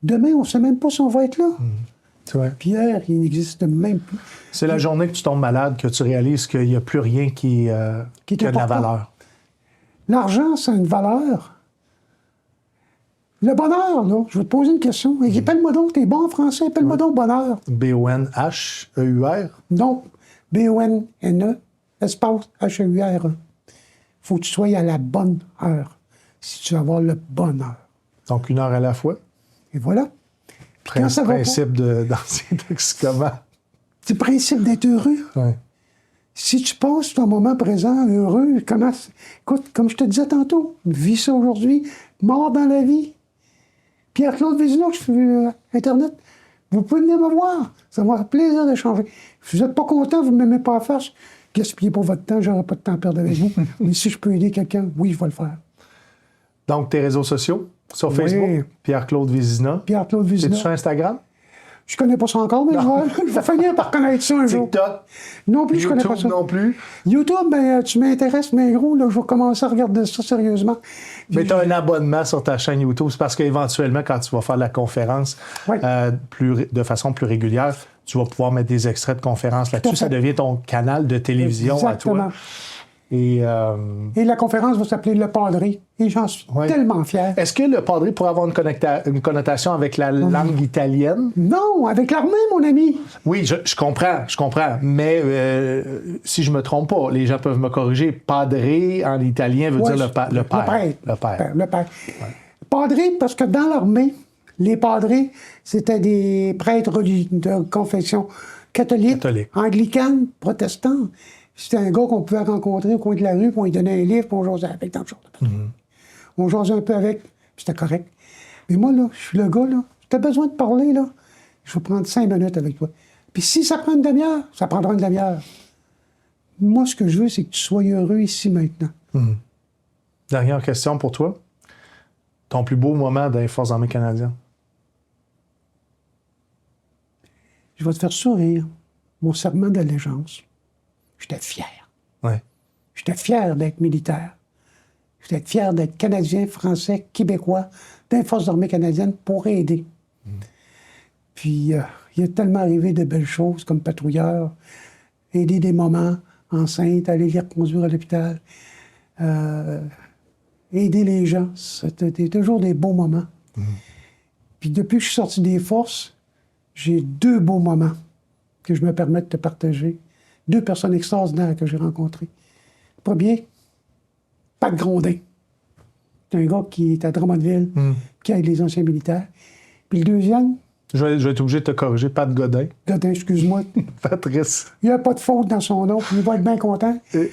Demain, on ne sait même pas si on va être là. C'est vrai. Pierre, il n'existe même plus. C'est la journée que tu tombes malade que tu réalises qu'il n'y a plus rien qui a de la important. valeur. L'argent, c'est une valeur. Le bonheur, là, je vais te poser une question. Appelle-moi donc, t'es bon en français, appelle-moi donc bonheur. B-O-N-H-E-U-R. Donc, B-O-N-N-E, espace H-E-U-R-E. Faut que tu sois à la bonne heure si tu veux avoir le bonheur. Donc, 1 heure à la fois. Et voilà. Puis quand ça va pas, Principe d'ancien toxicomane. c'est le principe d'être heureux. Ouais. Si tu passes ton moment présent heureux, écoute, comme je te disais tantôt, vis ça aujourd'hui, mort dans la vie. Pierre-Claude Vézina, je fais Internet. Vous pouvez venir me voir. Ça va me faire plaisir d'échanger. Si vous n'êtes pas content, vous ne m'aimez pas à face, gaspillez pas votre temps, j'aurai pas de temps à perdre avec vous. Mais si je peux aider quelqu'un, oui, je vais le faire. Donc, tes réseaux sociaux, sur Oui. Facebook, Pierre-Claude Vézina. Pierre-Claude Es-tu Vézina. sur Instagram? Je connais pas ça encore, mais je vais finir par connaître ça un jour. TikTok? Non plus, je connais pas YouTube ça. non plus? YouTube, ben, tu m'intéresses, mais gros, là, je vais commencer à regarder ça sérieusement. Mais tu as un abonnement sur ta chaîne YouTube. C'est parce qu'éventuellement, quand tu vas faire la conférence Oui. de façon plus régulière, tu vas pouvoir mettre des extraits de conférences là-dessus. Tout à Ça fait. devient ton canal de télévision Exactement. à toi. Et Et la conférence va s'appeler Le Padré. Et j'en suis Ouais. tellement fier. est-ce que le padré pourrait avoir une connotation avec la langue italienne? Non, avec l'armée, mon ami. Oui, je comprends. Mais si je me trompe pas, les gens peuvent me corriger. Padré en italien veut Ouais, dire le père. Le père. Le père. Padré, parce que dans l'armée, les padrés, c'était des prêtres de confession catholique, anglicane, protestante. C'était un gars qu'on pouvait rencontrer au coin de la rue, puis on lui donnait un livre, puis on jasait avec dans le jour. On jasait un peu avec, puis c'était correct. Mais moi, là, je suis le gars, là, si t'as besoin de parler, là, je vais prendre 5 minutes avec toi. Puis si ça prend une demi-heure, ça prendra une demi-heure. Moi, ce que je veux, c'est que tu sois heureux ici, maintenant. Dernière question pour toi. Ton plus beau moment dans les Forces armées canadiennes? Je vais te faire sourire. Mon serment d'allégeance. J'étais fier. Ouais. J'étais fier d'être militaire. J'étais fier d'être Canadien, Français, Québécois, dans les Forces armées canadiennes pour aider. Puis, il est tellement arrivé de belles choses comme patrouilleur, aider des mamans enceintes, aller les reconduire à l'hôpital, aider les gens. C'était toujours des beaux moments. Puis, depuis que je suis sorti des forces, j'ai 2 beaux moments. que je me permets de te partager. 2 personnes extraordinaires que j'ai rencontrées. Le premier, Pat Grondin. C'est un gars qui est à Drummondville, qui aide les anciens militaires. Puis le deuxième, Je vais être obligé de te corriger. Pat Godin. Godin, excuse-moi, Patrice. il n'y a pas de faute dans son nom, puis il va être bien content. Il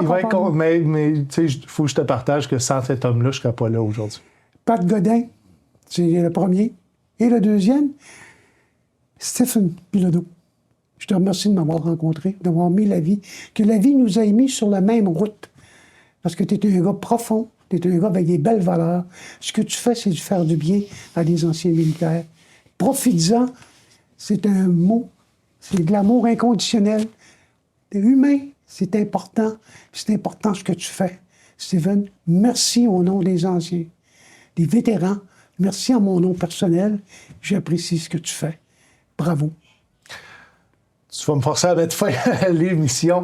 va être con, mais tu sais, il faut que je te partage que sans cet homme-là, je ne serais pas là aujourd'hui. Pat Godin, c'est le premier. Et le deuxième, Stephen Bilodeau. Je te remercie de m'avoir rencontré, d'avoir mis la vie, que la vie nous a mis sur la même route. Parce que tu es un gars profond, tu es un gars avec des belles valeurs. Ce que tu fais, c'est de faire du bien à des anciens militaires. Profites-en, c'est un mot, c'est de l'amour inconditionnel. T'es humain, c'est important ce que tu fais. Steven, merci au nom des anciens, des vétérans, merci en mon nom personnel, j'apprécie ce que tu fais. Bravo. Tu vas me forcer à mettre fin à l'émission.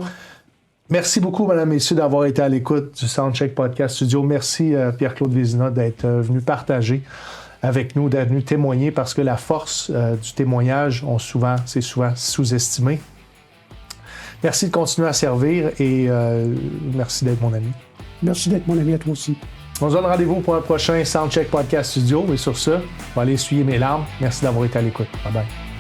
Merci beaucoup, mesdames et messieurs, d'avoir été à l'écoute du Soundcheck Podcast Studio. Merci, Pierre-Claude Vézina, d'être venu partager avec nous, d'être venu témoigner, parce que la force du témoignage, c'est souvent sous-estimé. Merci de continuer à servir et merci d'être mon ami. Merci d'être mon ami à toi aussi. On se donne rendez-vous pour un prochain Soundcheck Podcast Studio. Et sur ce, je vais aller essuyer mes larmes. Merci d'avoir été à l'écoute. Bye bye.